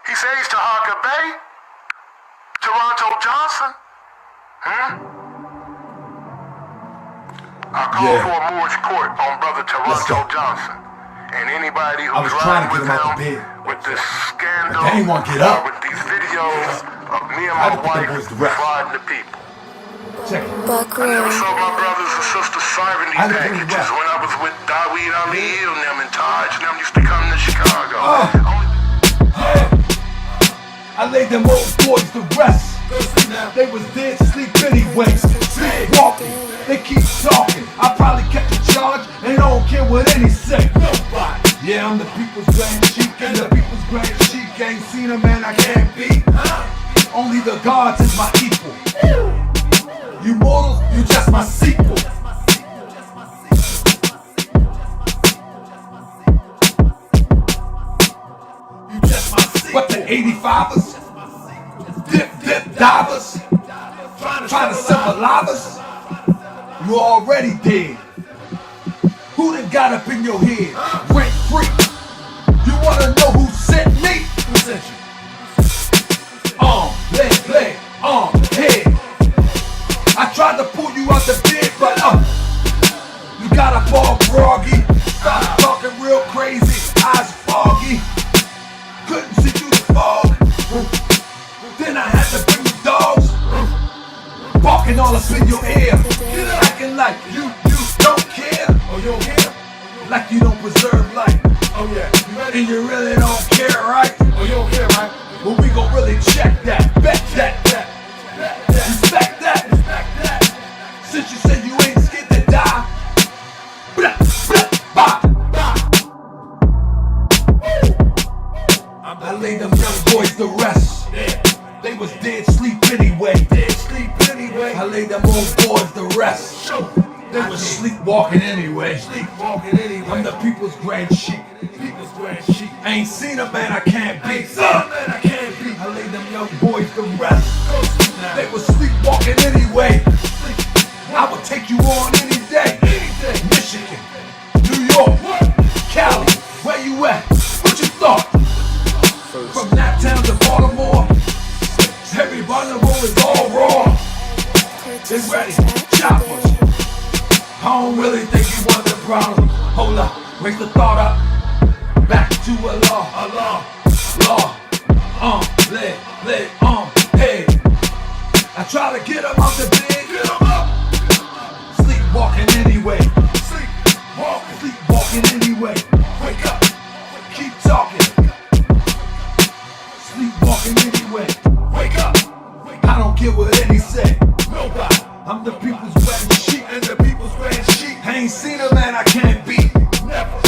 He says to Harker Bay, Toronto Johnson. I call for a mortgage court on brother Toronto Johnson and anybody who's riding with him with this scandal with these videos of me and my wife frauding the people. Check it. I never saw my brothers and sisters serving these packages when I was with Daweed Ali and them and Taj and them used to come to Chicago. I laid them old boys to rest. They was dead sleep anyway. Sleepwalking, they keep talking. I probably kept the charge and I don't care what any say. Yeah, I'm the people's grand sheik and the people's grand sheik. Ain't seen a man I can't beat. Only the gods is my equal. You mortals, you just my sequel. You just my sequel. What the 85ers? Dip divers? Trying to symbolize us? You already dead. Who done got up in your head? Rent free. You wanna know who sent me? Who sent you? Leg, head. I tried to pull you out the bed, but you got a ball groggy. Started talking real crazy, eyes foggy. Couldn't see through the fog. Then I had to bring the dogs, barking all up in your ear, acting like you don't care. Oh, you don't care? Like you don't preserve life. Oh yeah, and you really don't care, right? Oh, you don't care, right? Well, we gon' really check that, bet that, respect that. Since you said you ain't scared to die, I laid them young boys to rest. They was dead sleep anyway. I laid them old boys to rest. They was sleepwalking anyway. I'm the people's grand sheik. I ain't seen a man I can't beat. I laid them young boys to rest. They was sleepwalking anyway. I would take you on any day. Michigan, New York, Cali, where you at? What you thought? From that town to Baltimore, everybody on the road is all raw. They ready, choppers. I don't really think you want the problem. Hold up, raise the thought up. Back to a law, leg, head. I try to get him out the bed, sleepwalking anyway. Sleepwalking anyway. Wake up, keep talking. Sleepwalking anyway. Wake up, I don't care what any say. Nobody. I'm the people's grand sheik and the people's grand sheik. I ain't seen a man I can't beat. Never.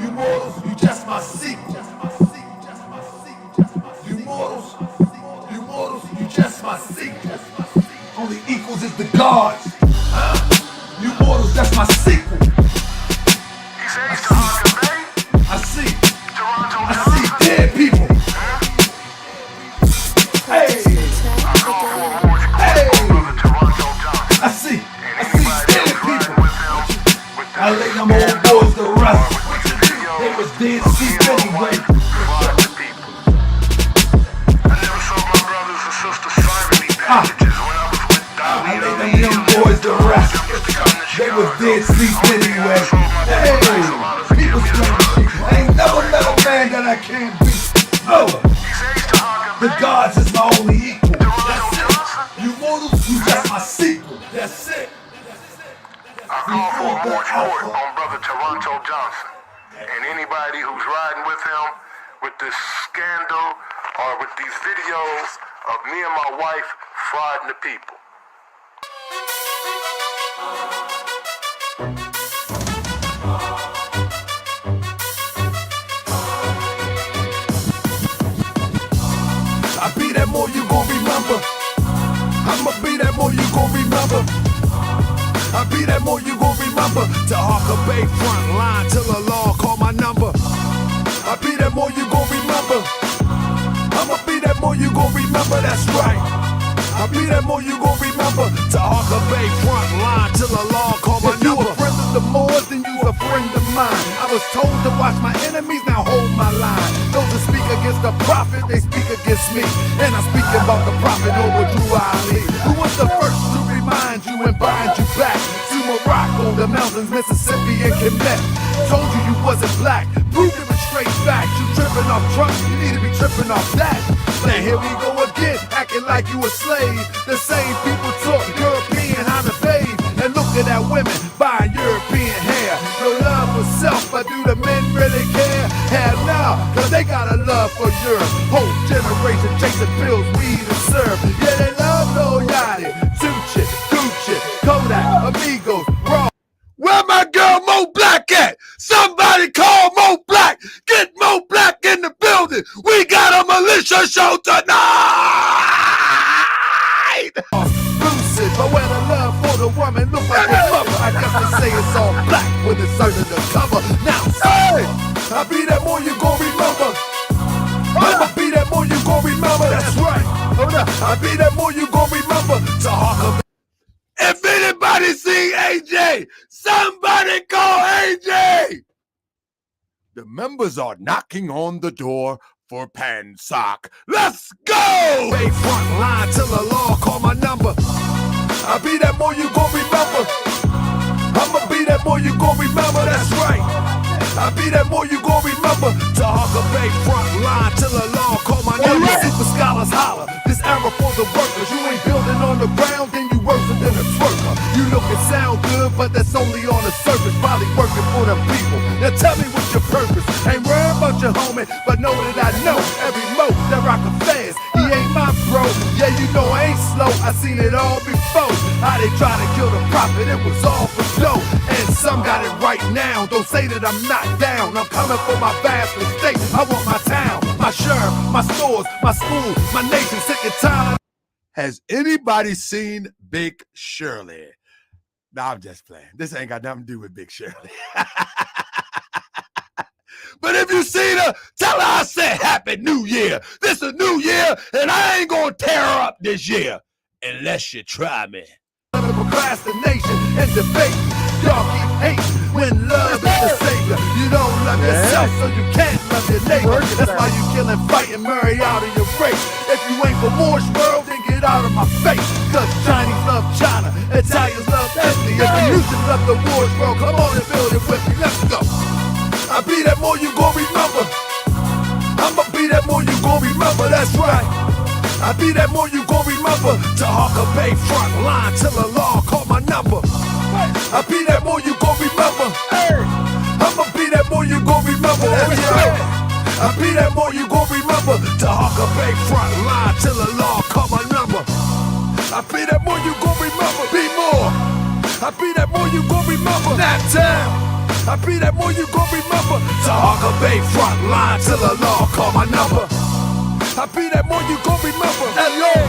You mortals, you just my sequel. You mortals, you just my sequel. Only equals is the gods. You mortals, that's my sequel. He says to Harker Bay, I see Toronto Johnson. Dead people. Hey. I see dead people. I lay them old boys to rest. They was dead sleep anyway. I never saw my brothers and sisters serving these packages when I was with Daweed. I lay them young boys to rest. They was dead sleep anyway. Hey, people's going. I ain't never met a man that I can't beat. No, the gods is my only equal. That's it. You mortals, you just my sequel. That's it. I call for a mortgage court on brother Toronto Johnson and anybody who's riding with him with this scandal or with these videos of me and my wife frauding the people. I be that more you gon' remember. I'ma be that more you gon' remember. I be that more you gon' remember. To Harker Bay front line till the law call my number. I be that more you gon' remember. I'ma be that more you gon' remember, that's right. I be that more you gon' remember. To Harker Bay front line till the law call my number. You a friend of the Moors, then you's a friend friend of mine. I was told to watch my enemies, now hold my line. Those who speak against the prophet, they speak against me. And I'm speaking about the prophet over Drew Ali, who was the first to remind you and bind you back to Morocco, the mountains, Mississippi, and Quebec. Told you you wasn't black, proved it with straight facts. You tripping off trunks, you need to be tripping off that. Now here we go again, acting like you a slave. The same people talk European, how to bathe. And looking at women buying European hair. No love for self, but do the men really care? Hell no, cause they got a love for Europe. Whole generation chasing pills, weed and syrup. Yeah, they love Lil Yachty, Tucci, Gucci, Kodak, Amigos, Raw. Where my girl Mo Black at? Somebody call Mo Black. Get Mo Black in the building. We got a militia show tonight. Lucid, but when the love for the woman look like a mother, I guess they say it's all black when it's under the cover. Now, hey, I be that more you gon' remember. I'ma be that more you gon' remember. That's right. I be that more you gon' remember. To Harker. If anybody see AJ, somebody call AJ. The members are knocking on the door for Pansoc. Let's go! Way front line till the law call my number. I be that more you gon' remember. I'ma be that more you gon' remember. That's right. I be that more you gon' remember. To Harker Bay front line till the law call my number. Super scholars holler. This era for the workers. You ain't building on the ground, then you worse than a twerker. You look and sound good, but that's only on the surface. Probably working for the people. Now tell me what's your purpose. Ain't worried about your homie, but know that I know every mo that rock a fast. He ain't my bro. Yeah, you know I ain't slow. I seen it all before. How they try to kill the prophet, it was all for dough. And some got it right now. Don't say that I'm not down. I'm coming for my vast estate. I want my town, my sheriff, my stores, my school, my nation sick and tired. Has anybody seen Big Shirley? Nah, I'm just playing. This ain't got nothing to do with Big Shirley. But if you seen her, tell her I said Happy New Year. This is a new year, and I ain't gonna tear her up this year unless you try me. Procrastination and debate. Y'all keep hating when love is the savior. You don't love yourself, so you can't love your neighbor. That's why you killing, fighting, marry out of your race. If you ain't for Moore's world, then get out of my face. Cause Chinese love China, Italians love Italy. If the music love the Moore's world, come on and build it with me. Let's go. I be that more you gon' remember. I'ma be that more you gon' remember. That's right. I be that more you gon' remember. To Harker Bay front line till the law call my number. I be that more you gon' remember. I'ma be that more you gon' remember. That's right. I be that more you gon' remember. To Harker Bay front line till the law call my number. I be that more you gon' remember. Be more. I be that more you gon' remember. That town. I be that more you gon' remember. To Harker Bay front line till the law call my number. I be that more you gon' remember. LA.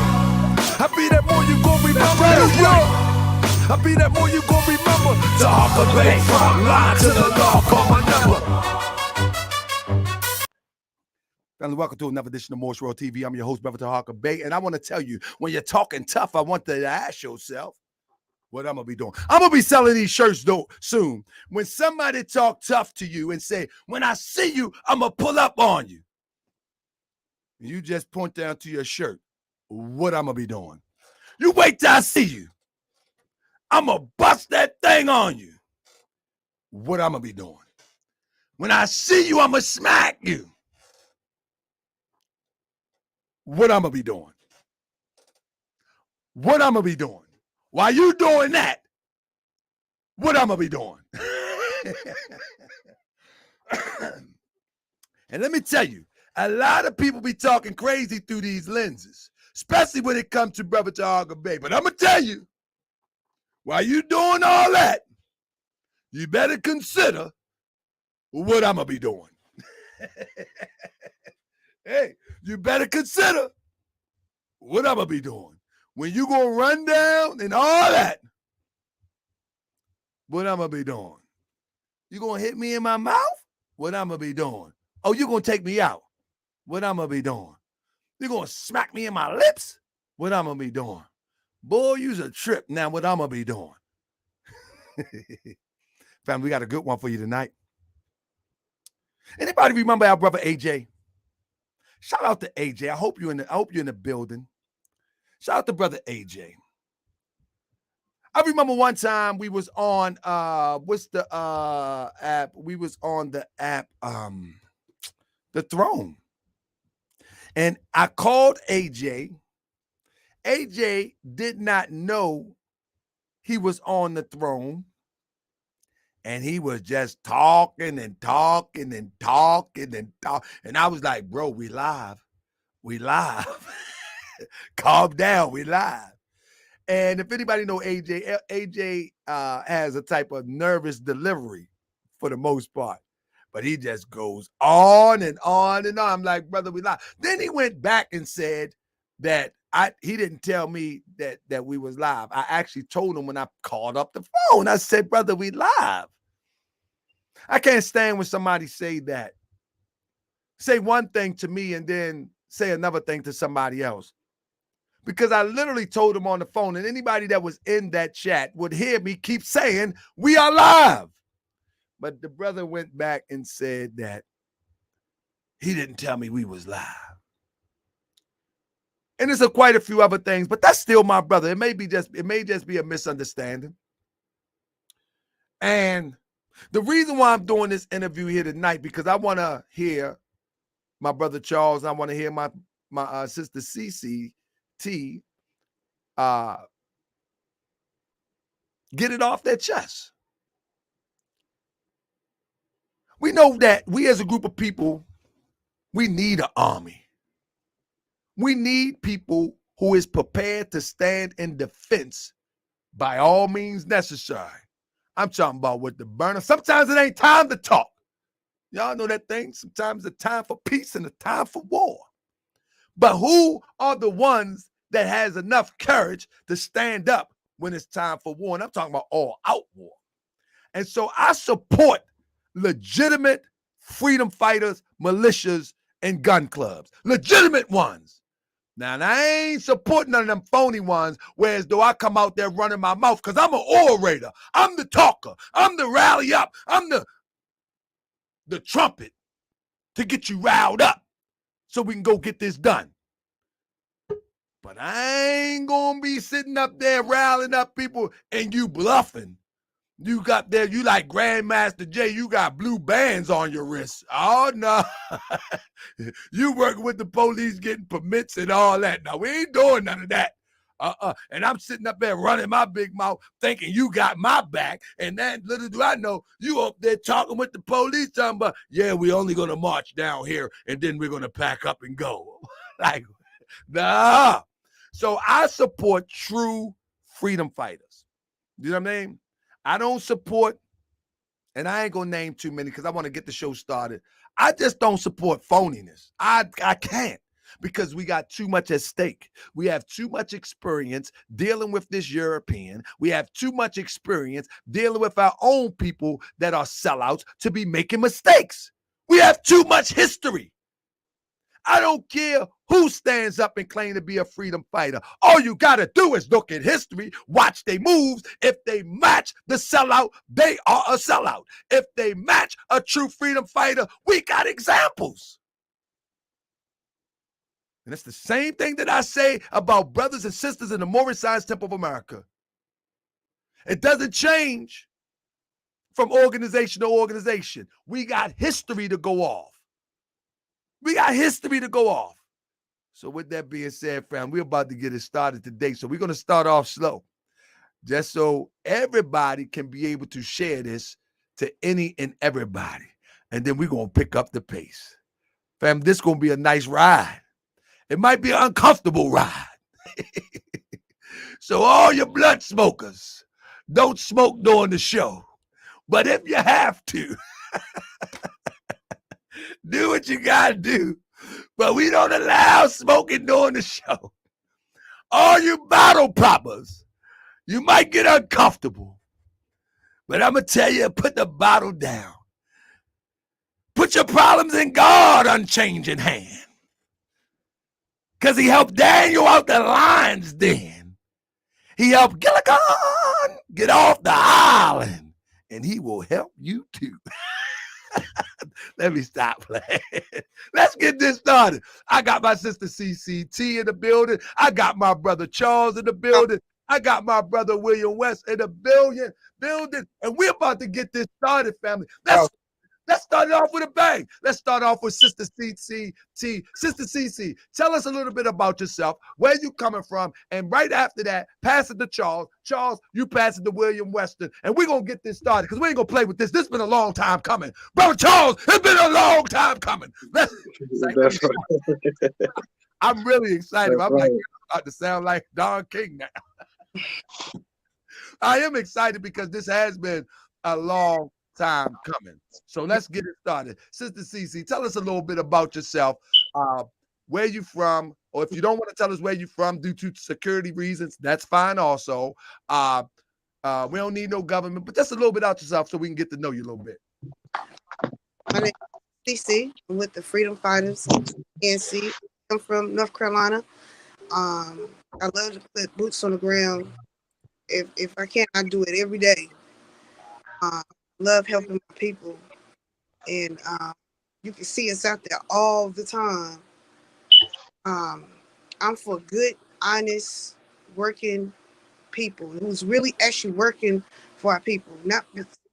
I be that more you gon' remember. New York. I be that more you gon' remember. To Harker Bay front line till the law call my number. Family, welcome to another edition of Morse World TV. I'm your host, Brother Harker Bay, and I want to tell you, when you're talking tough, I want you to ask yourself what I'm going to be doing. I'm going to be selling these shirts though soon. When somebody talk tough to you and say, when I see you, I'm going to pull up on you. You just point down to your shirt. What I'm going to be doing. You wait till I see you. I'm going to bust that thing on you. What I'm going to be doing. When I see you, I'm going to smack you. What I'm going to be doing. What I'm going to be doing. While you doing that, what I'm going to be doing. And let me tell you, a lot of people be talking crazy through these lenses, especially when it comes to Brother Harker Bay. But I'm going to tell you, while you doing all that, you better consider what I'm going to be doing. Hey, you better consider what I'm going to be doing. When you going to run down and all that, what I'm going to be doing. You going to hit me in my mouth? What I'm going to be doing. Oh, you going to take me out? What I'm going to be doing. You going to smack me in my lips? What I'm going to be doing. Boy, you's a trip now. What I'm going to be doing. Fam, we got a good one for you tonight. Anybody remember our brother AJ? Shout out to AJ. I hope you're in the building. Shout out to brother AJ. I remember one time we was on what's the app? We was on the app The Throne. And I called AJ. AJ did not know he was on the throne. And he was just talking and talking and talking and talking. And I was like, bro, we live. We live. Calm down, we live. And if anybody know AJ, AJ has a type of nervous delivery for the most part. But he just goes on and on and on. I'm like, brother, we live. Then he went back and said that he didn't tell me that we was live. I actually told him when I called up the phone. I said, brother, we live. I can't stand when somebody say that. Say one thing to me and then say another thing to somebody else. Because I literally told him on the phone, and anybody that was in that chat would hear me keep saying, we are live. But the brother went back and said that he didn't tell me we was live. And there's quite a few other things, but that's still my brother. It may just be a misunderstanding. And the reason why I'm doing this interview here tonight, because I want to hear my brother Charles, and I want to hear my sister CC T get it off their chest. We know that we as a group of people, we need an army. We need people who is prepared to stand in defense by all means necessary. I'm talking about with the burner. Sometimes it ain't time to talk. Y'all know that thing. Sometimes it's time for peace and a time for war. But who are the ones that has enough courage to stand up when it's time for war? And I'm talking about all out war. And so I support legitimate freedom fighters, militias, and gun clubs. Legitimate ones. Now, and I ain't supporting none of them phony ones, whereas though I come out there running my mouth because I'm an orator. I'm the talker. I'm the rally up. I'm the trumpet to get you riled up so we can go get this done. But I ain't going to be sitting up there riling up people and you bluffing. You got there, you like Grandmaster J, you got blue bands on your wrists. Oh, no. You working with the police, getting permits and all that. No, we ain't doing none of that. And I'm sitting up there running my big mouth thinking you got my back. And then little do I know, you up there talking with the police talking about, yeah, we only going to march down here and then we're going to pack up and go. Like, nah. So I support true freedom fighters. You know what I mean? I don't support, and I ain't going to name too many because I want to get the show started. I just don't support phoniness. I can't because we got too much at stake. We have too much experience dealing with this European. We have too much experience dealing with our own people that are sellouts to be making mistakes. We have too much history. I don't care who stands up and claim to be a freedom fighter. All you got to do is look at history, watch their moves. If they match the sellout, they are a sellout. If they match a true freedom fighter, we got examples. And it's the same thing that I say about brothers and sisters in the Moorish Science Temple of America. It doesn't change from organization to organization. We got history to go off. We got history to go off. So with that being said, fam, we're about to get it started today. So we're going to start off slow, just so everybody can be able to share this to any and everybody. And then we're going to pick up the pace. Fam, this is going to be a nice ride. It might be an uncomfortable ride. So all your blood smokers, don't smoke during the show. But if you have to, do what you got to do. But we don't allow smoking during the show. All you bottle poppers, you might get uncomfortable. But I'm going to tell you, put the bottle down. Put your problems in God's unchanging hand. Because he helped Daniel out the lion's den. He helped Gilligan get off the island and he will help you too. Let me stop playing. Let's get this started. I got my sister CCT in the building. I got my brother Charles in the building. I got my brother William West in the building. And we're about to get this started, family. Let's start it off with a bang. Let's start off with Sister CCT. Sister CC, tell us a little bit about yourself, where you coming from, and right after that, pass it to Charles. Charles, you pass it to William Weston, and we're going to get this started because we ain't going to play with this. This has been a long time coming. Brother Charles, it's been a long time coming. I'm really excited. I'm like, about to sound like Don King now. I am excited because this has been a long time coming. So let's get it started. Sister CC, tell us a little bit about yourself, where you from, or if you don't want to tell us where you from due to security reasons, that's fine also. We don't need no government, but just a little bit about yourself so we can get to know you a little bit. My name is CC. I'm with the Freedom Fighters, NC. I'm from North Carolina. I love to put boots on the ground. If I can, I do it every day. Love helping my people, and you can see us out there all the time. I'm for good, honest, working people who's really actually working for our people, not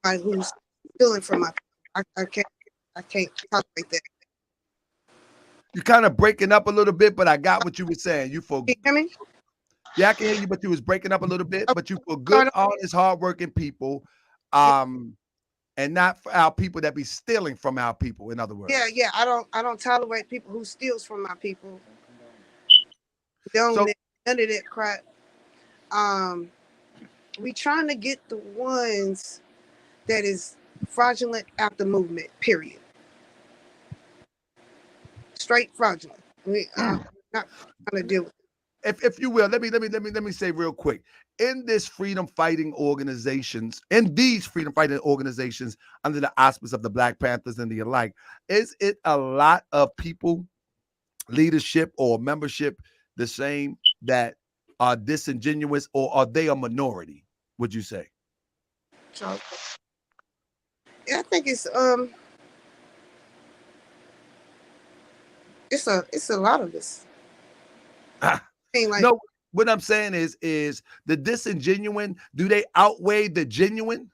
somebody who's stealing from my people. I can't tolerate that. You're kind of breaking up a little bit, but I got what you were saying. You for Can you hear me? Yeah, I can hear you, but you was breaking up a little bit. But you for good, honest, hardworking people. And not for our people that be stealing from our people, in other words. Yeah. I don't tolerate people who steals from my people. Don't let none of that crap. We trying to get the ones that is fraudulent out the movement, period. Straight fraudulent. We not trying to deal with it. If you will, let me say real quick. In these freedom fighting organizations under the auspice of the Black Panthers and the alike, is it a lot of people, leadership or membership, the same that are disingenuous, or are they a minority, would you say? So, yeah, I think it's a lot of us. No, what I'm saying is the disingenuine, do they outweigh the genuine?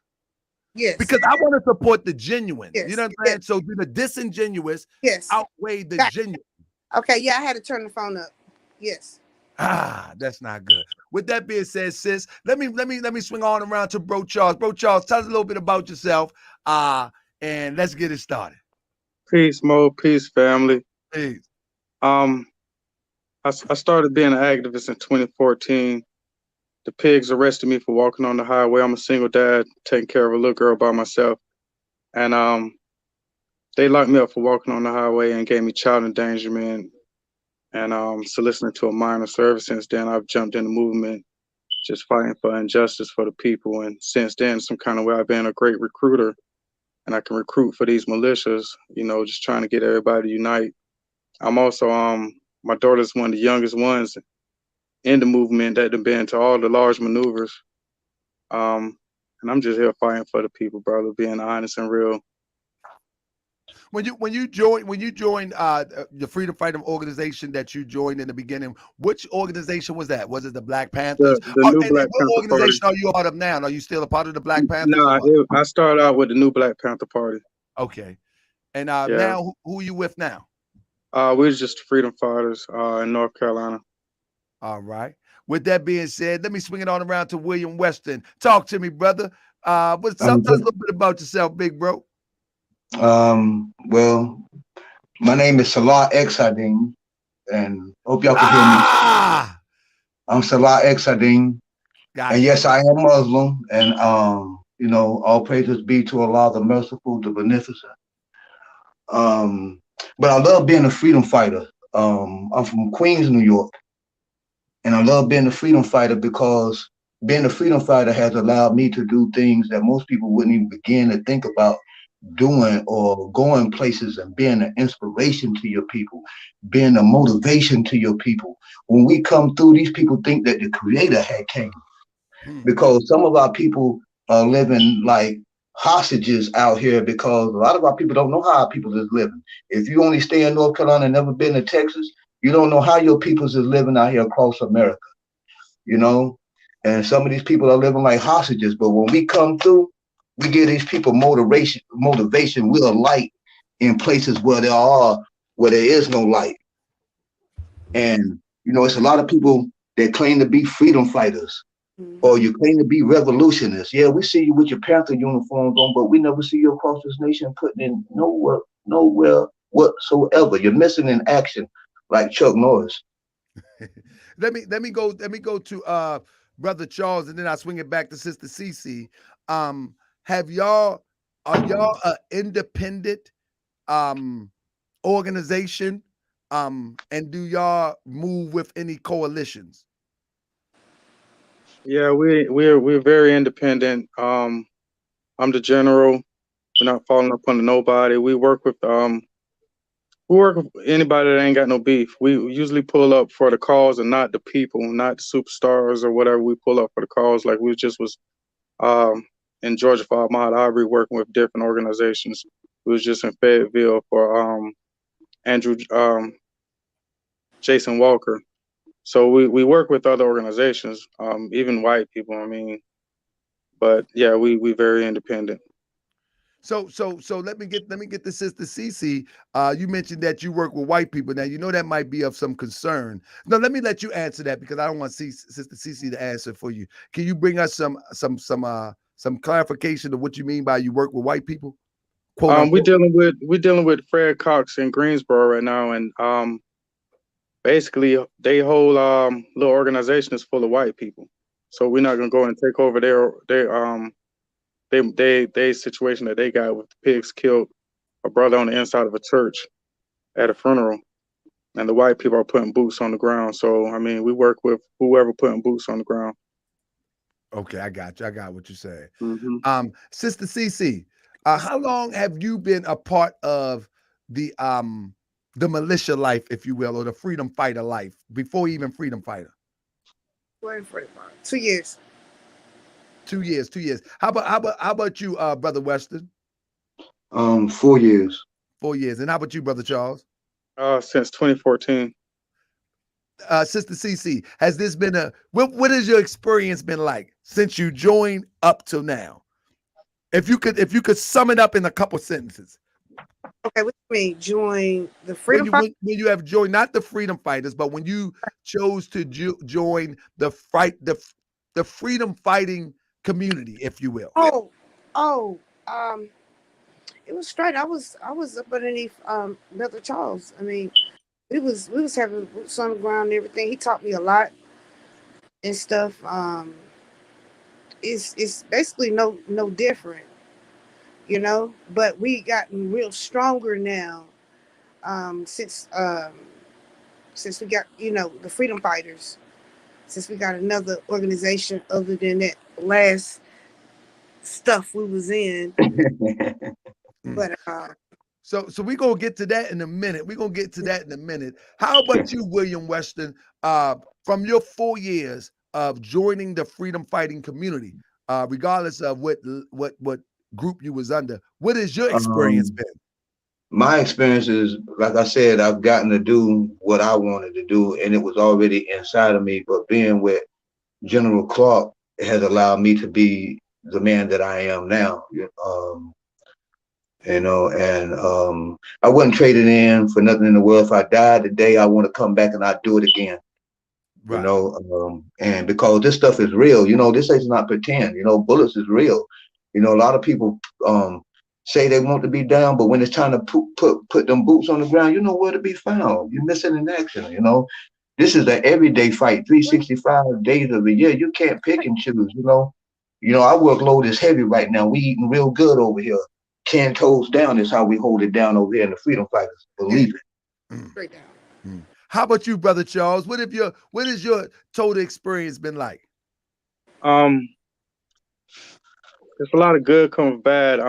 Yes. Because I want to support the genuine. Yes. You know what I'm saying? So do the disingenuous outweigh the genuine? Okay, yeah, I had to turn the phone up. Yes. That's not good. With that being said, sis, let me swing on around to Bro Charles. Bro Charles, tell us a little bit about yourself. And let's get it started. Peace, Mo. Peace, family. Peace. I started being an activist in 2014. The pigs arrested me for walking on the highway. I'm a single dad, taking care of a little girl by myself. And they locked me up for walking on the highway and gave me child endangerment and soliciting to a minor. So ever since then, I've jumped in the movement, just fighting for injustice for the people. And since then, some kind of way, I've been a great recruiter. And I can recruit for these militias, just trying to get everybody to unite. I'm also my daughter's one of the youngest ones in the movement that have been to all the large maneuvers. And I'm just here fighting for the people, brother, being honest and real. When you joined the freedom fighting organization that you joined in the beginning, which organization was that? Was it the Black Panthers? The new Black Panther what organization Party. are you a part of now? Are you still a part of the Black Panthers? No, I started out with the new Black Panther Party. Okay. And now who are you with now? We're just freedom fighters in North Carolina. All right. With that being said, let me swing it on around to William Weston. Talk to me, brother. Tell us a little bit about yourself, big bro. Well, my name is Salah Exadin, and hope y'all can hear me. I'm Salah Exadin, and yes, I am Muslim, and all praises be to Allah, the Merciful, the Beneficent. But I love being a freedom fighter. I'm from Queens, New York, and I love being a freedom fighter because being a freedom fighter has allowed me to do things that most people wouldn't even begin to think about doing, or going places and being an inspiration to your people, being a motivation to your people. When we come through, these people think that the Creator had came, because some of our people are living like hostages out here because a lot of our people don't know how our people is living. If you only stay in North Carolina and never been to Texas, you don't know how your peoples is living out here across America, you know? And some of these people are living like hostages, but when we come through, we give these people motivation. We're a light in places where there is no light. And, you know, it's a lot of people that claim to be freedom fighters or you claim to be revolutionists. Yeah, we see you with your Panther uniforms on, but we never see you across this nation putting in nowhere whatsoever. You're missing in action, like Chuck Norris. Let me go to Brother Charles, and then I swing it back to Sister Cece. Are y'all an independent organization? And do y'all move with any coalitions? Yeah, we're very independent. I'm the general. We're not falling up under nobody. We work with anybody that ain't got no beef. We usually pull up for the cause and not the people, not the superstars or whatever. We pull up for the cause. Like we just was in Georgia for Ahmaud Arbery working with different organizations. We was just in Fayetteville for Andrew Jason Walker. So we work with other organizations, even white people. I mean, but yeah, we very independent. So let me get the Sister Cece. You mentioned that you work with white people. Now you know that might be of some concern. No, let me let you answer that because I don't want Sister Cece to answer for you. Can you bring us some clarification of what you mean by you work with white people? We're dealing with Fred Cox in Greensboro right now, and basically they whole little organization is full of white people. So we're not gonna go and take over their situation that they got with the pigs killed a brother on the inside of a church at a funeral, and the white people are putting boots on the ground. So I mean, we work with whoever putting boots on the ground. Okay, I got you. I got what you said. Mm-hmm. Sister Cece, how long have you been a part of the militia life, if you will, or the freedom fighter life before even freedom fighter? 2 years. 2 years. 2 years. How about you, Brother Weston? 4 years. 4 years. And how about you, Brother Charles? Since 2014. Sister Cece, has this been what has your experience been like since you joined up till now? If you could sum it up in a couple sentences. Okay, what do you mean? Join the freedom when you have joined not the freedom fighters, but when you chose to join the freedom fighting community, if you will. It was straight. I was up underneath Brother Charles. I mean, we was having boots on the ground and everything. He taught me a lot and stuff. It's basically no different, you know. But we gotten real stronger now since we got the freedom fighters. Since we got another organization other than that last stuff we was in. But so we're gonna get to that in a minute. How about you, William Weston? From your 4 years of joining the freedom fighting community, regardless of what group you was under, what has your experience been? My experience is, like I said, I've gotten to do what I wanted to do, and it was already inside of me. But being with General Clark has allowed me to be the man that I am now. I wouldn't trade it in for nothing in the world. If I died today, I want to come back and I'd do it again. Right. And because this stuff is real, this is not pretend. Bullets is real. A lot of people say they want to be down, but when it's time to put them boots on the ground, you know where to be found. You're missing in action. This is an everyday fight, 365 days of the year. You can't pick and choose. Our workload is heavy right now. We eating real good over here. 10 toes down is how we hold it down over here in the freedom fighters. Believe it. Straight down. How about you, Brother Charles? What has your total experience been like? There's a lot of good come bad.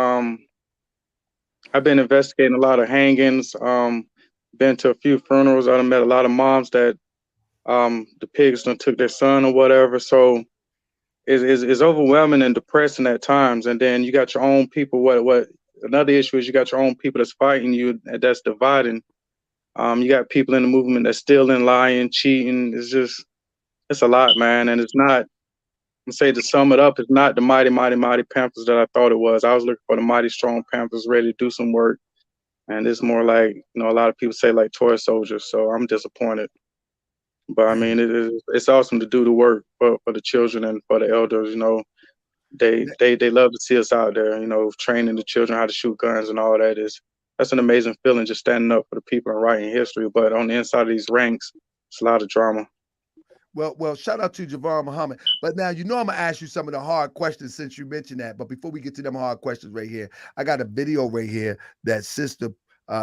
I've been investigating a lot of hangings. Been to a few funerals. I've met a lot of moms that the pigs done took their son or whatever. So is overwhelming and depressing at times. And then you got your own people. What another issue is you got your own people that's fighting you, and that's dividing. You got people in the movement that's stealing, lying, cheating. It's a lot, man. And it's not, I'm say to sum it up, it's not the mighty Panthers that I thought it was. I was looking for the mighty strong Panthers ready to do some work. And it's more like, a lot of people say like toy soldiers. So I'm disappointed. But I mean, it's awesome to do the work for the children and for the elders. They love to see us out there, training the children how to shoot guns and all that. That's an amazing feeling, just standing up for the people and writing history. But on the inside of these ranks, it's a lot of drama. Well, shout out to Javon Muhammad. But now, I'm going to ask you some of the hard questions since you mentioned that. But before we get to them hard questions right here, I got a video right here that sister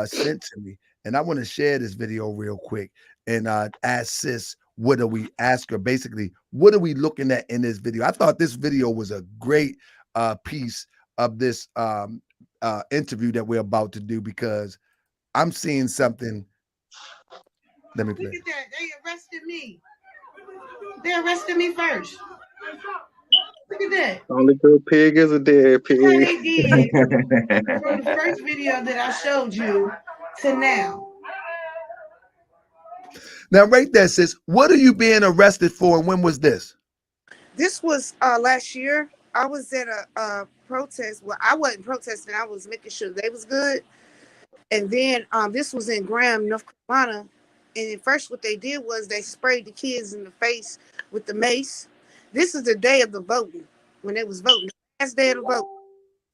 sent to me. And I want to share this video real quick and ask sis, what are we ask her? Basically, what are we looking at in this video? I thought this video was a great piece of this interview that we're about to do, because I'm seeing something. Let me play. Look at that. They arrested me. They arrested me first. Look at that. Only good pig is a dead pig. How they did from the first video that I showed you to now. Now, right there, sis, what are you being arrested for, and when was this? This was last year. I was at a protest. Well, I wasn't protesting. I was making sure they was good. And then this was in Graham, North Carolina. And at first what they did was they sprayed the kids in the face with the mace. This is the day of the voting, when they was voting. The last day of the vote.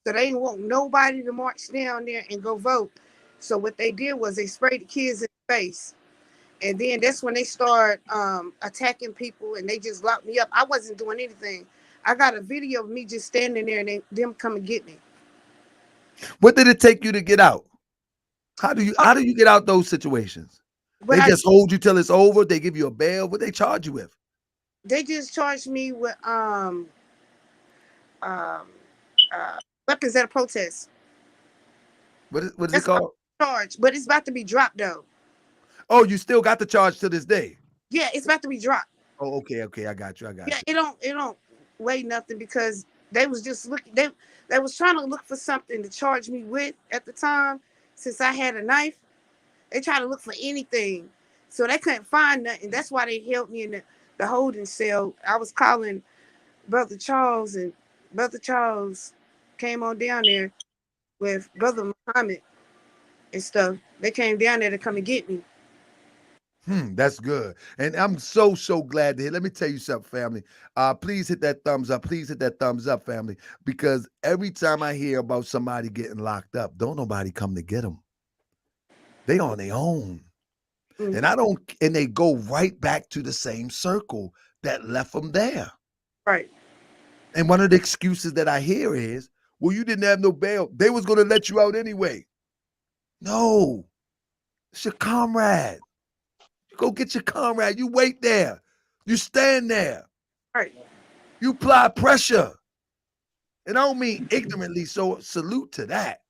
So they didn't want nobody to march down there and go vote. So what they did was they sprayed the kids in the face. And then that's when they start attacking people, and they just locked me up. I wasn't doing anything. I got a video of me just standing there and them come and get me. What did it take you to get out? How do you get out those situations? They just hold you till it's over. They give you a bail. What they charge you with? They just charged me with weapons at a protest. What is it called? Charge, but it's about to be dropped though. Oh, you still got the charge to this day? Yeah, it's about to be dropped. Oh, okay, I got you. Yeah, it don't weigh nothing, because they was just looking. They was trying to look for something to charge me with at the time, since I had a knife. They tried to look for anything, so they couldn't find nothing. That's why they held me in the holding cell. I was calling Brother Charles, and Brother Charles came on down there with Brother Muhammad and stuff. They came down there to come and get me. That's good. And I'm so glad to hear. Let me tell you something, family. Please hit that thumbs up. Please hit that thumbs up, family, because every time I hear about somebody getting locked up, don't nobody come to get them. They on their own. Mm-hmm. And they go right back to the same circle that left them there. Right. And one of the excuses that I hear is, well, you didn't have no bail. They was going to let you out anyway. No, it's your comrade. You go get your comrade. You wait there. You stand there. Right. You apply pressure. And I don't mean ignorantly, so salute to that.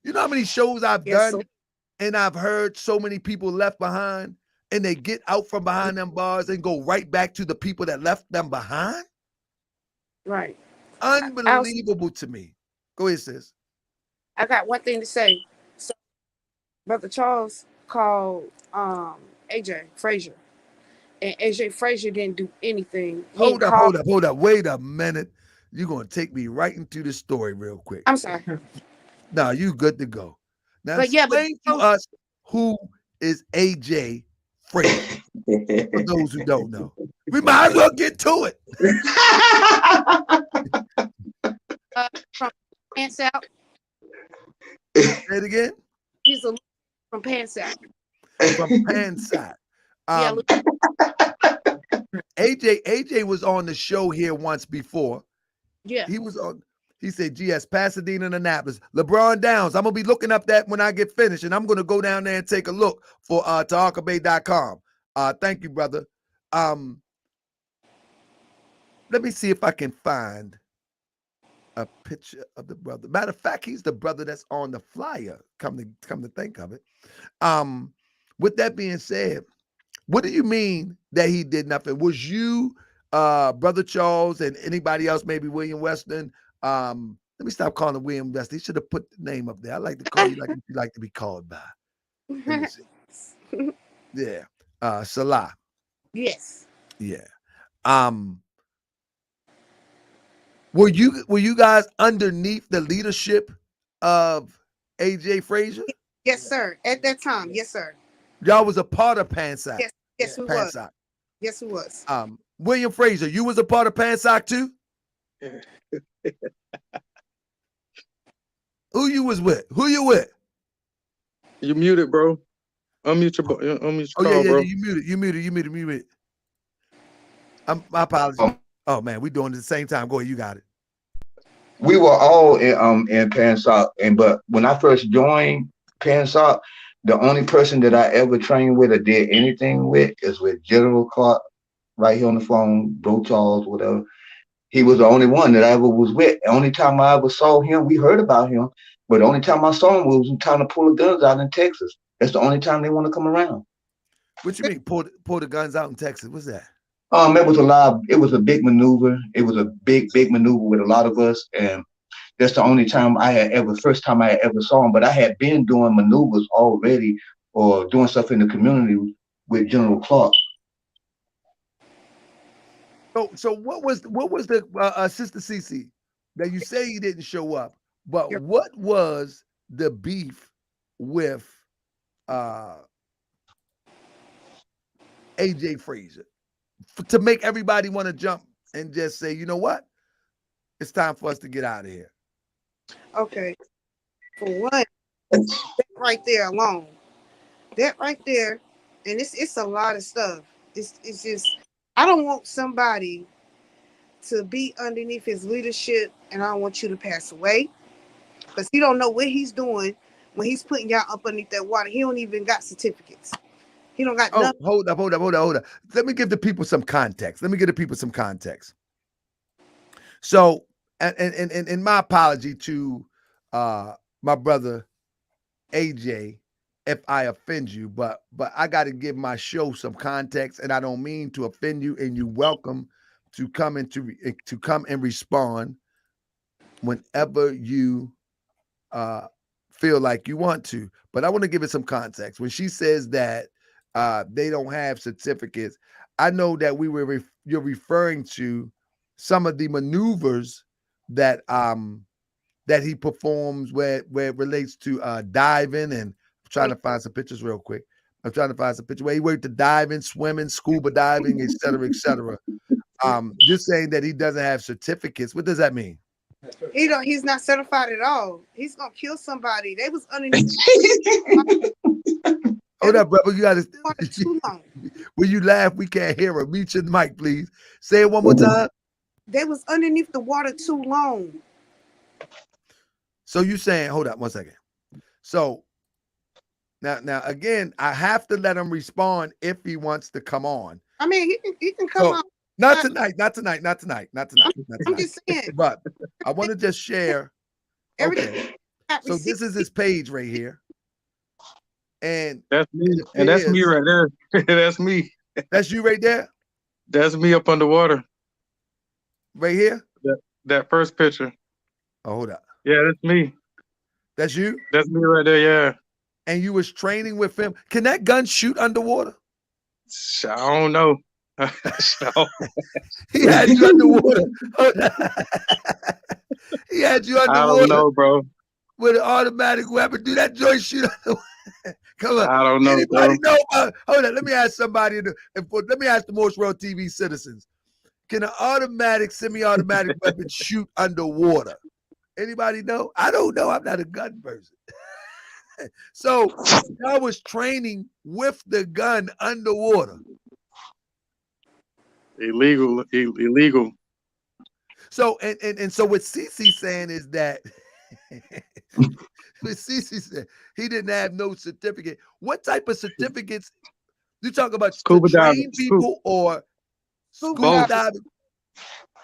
You know how many shows I've done and I've heard so many people left behind, and they get out from behind them bars and go right back to the people that left them behind? Right. Unbelievable to me. Go ahead, sis. I got one thing to say. So, Brother Charles called AJ Frazier, and AJ Frazier didn't do anything. Hold up. Wait a minute. You're going to take me right into the story real quick. I'm sorry. No, you good to go. Now, but explain to us who is AJ Frazier, for those who don't know. We might as well get to it. From Pansoc. Say it again. He's a from Pansoc. From Pansoc. AJ was on the show here once before. Yeah. He was on. He said, GS, Pasadena and Annapolis. LeBron Downs. I'm going to be looking up that when I get finished, and I'm going to go down there and take a look for taakabay.com. Thank you, brother. Let me see if I can find a picture of the brother. Matter of fact, he's the brother that's on the flyer, come to think of it. With that being said, what do you mean that he did nothing? Was you Brother Charles and anybody else, maybe William Weston. Let me stop calling him William Weston. He should have put the name up there. I like to call you like you like to be called by. Let me see. Yeah. Salah. Yes. Yeah. Were you guys underneath the leadership of AJ Frazier? Yes, sir. At that time, yes, sir. Y'all was a part of Pansoc. Yes, we was. Yes, we was. William Frazier, you was a part of Pansoc too? Who you was with? Who you with? You muted, bro. Unmute your call, bro. You muted. My apologies. Oh man, we doing it at the same time. Go ahead, you got it. We were all in Pansoc, but when I first joined Pansoc, the only person that I ever trained with or did anything with is with General Clark, right here on the phone, Bro Charles, whatever. He was the only one that I ever was with. The only time I ever saw him, we heard about him, but the only time I saw him was time to pull the guns out in Texas. That's the only time they want to come around. What you mean, pull the guns out in Texas? What's that? It was a big maneuver. It was a big maneuver with a lot of us, and that's the only time first time I ever saw him. But I had been doing maneuvers already or doing stuff in the community with General Clark. So what was the Sister Cece that you say you didn't show up, but what was the beef with AJ Frazier to make everybody want to jump and just say, you know what, it's time for us to get out of here? Okay, for one, that right there alone, that right there, and it's a lot of stuff. It's just, I don't want somebody to be underneath his leadership, and I don't want you to pass away, because he don't know what he's doing when he's putting y'all up underneath that water. He don't even got certificates. He don't got nothing. Hold up. Let me give the people some context. So, and my apology to my brother AJ if I offend you, but I got to give my show some context, and I don't mean to offend you. And you're welcome to come and respond whenever you feel like you want to. But I want to give it some context. When she says that they don't have certificates, I know that you're referring to some of the maneuvers that that he performs where it relates to diving, and I'm trying to find some pictures real quick. I'm trying to find some pictures where he worked to diving, swimming, scuba diving, et cetera, et cetera. Just saying that he doesn't have certificates. What does that mean? He's not certified at all. He's gonna kill somebody. They was underneath. Hold up, brother. You gotta too long. When you laugh, we can't hear her. Mute your mic, please. Say it one more time. They was underneath the water too long. So you saying, hold up one second. So now again, I have to let him respond if he wants to come on. I mean, he can come on. Not tonight. I'm just saying. But I want to just share. Okay. So this is his page right here. And that's me. And that's me right there. That's me. That's you right there? That's me up underwater. Right here? That first picture. Oh, hold up. Yeah, that's me. That's you? That's me right there, yeah. And you was training with him. Can that gun shoot underwater? I don't know. He had you underwater. He had you underwater. I don't know, bro. With an automatic weapon. Do that joint shoot underwater? Come on. I don't know. Anybody know about, hold on, let me ask somebody, let me ask the Most World TV citizens. Can an automatic, semi-automatic weapon shoot underwater? Anybody know? I don't know. I'm not a gun person. So I was training with the gun underwater. Illegal. So and so what Cece saying is that what Cece said, he didn't have no certificate. What type of certificates you talk about? Scuba diving diving people or scuba diving?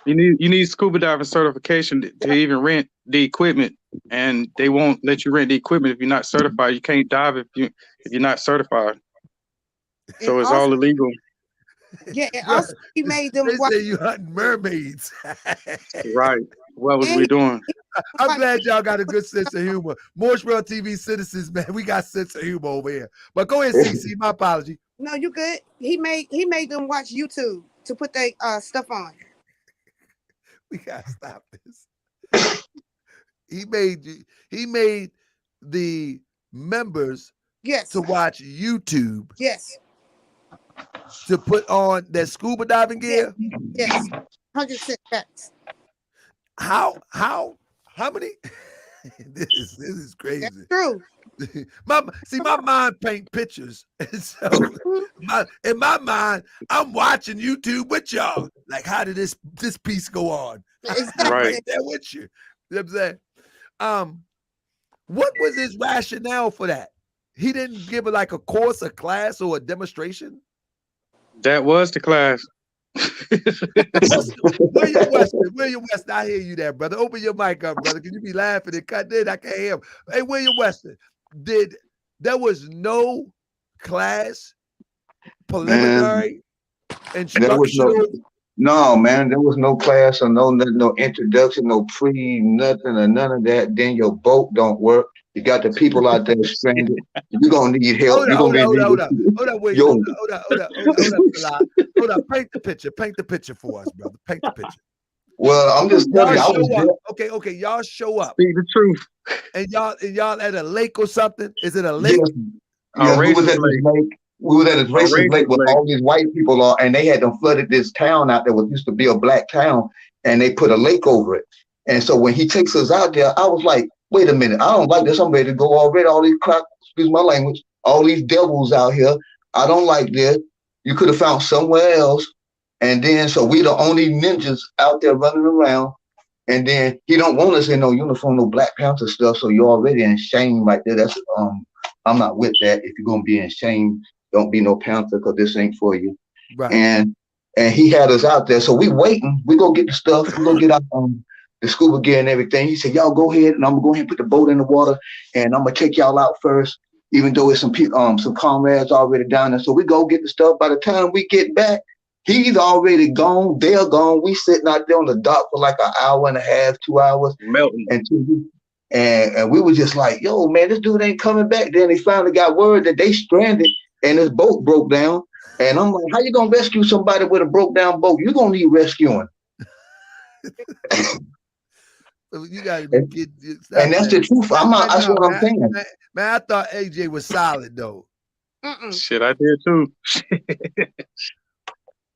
You need scuba diving certification to even rent the equipment, and they won't let you rent the equipment if you're not certified. You can't dive if you're not certified. So it's all illegal. Yeah, and Bro, also he made them they watch. say you hunting mermaids. Right. What was And we doing? I'm watch glad y'all got a good sense of humor. Morrisville TV citizens, man, we got sense of humor over here. But go ahead, CC. My apology. no, you good. He made them watch YouTube to put their stuff on. We gotta stop this. He made the members Yes, to watch YouTube yes, to put on their scuba diving yes, gear. yes. 100% facts. How many? This is crazy. That's true. my mind paint pictures, and so in my mind, I'm watching YouTube with y'all. Like, how did this piece go on? Exactly. Right. Right there with you. You know what I'm saying? What was his rationale for that? He didn't give it like a course, a class, or a demonstration. That was the class. William Weston, I hear you there, brother. Open your mic up, brother. Can you be laughing and cut in? I can't hear him. Hey, William Weston, there was no class, preliminary, There was instructional? no man. There was no class or no introduction, no pre nothing or none of that. Then your boat don't work. You got the people out there stranded. You're gonna need help. You're gonna Hold up, William. Yo, Hold up. Paint the picture. Paint the picture for us, brother. Paint the picture. well, I'm just Y'all telling you, I was show there. up. Okay. Y'all show up, Speak the truth. and y'all at a lake or something. Is it a lake? Yes, yes, we was racist at this lake. We was at this racist racist lake with lake. all these white people on, and they had them flooded this town out there, what used to be a black town, and they put a lake over it. And so when he takes us out there, I was like, wait a minute, I don't like this. I'm ready to go already. All these excuse my language, all these devils out here. I don't like this. You could have found somewhere else. And then so we the only ninjas out there running around. And then he don't want us in no uniform, no Black Panther stuff. So you're already in shame right there. That's I'm not with that. If you're gonna be in shame, don't be no Panther because this ain't for you. Right. And he had us out there. So we waiting. We go get the stuff. We go get our the scuba gear and everything. He said, y'all go ahead and I'm gonna go ahead and put the boat in the water and I'm gonna take y'all out first, even though it's some comrades already down there. So we go get the stuff. By the time we get back, he's already gone. They're gone. We sitting out there on the dock for like an hour and a half, 2 hours. Melting. And we were just like, yo, man, this dude ain't coming back. Then he finally got word that they stranded and his boat broke down. And I'm like, how you gonna rescue somebody with a broke down boat? You're gonna need rescuing. You gotta get and that's the truth. That's what I'm saying. Man, I thought AJ was solid though. Shit, I did too.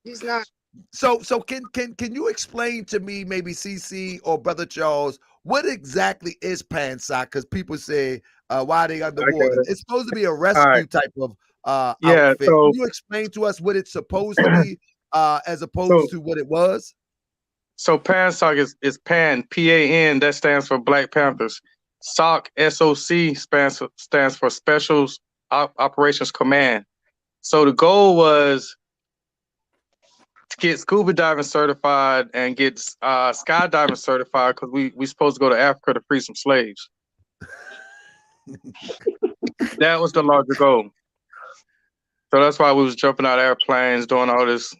He's not. So can you explain to me, maybe CC or Brother Charles, what exactly is Pansoc? Because people say why are they underwater? It's supposed to be a rescue type of outfit. So, can you explain to us what it's supposed to be as opposed to what it was? So Pansoc is Pan, P-A-N, that stands for Black Panthers. SOC, S-O-C, stands for Specials Operations Command. So the goal was to get scuba diving certified and get skydiving certified because we supposed to go to Africa to free some slaves. That was the larger goal. So that's why we was jumping out of airplanes, doing all this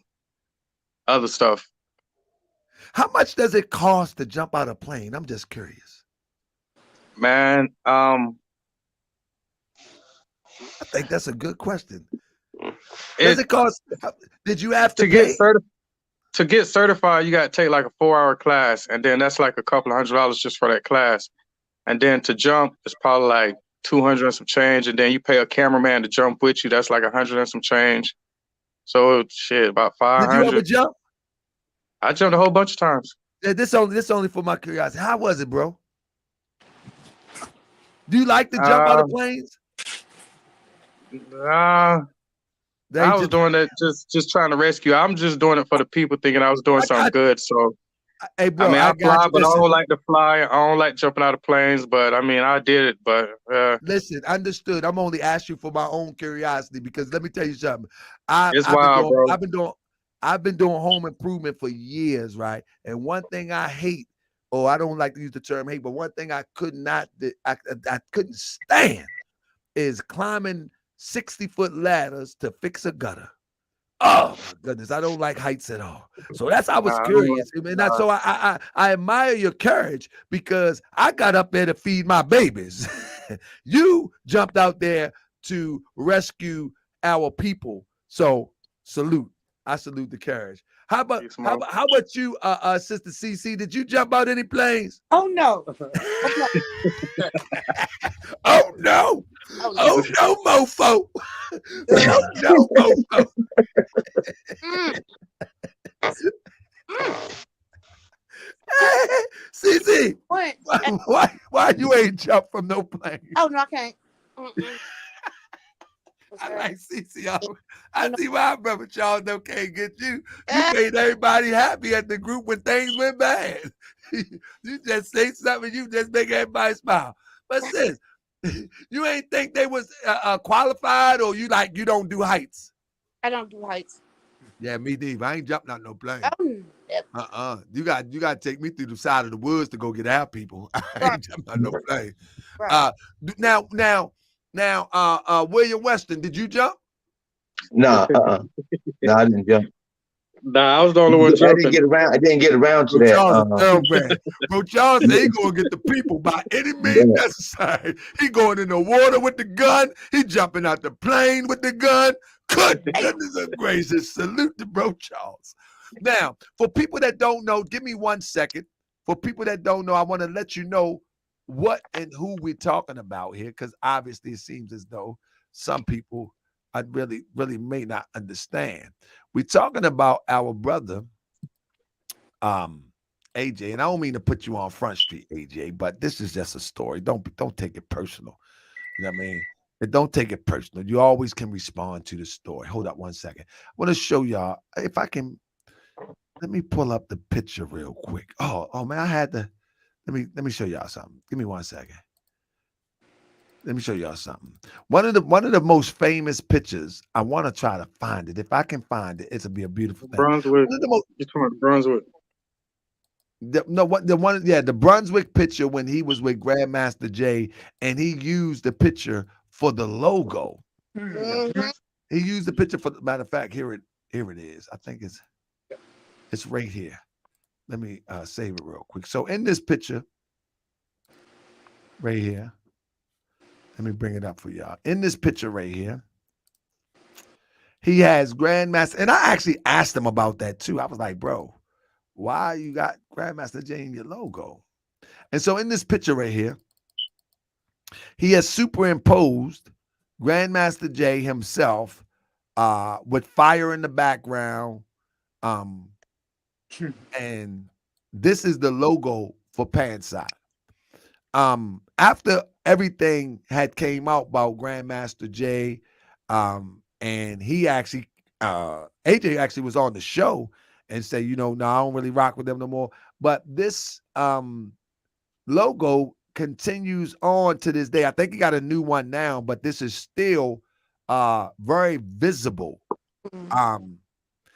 other stuff. How much does it cost to jump out a plane? I'm just curious. Man, I think that's a good question. Does it cost? Did you have to pay? To get certified, you got to take like a 4-hour class, and then that's like a couple of $100 just for that class. And then to jump, it's probably like 200 and some change, and then you pay a cameraman to jump with you. That's like 100 and some change. So shit, about 500. Did you ever jump? I jumped a whole bunch of times. This only for my curiosity. How was it, bro? Do you like to jump out of planes? I was doing it just trying to rescue. I'm just doing it for the people thinking I was doing something good. So, hey, bro, I mean, I fly, but I don't like to fly. I don't like jumping out of planes. But I mean, I did it. But listen, understood. I'm only asking for my own curiosity because let me tell you something. It's wild, bro. I've been doing home improvement for years, right? And one thing I hate, or I don't like to use the term hate, but one thing I couldn't stand is climbing 60-foot ladders to fix a gutter. Oh my goodness, I don't like heights at all. So that's I was Nah, I don't curious. And nah. so I admire your courage because I got up there to feed my babies. You jumped out there to rescue our people. So salute. I salute the courage. How about Peace, how Mo. about how about you, Sister CC? Did you jump out any planes? Oh no. Oh no. Oh no. Oh no, mofo. Oh no, mofo. Mm. CC, What? why you ain't jump from no plane? Oh no, I can't. Mm-mm. I like CC. Oh, I no. see why brother Charles don't can't get you. You made everybody happy at the group when things went bad. You just say something, you just make everybody smile. But sis, you ain't think they was qualified, or you don't do heights? I don't do heights. Yeah, me neither. I ain't jumping out no plane. Oh, You got to take me through the side of the woods to go get our people. I Right. ain't jumping out no plane. right. Now, William Weston, did you jump? Nah, nah, I didn't jump. Nah, I was the only one I didn't jumping. get around. I didn't get around to Bro that. Charles is thoroughbred. Bro Charles said he gonna get the people by any means Yeah. necessary. He going in the water with the gun. He jumping out the plane with the gun. Good goodness gracious. Salute to Bro Charles. Now, for people that don't know, give me 1 second. For people that don't know, I want to let you know what and who we're talking about here, because obviously it seems as though some people I really may not understand. We're talking about our brother, AJ, and I don't mean to put you on Front Street, AJ, but this is just a story. Don't take it personal. You know what I mean? And don't take it personal. You always can respond to the story. Hold up 1 second. I want to show y'all if I can. Let me pull up the picture real quick. Oh man, I had to. Let me show y'all something. Give me 1 second. Let me show y'all something. One of the most famous pictures. I want to try to find it. If I can find it, it'll be a beautiful thing. Brunswick. One of the most, You talking about Brunswick? the Brunswick picture when he was with Grandmaster Jay, and he used the picture for the logo. Mhm. He used the picture for the matter of fact. Here it is. I think it's right here. Let me save it real quick. So in this picture, right here, let me bring it up for y'all. In this picture right here, he has Grandmaster, and I actually asked him about that too. I was like, bro, why you got Grandmaster Jay in your logo? And so in this picture right here, he has superimposed Grandmaster Jay himself with fire in the background. And this is the logo for Pansoc. After everything had came out about Grandmaster Jay, and he actually AJ actually was on the show and said, no, I don't really rock with them no more. But this logo continues on to this day. I think he got a new one now, but this is still very visible.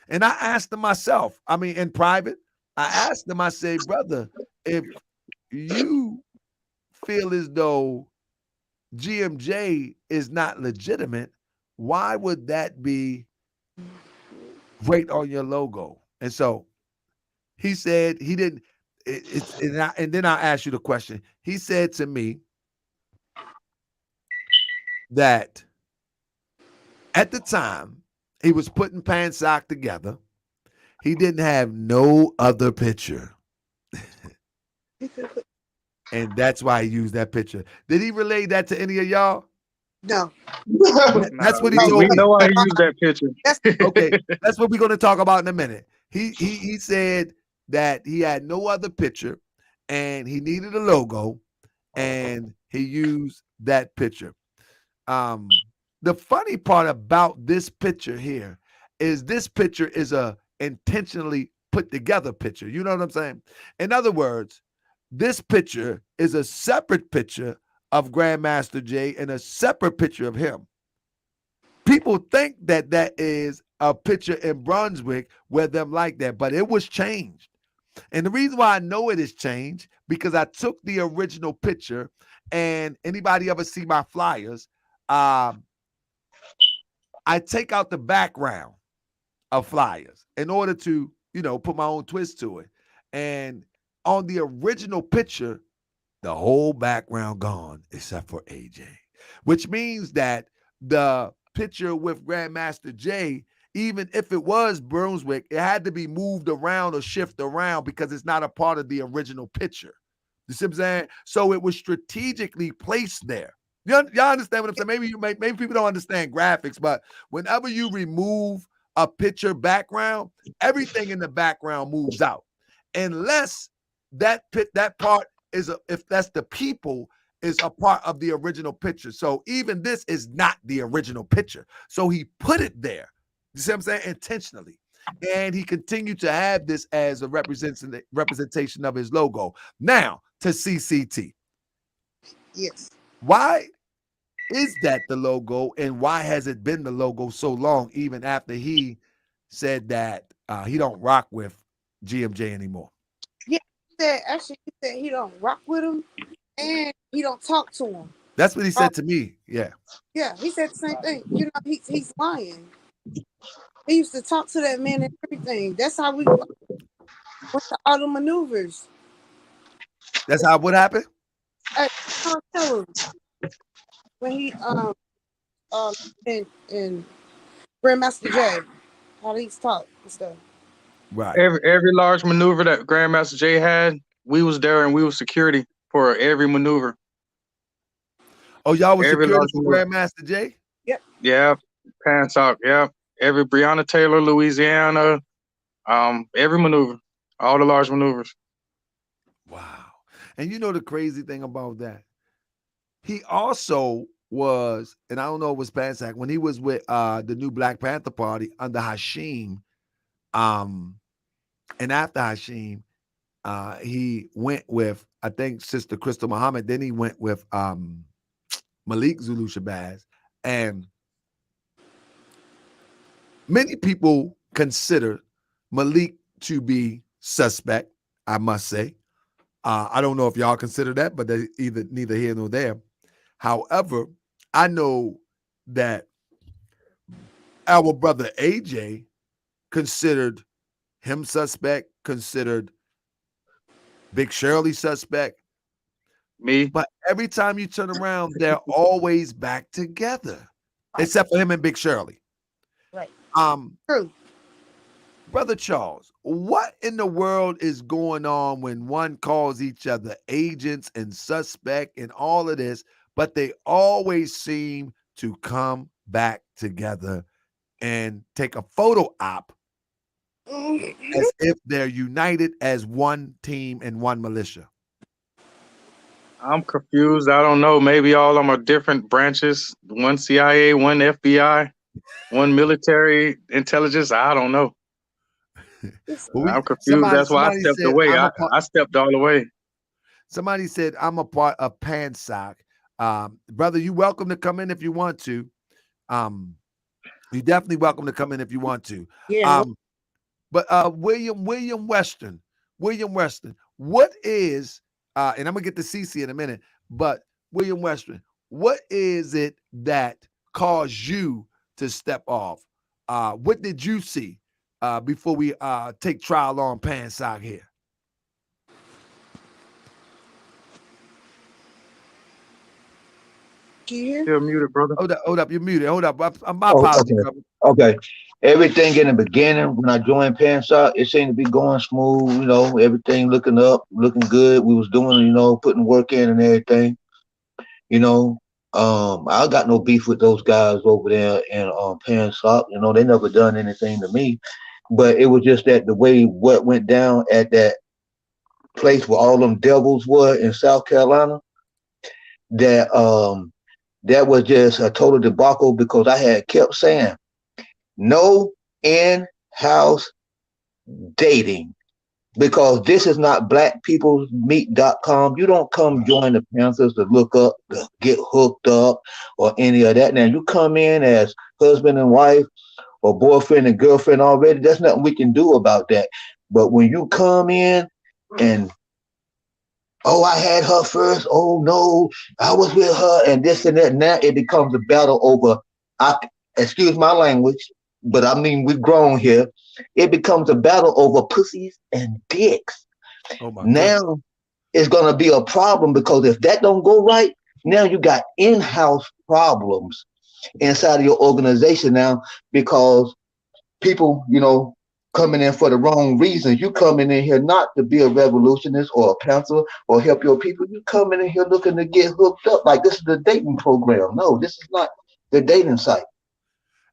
And I asked him myself, I mean, in private, I asked him, I said, brother, if you feel as though GMJ is not legitimate, why would that be right on your logo? And so he said he didn't. And then I asked you the question. He said to me that at the time he was putting Pansoc together, he didn't have no other picture. And that's why he used that picture. Did he relay that to any of y'all? No. That's what he told We me. know why he used that picture. Okay, that's what we're going to talk about in a minute. He said that he had no other picture and he needed a logo and he used that picture. The funny part about this picture here is this picture is a intentionally put together picture. You know what I'm saying? In other words, this picture is a separate picture of Grandmaster Jay and a separate picture of him. People think that is a picture in Brunswick where them like that, but it was changed. And the reason why I know it is changed, because I took the original picture, and anybody ever see my flyers, I take out the background of flyers in order to, put my own twist to it. And on the original picture, the whole background gone except for AJ, which means that the picture with Grandmaster Jay, even if it was Brunswick, it had to be moved around or shift around because it's not a part of the original picture. You see what I'm saying? So it was strategically placed there. Y'all understand what I'm saying? Maybe people don't understand graphics, but whenever you remove a picture background, everything in the background moves out, unless that part is if that's the people is a part of the original picture. So even this is not the original picture. So he put it there. You see what I'm saying? Intentionally. And he continued to have this as a representation of his logo. Now to CCT. Yes. Why is that the logo, and why has it been the logo so long, even after he said that he don't rock with GMJ anymore? Yeah, he said he don't rock with him and he don't talk to him. That's what he said to me. Yeah. Yeah, he said the same thing. He's lying. He used to talk to that man and everything. That's how we went to all the maneuvers. That's how what happened? I'll tell him when he and Grandmaster J, how he talk and stuff. Right. Every large maneuver that Grandmaster Jay had, we was there and we was security for every maneuver. Oh, y'all was Every security for large Grandmaster Jay? Yep. Yeah, Pansoc. Yeah, every Breonna Taylor, Louisiana, every maneuver, all the large maneuvers. Wow. And you know the crazy thing about that? He also was, and I don't know if it was Pansac, when he was with the new Black Panther Party under Hashim, and after Hashim, he went with, I think, Sister Crystal Muhammad. Then he went with Malik Zulu Shabazz. And many people consider Malik to be suspect, I must say. I don't know if y'all consider that, but they neither here nor there. However, I know that our brother AJ considered him suspect, considered Big Shirley suspect. Me. But every time you turn around, they're always back together, except for him and Big Shirley. Right. True. Brother Charles, what in the world is going on when one calls each other agents and suspect and all of this, but they always seem to come back together and take a photo op as if they're united as one team and one militia? I'm confused. I don't know. Maybe all of them are different branches. One CIA, one FBI, one military intelligence. I don't know. I'm confused. That's why I stepped away. I stepped all the way. Somebody said, I'm a part of Pansoc. Brother, you're welcome to come in if you want to. You're definitely welcome to come in if you want to. Yeah. But William Weston, what is, and I'm going to get to CC in a minute, but William Weston, what is it that caused you to step off? What did you see before we take trial on Pansoc here? Can you hear? Still muted, brother. Hold up, you're muted. Hold up. My apologies, brother. Okay. Everything in the beginning, when I joined Pansoc, it seemed to be going smooth, everything looking up, looking good. We was doing, putting work in and everything. I got no beef with those guys over there in Pansoc. They never done anything to me. But it was just that the way what went down at that place where all them devils were in South Carolina, that was just a total debacle, because I had kept saying, no in-house dating, because this is not blackpeoplesmeet.com. You don't come join the Panthers to look up, to get hooked up, or any of that. Now, you come in as husband and wife or boyfriend and girlfriend already, there's nothing we can do about that. But when you come in and, oh, I had her first, oh no, I was with her, and this and that, now it becomes a battle over, excuse my language, but I mean, we've grown here. It becomes a battle over pussies and dicks. Oh my goodness. Now it's going to be a problem because if that don't go right, now you got in-house problems inside of your organization now because people, coming in for the wrong reasons. You coming in here not to be a revolutionist or a panther or help your people. You coming in here looking to get hooked up like this is the dating program. No, this is not the dating site.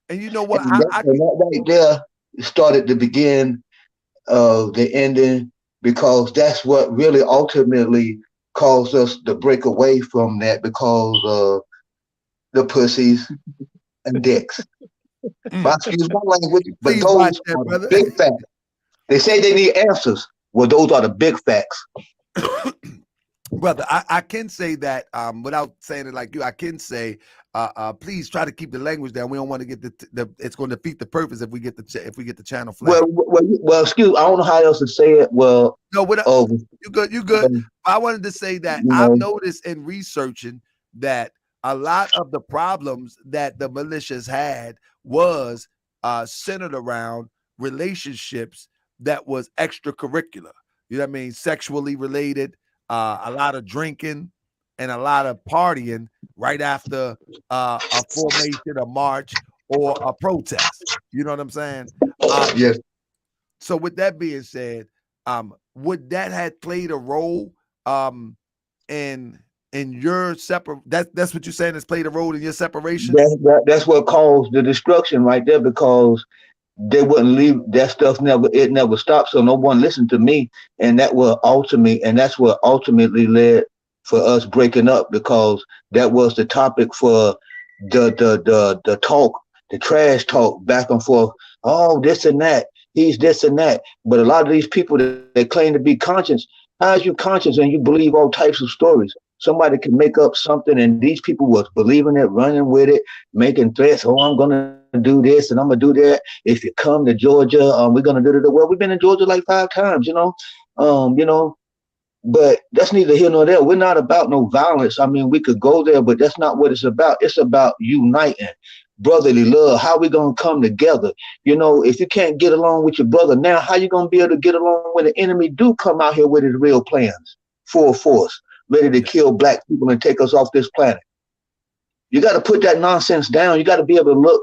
And you know what? And that right there started the begin of the ending because that's what really ultimately caused us to break away from that because of the pussies and dicks. Excuse my language, but Please those watch that, are the brother. big facts. They say they need answers. Well, those are the big facts. Brother, I can say that without saying it like you, I can say, please try to keep the language down. We don't want to get the it's going to defeat the purpose if we get the channel flagged. Well, excuse. I don't know how else to say it. Well, no, you good. I wanted to say that I've noticed in researching that a lot of the problems that the militias had was centered around relationships that was extracurricular. You know what I mean? Sexually related. A lot of drinking and a lot of partying right after a formation, a march, or a protest. You know what I'm saying? Yes. So with that being said, would that have played a role in your separate? That's what you're saying has played a role in your separation? That's what caused the destruction right there because they wouldn't leave that stuff. It never stopped. So no one listened to me, and that's what ultimately led for us breaking up because that was the topic for the talk, the trash talk back and forth. Oh, this and that. He's this and that. But a lot of these people that claim to be conscious, how is you conscious and you believe all types of stories? Somebody can make up something, and these people was believing it, running with it, making threats. Oh, I'm gonna do this and I'm gonna do that. If you come to Georgia, we're gonna do it. Well, we've been in Georgia like 5 times, but that's neither here nor there. We're not about no violence. I mean, we could go there, but that's not what it's about. It's about uniting, brotherly love. How we gonna come together? If you can't get along with your brother now, how you gonna be able to get along when the enemy do come out here with his real plans, full force, ready to kill black people and take us off this planet? You got to put that nonsense down. You got to be able to look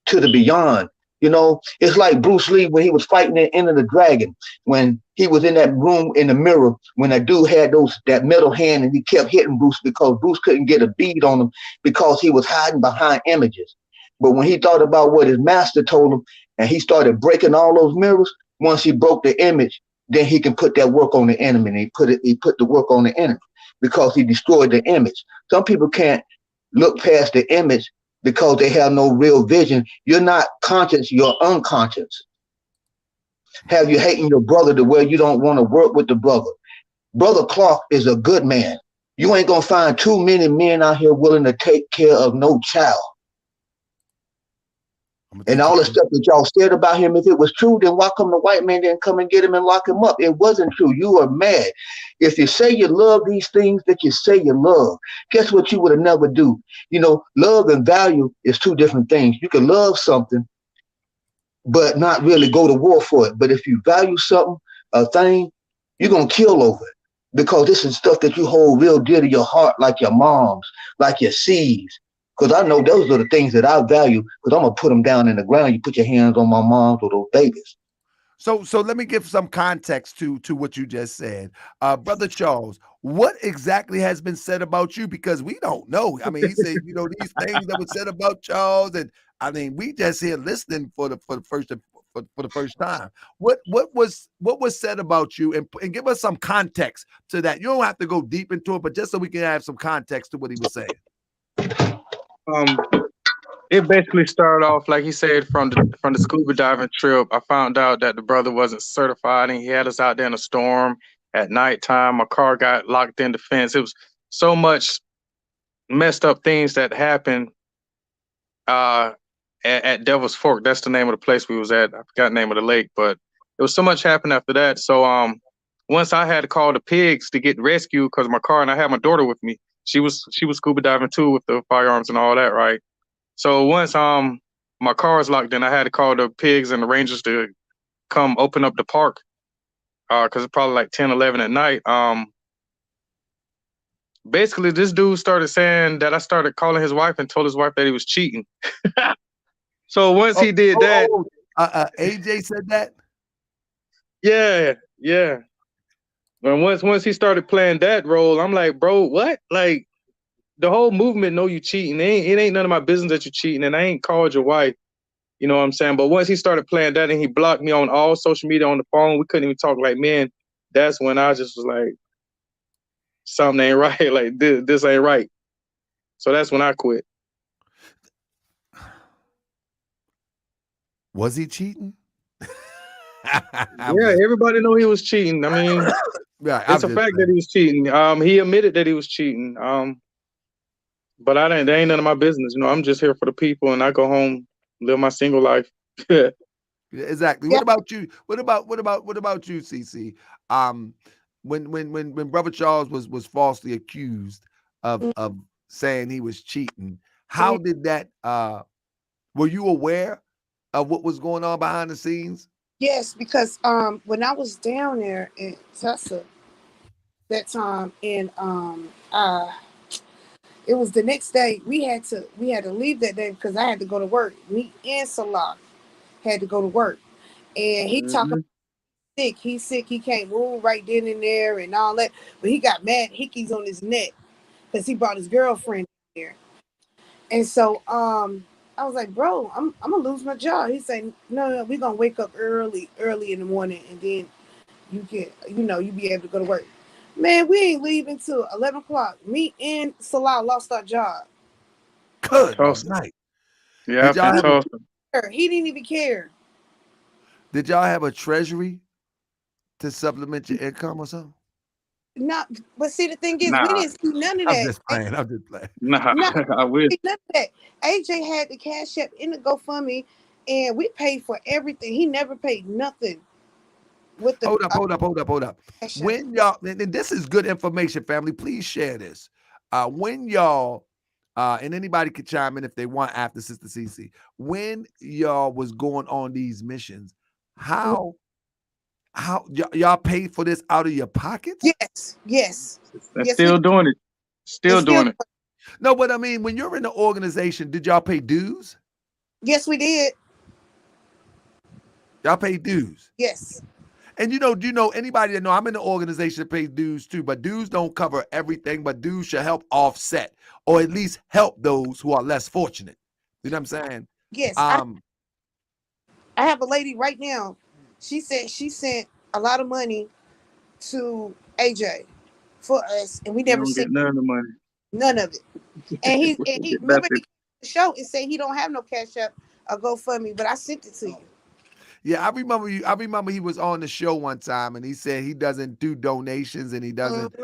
to the beyond. It's like Bruce Lee when he was fighting at Enter the Dragon, when he was in that room in the mirror, when that dude had that metal hand and he kept hitting Bruce because Bruce couldn't get a bead on him because he was hiding behind images. But when he thought about what his master told him and he started breaking all those mirrors, once he broke the image, then he can put that work on the enemy. And he put the work on the enemy because he destroyed the image. Some people can't look past the image because they have no real vision. You're not conscious, you're unconscious. Have you hating your brother to where you don't want to work with the brother? Brother Clark is a good man. You ain't gonna find too many men out here willing to take care of no child. And all the stuff that y'all said about him, if it was true, then why come the white man didn't come and get him and lock him up? It wasn't true. You are mad. If you say you love these things that you say you love, guess what you would have never do? Love and value is 2 different things. You can love something, but not really go to war for it. But if you value something, a thing, you're going to kill over it because this is stuff that you hold real dear to your heart, like your moms, like your seeds. Because I know those are the things that I value because I'm going to put them down in the ground. You put your hands on my moms or those babies. So let me give some context to what you just said. Brother Charles, what exactly has been said about you? Because we don't know. I mean, he said, these things that were said about Charles, and I mean, we just here listening for the first time. What was said about you, and give us some context to that. You don't have to go deep into it, but just so we can have some context to what he was saying. It basically started off like he said from the scuba diving trip. I found out that the brother wasn't certified, and he had us out there in a storm at nighttime. My car got locked in the fence. It was so much messed up things that happened at Devil's Fork. That's the name of the place we was at. I forgot the name of the lake, but there was so much happened after that. So once I had to call the pigs to get rescued because my car, and I had my daughter with me. She was scuba diving too with the firearms and all that, right? So once my car was locked in. I had to call the pigs and the rangers to come open up the park because it's probably like 10, 11 at night. Basically, this dude started saying that I started calling his wife and told his wife that he was cheating. So once he did that, AJ said that. yeah. And once he started playing that role, I'm like, bro, what? Like, the whole movement know you cheating. It ain't none of my business that you cheating, and I ain't called your wife. You know what I'm saying? But once he started playing that and he blocked me on all social media, on the phone, we couldn't even talk like men. That's when I just was like, something ain't right. Like, this ain't right. So that's when I quit. Was he cheating? Yeah, everybody know he was cheating. I mean, it's a fact that he was cheating. He admitted that he was cheating. But they ain't none of my business. You know, I'm just here for the people, and I go home, live my single life. Yeah, exactly. Yeah. What about you? What about you, CC? When Brother Charles was falsely accused of saying he was cheating, how did that? Were you aware of what was going on behind the scenes? Yes, because when I was down there in Tulsa that time, and it was the next day. We had to leave that day because I had to go to work. Me and Salah had to go to work, and he talking sick. He's sick. He can't move right then and there and all that. But he got mad hickeys on his neck because he brought his girlfriend there. And so I was like, bro, I'm gonna lose my job. He said, no, we're gonna wake up early in the morning, and then you can, you be able to go to work. Man, we ain't leaving till 11 o'clock. Me and Salah lost our job. Good Tulsa. night. Yeah, Did y'all Tulsa. He didn't even care. Did y'all have a treasury to supplement your income or something? Not, but see, the thing is, Nah. we didn't see none of I'm that. just playing. I'm just playing. Nah, No, I wish. none of that. AJ had the cash app in the GoFundMe, and we paid for everything. He never paid nothing with the Hold up. cash app. When y'all, and this is good information, family, please share this. When y'all, and anybody could chime in if they want after Sister CC, when y'all was going on these missions, how y'all paid for this out of your pockets? Yes. They're still doing it. Still doing it. No, but I mean, when you're in the organization, did y'all pay dues? Yes, we did. Y'all pay dues. Yes. And you know, anybody that know I'm in the organization that pays dues too, but dues don't cover everything, but dues should help offset or at least help those who are less fortunate. You know what I'm saying? Yes. I have a lady right now. She said she sent a lot of money to AJ for us, and we You never don't seen get none of the money. none of it. And he remember Nothing. he came to the show and said he don't have no cash app or GoFundMe, but I sent it to you. Yeah, I remember he was on the show one time and he said he doesn't do donations and he doesn't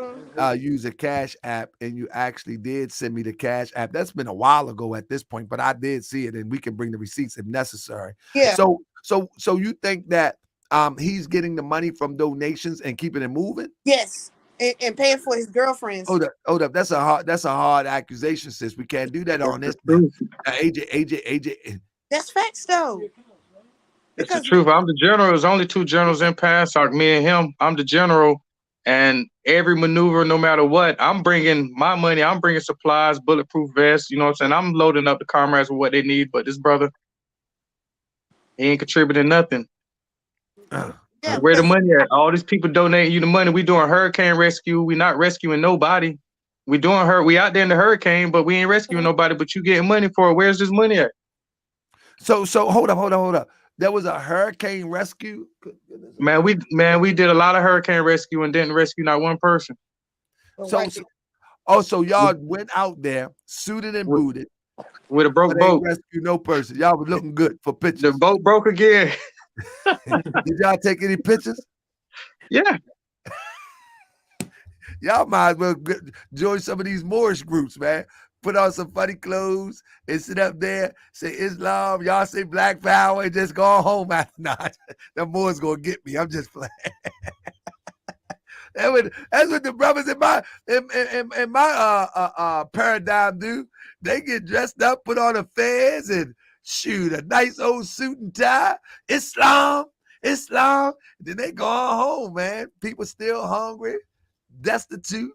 use a cash app, and you actually did send me the cash app. That's been a while ago at this point, but I did see it, and we can bring the receipts if necessary. Yeah. So you think that he's getting the money from donations and keeping it moving? Yes. And paying for his girlfriends. Hold up. That's a hard accusation, sis. We can't do that on this. AJ. That's facts though. It's the truth. I'm the general. There's only two generals in Pansoc, me and him. I'm the general, and every maneuver, no matter what, I'm bringing my money. I'm bringing supplies, bulletproof vests. You know what I'm saying? I'm loading up the comrades with what they need. But this brother, he ain't contributing nothing. Yeah, Where the money at? All these people donating you the money. We doing hurricane rescue. We not rescuing nobody. We out there in the hurricane, but we ain't rescuing nobody. But you getting money for it. Where's this money at? So hold up. There was a hurricane rescue. Man, we did a lot of hurricane rescue and didn't rescue not one person. So y'all went out there suited and booted with a broke boat. Rescue no person. Y'all was looking good for pictures. The boat broke again. Did y'all take any pictures? Yeah. Y'all might as well join some of these Moorish groups, man. Put on some funny clothes and sit up there, say Islam, y'all say Black Power, and just go home after not. The Moors gonna get me. I'm just playing. That's what the brothers in my paradigm do. They get dressed up, put on the fez, and shoot, a nice old suit and tie. Islam. Then they go on home, man. People still hungry, destitute.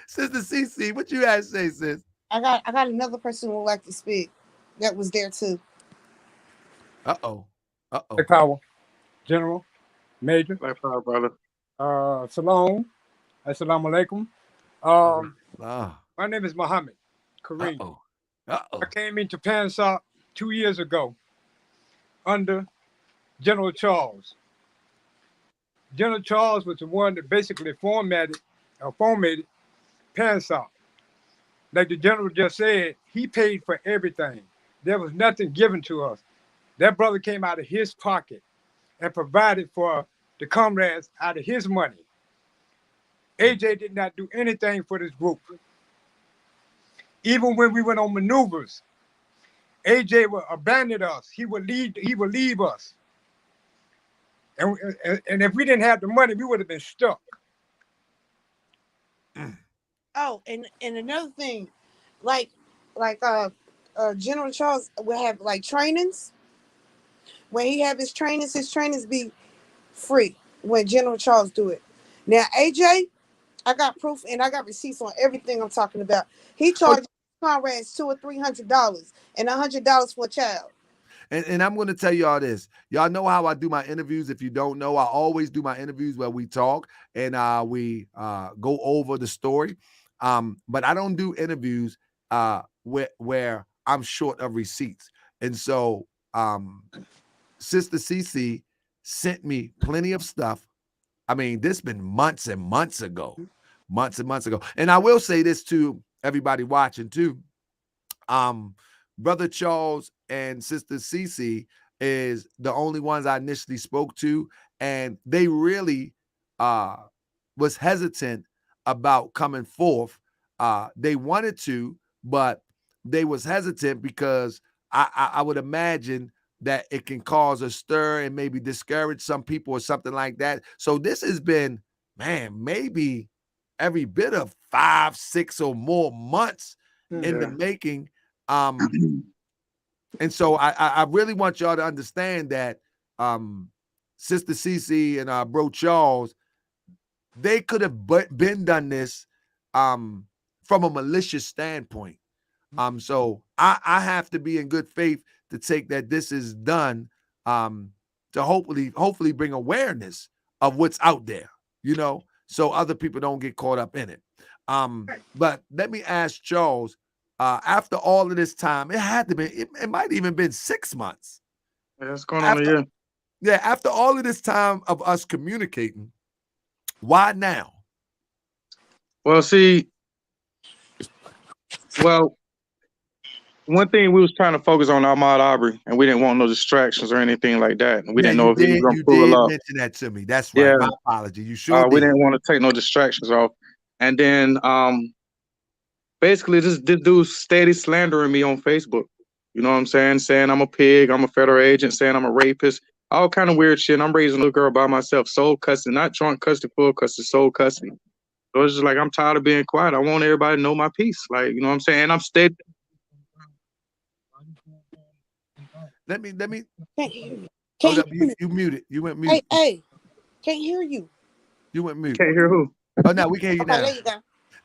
Sister CC, what you had to say, sis? I got another person who would like to speak that was there too. Uh-oh. Black Power, General, Major. Black Power, brother. Salam. Assalamu alaikum. My name is Muhammad Kareem. I came into Pansoc 2 years ago under General Charles. General Charles was the one that basically formatted Pansoc. Like the general just said, he paid for everything. There was nothing given to us. That brother came out of his pocket and provided for the comrades out of his money. AJ did not do anything for this group. Even when we went on maneuvers, AJ would abandon us. He would leave us. And if we didn't have the money, we would have been stuck. Oh, and another thing, like General Charles would have like trainings. When he have his trainings be free when General Charles do it. Now AJ, I got proof and I got receipts on everything I'm talking about. He charged comrades $200 or $300 and $100 for a child. And I'm going to tell y'all this. Y'all know how I do my interviews. If you don't know, I always do my interviews where we talk and we go over the story. But I don't do interviews where I'm short of receipts. And so Sister CC sent me plenty of stuff. I mean, this been months and months ago. And I will say this to everybody watching too. Brother Charles and Sister CC is the only ones I initially spoke to, and they really was hesitant about coming forth. They wanted to, but they was hesitant because I would imagine that it can cause a stir and maybe discourage some people or something like that. So this has been, man, maybe every bit of 5, 6 or more months in the making. And so I really want y'all to understand that Sister CC and Bro Charles, they could have been done this from a malicious standpoint. So I have to be in good faith to take that this is done to hopefully bring awareness of what's out there, you know, so other people don't get caught up in it. But let me ask Charles, after all of this time, it had to be, it might even been 6 months. Yeah, it's going on a year. Yeah, after all of this time of us communicating, why now? Well, one thing we was trying to focus on Ahmaud Arbery, and we didn't want no distractions or anything like that. And we didn't know if he was going to pull it off. You did mention that to me. That's right. Yeah. My apology. You sure we didn't want to take no distractions off. And then basically this dude's steady slandering me on Facebook. You know what I'm saying? Saying I'm a pig, I'm a federal agent, saying I'm a rapist, all kind of weird shit. And I'm raising a little girl by myself, sole custody, not joint custody, full custody, sole custody. So it's just like, I'm tired of being quiet. I want everybody to know my piece. Like, you know what I'm saying? And I'm steady. Let me. Can't hear you. Hold up, you muted. You went mute. Hey, can't hear you. You went mute. Can't hear who? Oh, no, we can't hear you now. There you go.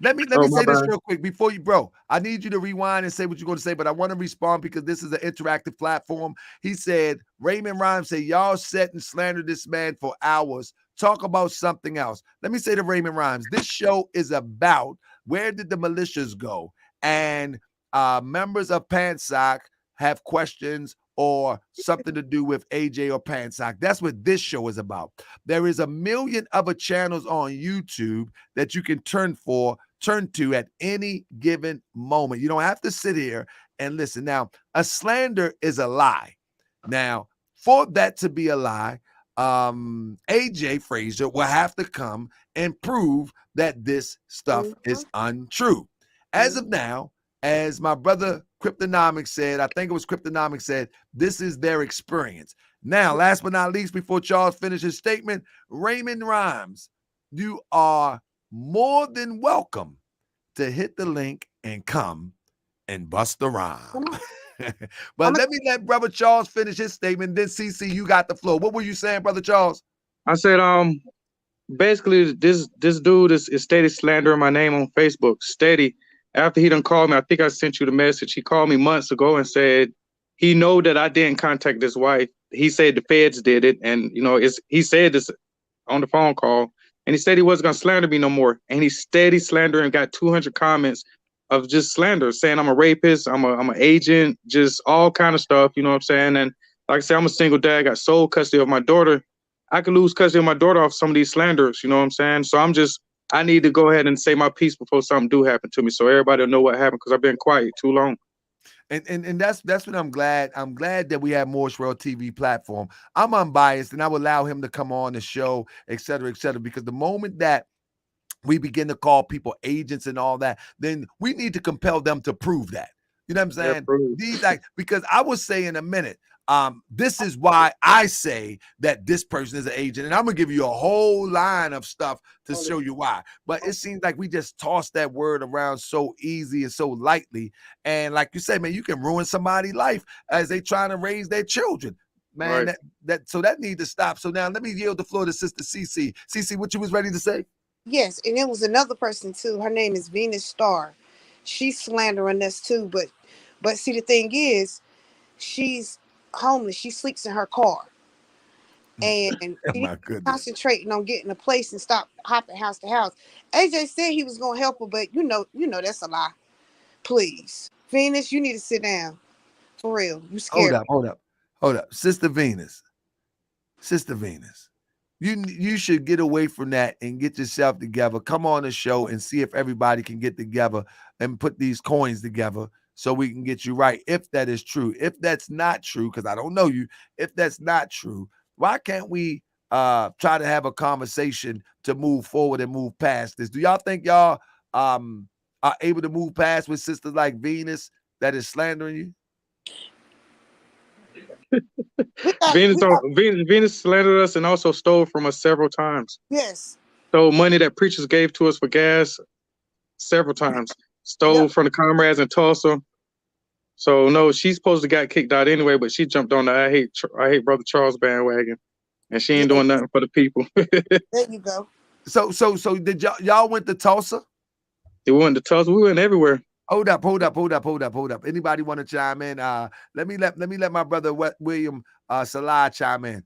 Let me say this real quick before you, bro. I need you to rewind and say what you're going to say, but I want to respond because this is an interactive platform. He said, Raymond Rhymes said, y'all sat and slandered this man for hours. Talk about something else. Let me say to Raymond Rhymes, this show is about where did the militias go? And members of Pansoc have questions or something to do with AJ or Pansoc. That's what this show is about. There is a million other channels on YouTube that you can turn to at any given moment. You don't have to sit here and listen. Now, a slander is a lie. Now, for that to be a lie, AJ Frazier will have to come and prove that this stuff is untrue. As of now, as my brother Cryptonomics said, I think it was Cryptonomics said, this is their experience. Now, last but not least, before Charles finishes his statement, Raymond Rhymes, you are more than welcome to hit the link and come and bust the rhyme. Come on. But let me let Brother Charles finish his statement. Then CC, you got the floor. What were you saying, Brother Charles? I said, basically this dude is steady slandering my name on Facebook. Steady. After he done called me, I think I sent you the message. He called me months ago and said he know that I didn't contact his wife. He said the feds did it, and he said this on the phone call, and he said he wasn't gonna slander me no more. And he's steady slandering, got 200 comments of just slander, saying I'm a rapist, I'm an agent, just all kind of stuff. You know what I'm saying? And like I said, I'm a single dad, got sole custody of my daughter. I could lose custody of my daughter off some of these slanders. You know what I'm saying? So I need to go ahead and say my piece before something do happen to me, so everybody will know what happened, because I've been quiet too long. And that's what I'm glad. I'm glad that we have Morris World TV platform. I'm unbiased, and I will allow him to come on the show, et cetera, because the moment that we begin to call people agents and all that, then we need to compel them to prove that. You know what I'm saying? Because I will say in a minute, this is why I say that this person is an agent. And I'm going to give you a whole line of stuff to show you why. But it seems like we just toss that word around so easy and so lightly. And like you say, man, you can ruin somebody's life as they trying to raise their children. Man, right. So that need to stop. So now let me yield the floor to Sister CC. CC, what you was ready to say? Yes, and it was another person too. Her name is Venus Star. She's slandering us too, but see, the thing is, she's homeless. She sleeps in her car, and she's concentrating on getting a place and stop hopping house to house. AJ said he was gonna help her, but you know that's a lie. Please, Venus, you need to sit down. For real, you scared. Hold up, Sister Venus. You should get away from that and get yourself together. Come on the show and see if everybody can get together and put these coins together so we can get you right. If that is true, if that's not true, because I don't know you, if that's not true, why can't we try to have a conversation to move forward and move past this? Do y'all think y'all are able to move past with sisters like Venus that is slandering you? Venus slandered us and also stole from us several times. Yes. Stole money that preachers gave to us for gas several times. Stole from the comrades in Tulsa. So no, she's supposed to got kicked out anyway, but she jumped on the I hate Brother Charles bandwagon, and she ain't doing nothing for the people. There you go. So did y'all went to Tulsa? We went to Tulsa. We went everywhere. Hold up. Anybody want to chime in? Let me let my brother William Salah chime in.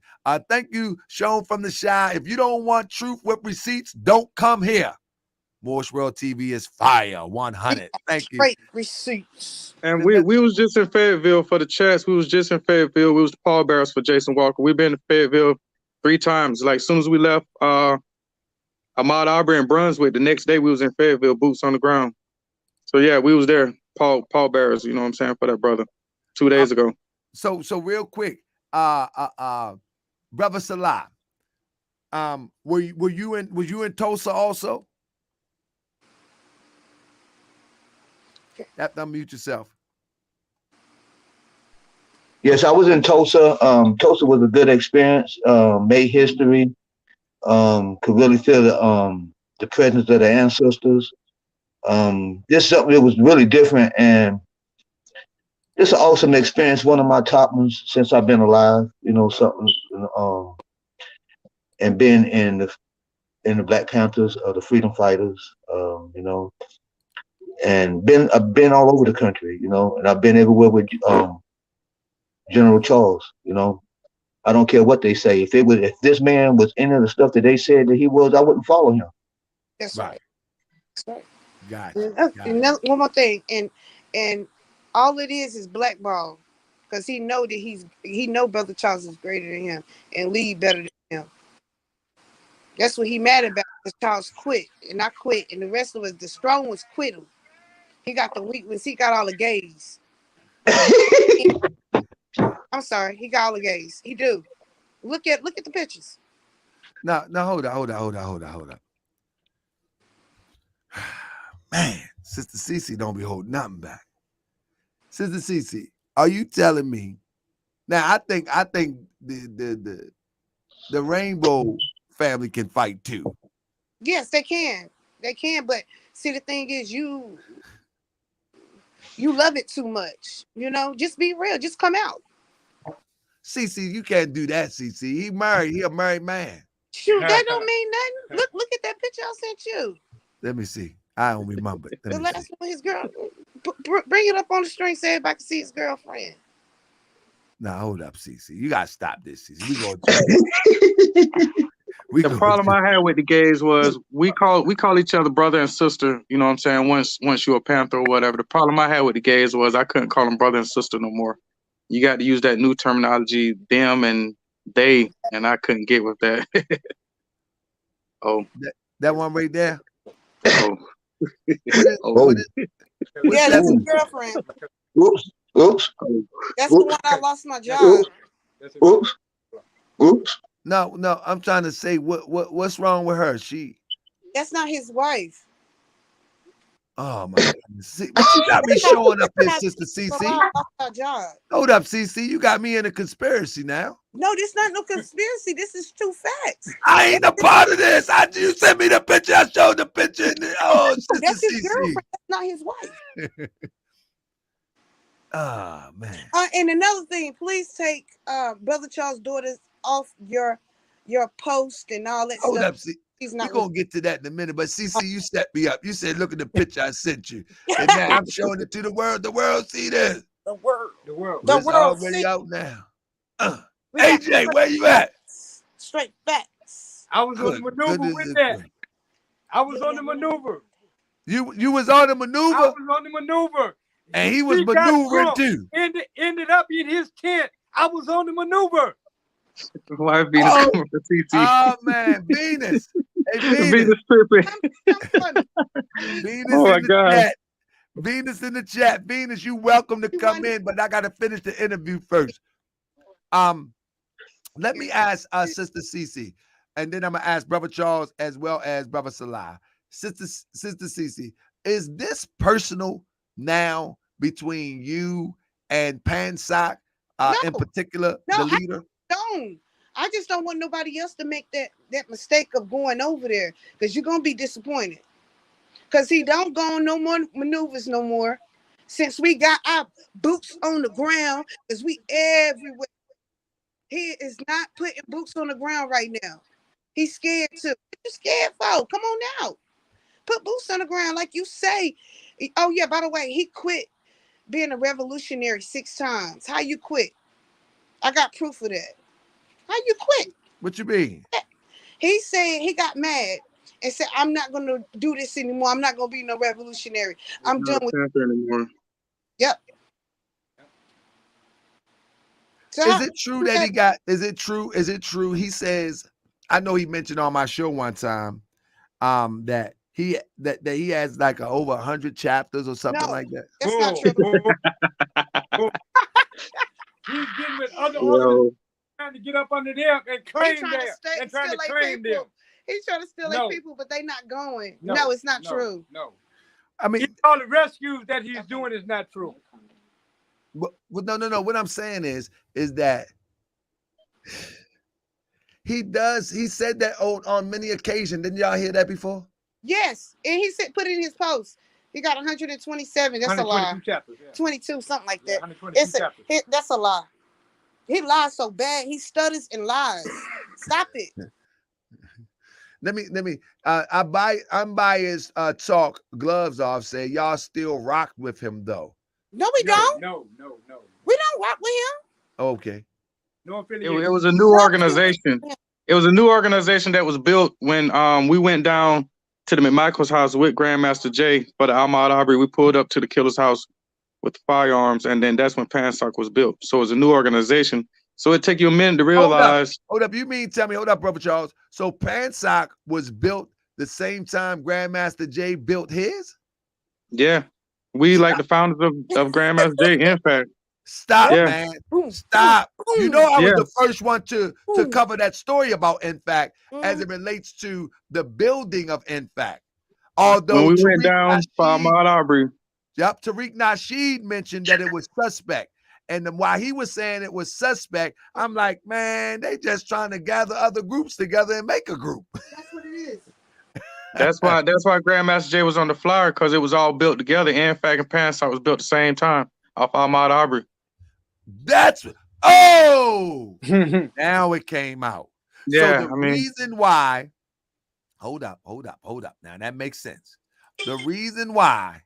Thank you, Sean from the Shy. If you don't want truth with receipts, don't come here. Morris World TV is fire 100. Thank you. Great receipts. And we was just in Fayetteville for the chats. We was just in Fayetteville. We was the pallbearers for Jason Walker. We've been to Fayetteville 3 times. Like as soon as we left Ahmaud Arbery in Brunswick, the next day we was in Fayetteville, boots on the ground. So yeah, we was there, pallbearers, you know what I'm saying, for that brother 2 days ago. So real quick, Brother Salah, were you in Tulsa also? You have to unmute yourself. Yes, I was in Tulsa. Tulsa was a good experience. Made history. Could really feel the presence of the ancestors. This is something that was really different, and it's an awesome experience. One of my top ones since I've been alive. You know, something. And been in the Black Panthers, the Freedom Fighters. You know. And I've been all over the country, you know, and I've been everywhere with General Charles, you know. I don't care what they say. If this man was any of the stuff that they said that he was, I wouldn't follow him. That's right. That's right. Got one more thing, and all it is blackball, because he know that he know Brother Charles is greater than him and lead better than him. That's what he mad about. Because Charles quit and I quit, and the rest of us, the strong ones, quit him. He got the weak ones. He got all the gays. I'm sorry. He got all the gays. He do. Look at the pictures. No, hold up. Man, Sister Cece don't be holding nothing back. Sister Cece, are you telling me? Now I think the Rainbow family can fight too. Yes, they can. They can, but see, the thing is, You love it too much. You know, just be real. Just come out. CC, you can't do that, CC. He married. He a married man. Shoot, that don't mean nothing. Look at that picture I sent you. Let me see. I don't remember. The last one, his girl. Bring it up on the string so everybody can see his girlfriend. Nah, hold up, CC. You gotta stop this, CC. We going The problem I had with the gays was we call each other brother and sister. You know what I'm saying? Once you're a Panther or whatever. The problem I had with the gays was I couldn't call them brother and sister no more. You got to use that new terminology, them and they, and I couldn't get with that. Oh, that one right there. Oh, yeah, that's his girlfriend. Oops. That's the one I lost my job. Oops. No, I'm trying to say what's wrong with her? That's not his wife. Oh my goodness. See, but you got me showing up here, Sister CC. Hold up, CC. You got me in a conspiracy now. No, this not no conspiracy. This is true facts. I ain't a part of this. You sent me the picture. I showed the picture. Sister that's his CC. girlfriend. That's not his wife. Oh man. And another thing, please take Brother Charles' daughters off your post and all that Hold stuff. up, see. We're going to get to that in a minute, but CC, you set me up. You said, look at the picture I sent you. And now I'm showing it to the world. The world see this. The world. It's already out now. AJ, where you at? Straight facts. I was on the maneuver with that. I was on the maneuver. You was on the maneuver? I was on the maneuver. And he was maneuvering too. Ended up in his tent. I was on the maneuver. Why Venus coming for CT? Oh man, Venus. Hey, Venus tripping. Venus oh my in the God. chat. Venus in the chat. Venus, you welcome to come in, but I gotta finish the interview first. Let me ask Sister Cece, and then I'm gonna ask Brother Charles as well as Brother Salah. Sister Cece, is this personal now between you and Pansoc, in particular, the leader? I just don't want nobody else to make that mistake of going over there, because you're gonna be disappointed. Because he don't go on no more maneuvers no more. Since we got our boots on the ground, because we everywhere. He is not putting boots on the ground right now. He's scared too. What you scared for? Come on out. Put boots on the ground like you say. Oh yeah, by the way, he quit being a revolutionary 6 times. How you quit? I got proof of that. How you quit? What you mean? He said he got mad and said, I'm not going to do this anymore. I'm not going to be no revolutionary. I'm done with it anymore. Yep. So is it true that he got, is it true? He says, I know he mentioned on my show one time that he has like over 100 chapters or something like that. That's not true. He's getting with other organizations trying to get up under them and claim them. And trying to claim them. He's trying to steal their people, but they not going. No, it's not true. No. I mean, all the rescues that he's doing is not true. Well, no. What I'm saying is that he said that on many occasions. Didn't y'all hear that before? Yes. And he said, put it in his post. He got 127. That's a lie. Chapters, 22, something like that. Yeah, that's a lie. He lies so bad. He stutters and lies. Stop it. Let me. Unbiased talk gloves off. Say y'all still rock with him though. No, we don't. No. We don't rock with him. Okay. No affiliation. It was a new organization. It was a new organization that was built when we went down to the McMichael's house with Grandmaster Jay for the Ahmaud Arbery. We pulled up to the killer's house with firearms, and then that's when Pansoc was built. So it was a new organization. So it take you a minute to realize. Hold up. You mean tell me? Hold up, Brother Charles. So Pansoc was built the same time Grandmaster Jay built his? Yeah. We like the founders of Grandmaster Jay, in fact. Stop, man. Stop. You know I was the first one to cover that story about InFact as it relates to the building of InFact. Although when we went down for Ahmaud Arbery. Yep, Tariq Nasheed mentioned that it was suspect. And then while he was saying it was suspect, I'm like, man, they just trying to gather other groups together and make a group. That's what it is. That's why Grandmaster Jay was on the flyer, because it was all built together. And Fag and Pansoc was built at the same time off Ahmaud Arbery. Now it came out. Yeah, so the reason why, hold up. Now that makes sense. The reason why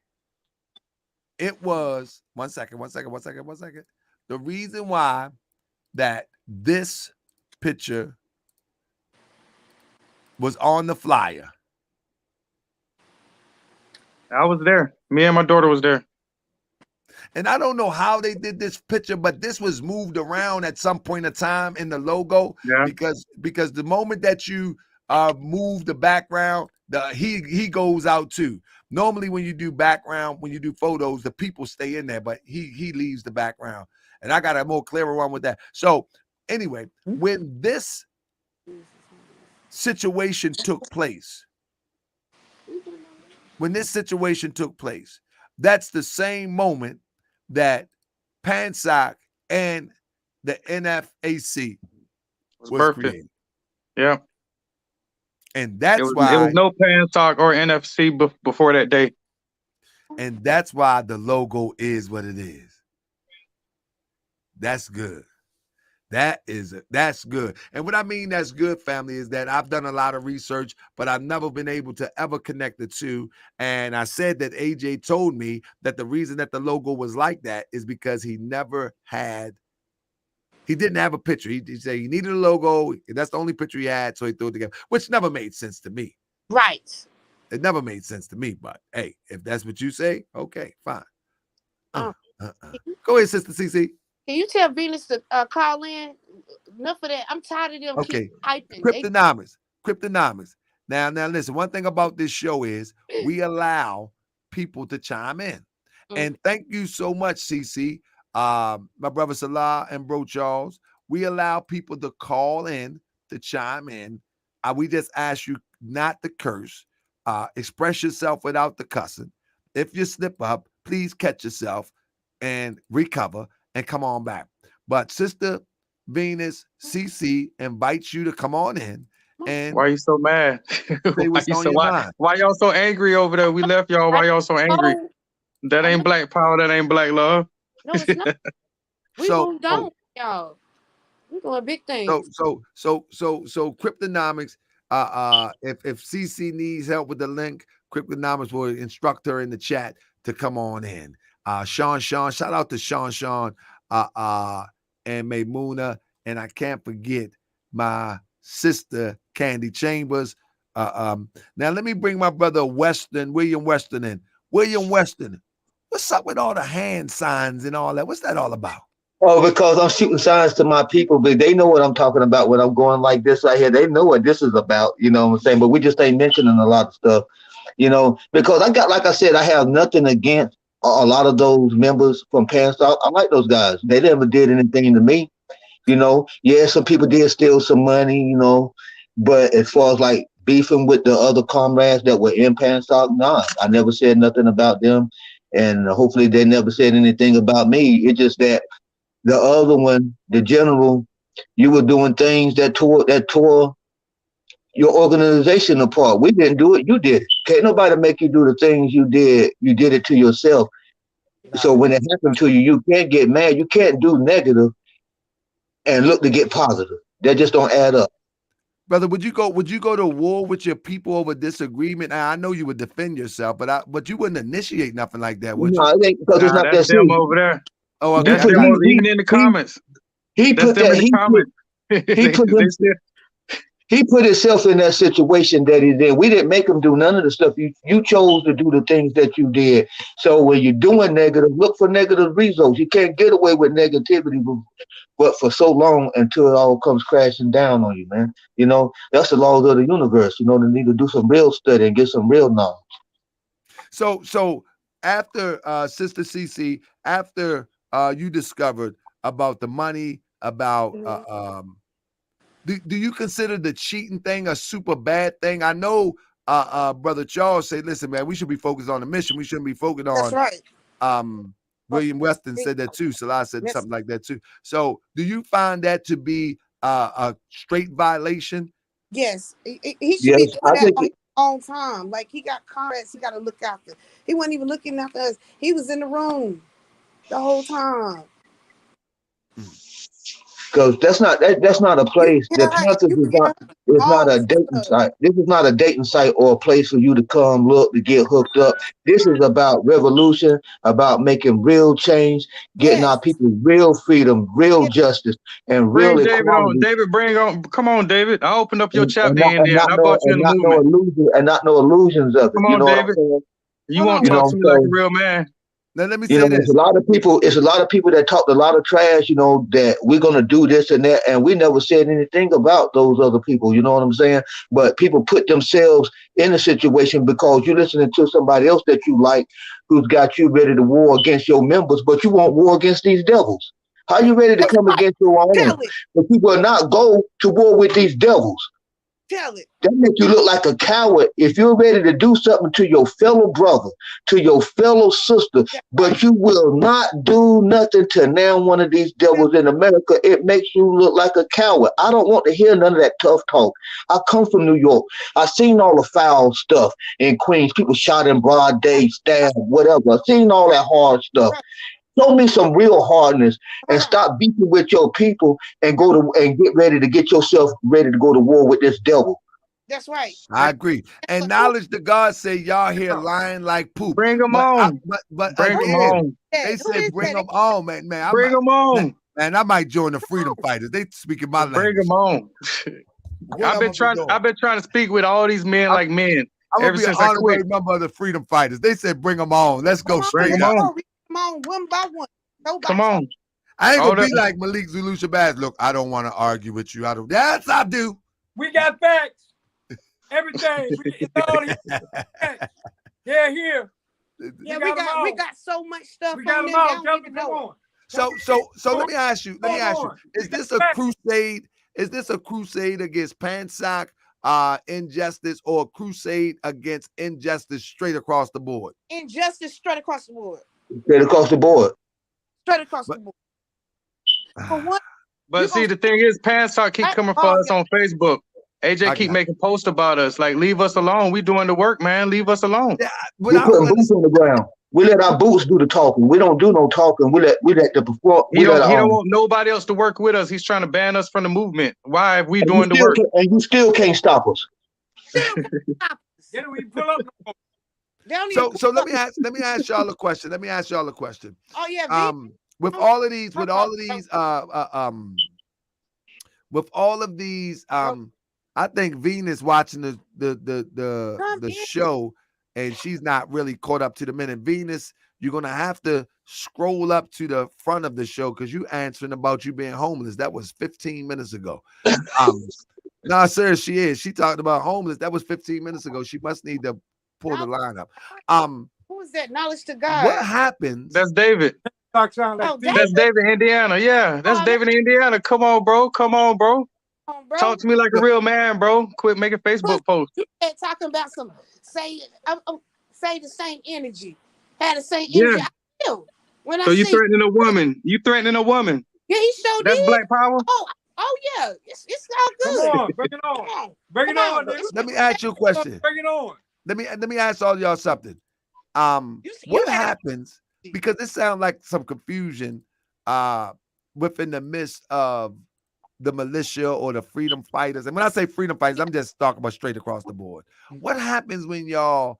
it was one second. The reason why that this picture was on the flyer. I was there. Me and my daughter was there. And I don't know how they did this picture, but this was moved around at some point in time in the logo. Yeah. Because the moment that you move the background, he goes out too. Normally when you do background, when you do photos, the people stay in there, but he leaves the background. And I got a more clearer one with that. So anyway, when this situation took place, that's the same moment that Pansoc and the NFAC was created. Yeah. And that's it why was no Pansoc or NFC before that day. And that's why the logo is what it is. That's good. That's good. And what I mean that's good, family, is that I've done a lot of research, but I've never been able to ever connect the two. And I said that AJ told me that the reason that the logo was like that is because he didn't have a picture. He said he needed a logo. That's the only picture he had, so he threw it together, which never made sense to me. Right. It never made sense to me, but hey, if that's what you say, okay, fine. Go ahead, Sister CC. Can you tell Venus to call in? Enough of that. I'm tired of them keep hyping. Cryptonomics. Now listen, one thing about this show is we allow people to chime in. And thank you so much, CC, my brother Salah and bro Charles. We allow people to call in, to chime in. We just ask you not to curse. Express yourself without the cussing. If you slip up, please catch yourself and recover and come on back. But Sister Venus CC invites you to come on in. And why are you so mad? Why y'all so angry over there? We left y'all. Why y'all so angry? That ain't black power. That ain't black love. No, it's not. We moved on, y'all. We're doing big things. So Cryptonomics. If CC needs help with the link, Cryptonomics will instruct her in the chat to come on in. Sean, shout out to Sean, and Maymuna, and I can't forget my sister Candy Chambers. Now let me bring my brother William Weston in. William Weston, what's up with all the hand signs and all that? What's that all about? Oh, because I'm shooting signs to my people, but they know what I'm talking about when I'm going like this right here. They know what this is about, you know what I'm saying? But we just ain't mentioning a lot of stuff, you know, because like I said, I have nothing against a lot of those members from Pansoc. I like those guys. They never did anything to me, you know. Yeah, some people did steal some money, you know, but as far as like beefing with the other comrades that were in Pansoc, nah, I never said nothing about them, and hopefully they never said anything about me. It's just that the other one, the general, you were doing things that tore your organization apart. We didn't do it. You did it. Can't nobody make you do the things you did. You did it to yourself. So when it happened to you, you can't get mad. You can't do negative and look to get positive. That just don't add up. Brother, would you go to war with your people over disagreement? Now, I know you would defend yourself, but you wouldn't initiate nothing like that, would you? No, because it's not that them serious. over there. Oh, okay. That's them over, even in the comments. He put himself in that situation that he's in. We didn't make him do none of the stuff. You chose to do the things that you did. So when you're doing negative, look for negative results. You can't get away with negativity but for so long until it all comes crashing down on you, man. You know, that's the laws of the universe. You know, they need to do some real study and get some real knowledge. So after Sister CC, after you discovered about the money, about do you consider the cheating thing a super bad thing? I know Brother Charles said, listen, man, we should be focused on the mission. We shouldn't be focused on. That's right. William Weston said that too. Salah said something like that too. So do you find that to be a straight violation? Yes. He should be doing that on time. Like he got comrades he got to look after. He wasn't even looking after us. He was in the room the whole time. Because that's not a place. The Pansoc is not a dating site. This is not a dating site or a place for you to come look to get hooked up. This is about revolution, about making real change, getting our people real freedom, real justice, and real bring David equality. on. David, bring on. Come on, David. I opened up your chapter and not, in there. I brought you in the movement. Not no illusions of it. Come You on, know David. what I'm saying? You want to talk to me like a real man? Now let me You say know, this. it's a lot of people that talked a lot of trash, you know, that we're gonna do this and that, and we never said anything about those other people, you know what I'm saying? But people put themselves in a situation because you're listening to somebody else that you like who's got you ready to war against your members, but you won't war against these devils. How you ready to come against your own? But you will not go to war with these devils. Tell it. That makes you look like a coward if you're ready to do something to your fellow brother, to your fellow sister, but you will not do nothing to now one of these devils in America. It makes you look like a coward. I don't want to hear none of that tough talk. I come from New York. I've seen all the foul stuff in Queens. People shot in broad day, stabbed, whatever. I've seen all that hard stuff. Show me some real hardness and stop beefing with your people and get ready to get yourself ready to go to war with this devil. That's right. I agree. And knowledge to God say y'all here lying like poop. Bring them on. But bring again, them on. They said bring them on, man. Bring them on. Man, I might join the freedom fighters. They speaking my language. Bring them on. I've been trying to speak with all these men like men. I'm gonna be an honorary member of the freedom fighters. They said bring them on. Let's go straight up. Come on, one by one. Come on. I ain't gonna be like Malik Zulu Shabazz. Look, I don't want to argue with you. Yes, I do. We got facts. Everything. It's all they're here. Yeah, we got so much stuff. We got them all. Come on. So let me ask you. Is this a crusade? Is this a crusade against Pansoc injustice, or a crusade against injustice straight across the board? Injustice straight across the board. Straight across the board. Straight across the board. For one, but see, the thing is, Pansoc keep coming for us on Facebook. AJ keep making posts about us. Like, leave us alone. We doing the work, man. Leave us alone. Yeah, we putting boots on the ground. We let our boots do the talking. We don't do no talking. We let the perform. He don't want nobody else to work with us. He's trying to ban us from the movement. Why? If we doing the work, and you still can't stop us. We pull up. So let me ask y'all a question. Oh yeah. With all of these, I think Venus watching the show, and she's not really caught up to the minute. Venus, you're gonna have to scroll up to the front of the show because you answering about you being homeless. That was 15 minutes ago. No, sir, she is. She talked about homeless. That was 15 minutes ago. She must need to pull the line up. Who is that? Knowledge to God. What happens? That's David. That's David, Indiana. Yeah, that's David, Indiana. Come on, bro. Talk to me like a real man, bro. Quit making Facebook posts. Talking about say the same energy. Had the same energy. Yeah. So you threatening a woman? You threatening a woman? Yeah, he showed That's Black Power. Oh yeah, it's all good. Come on, bring it on. Bring it on. Let me ask you a question. Bring it on. Let me ask all y'all something. What happens? Because it sounds like some confusion within the midst of the militia or the freedom fighters. And when I say freedom fighters, I'm just talking about straight across the board. What happens when y'all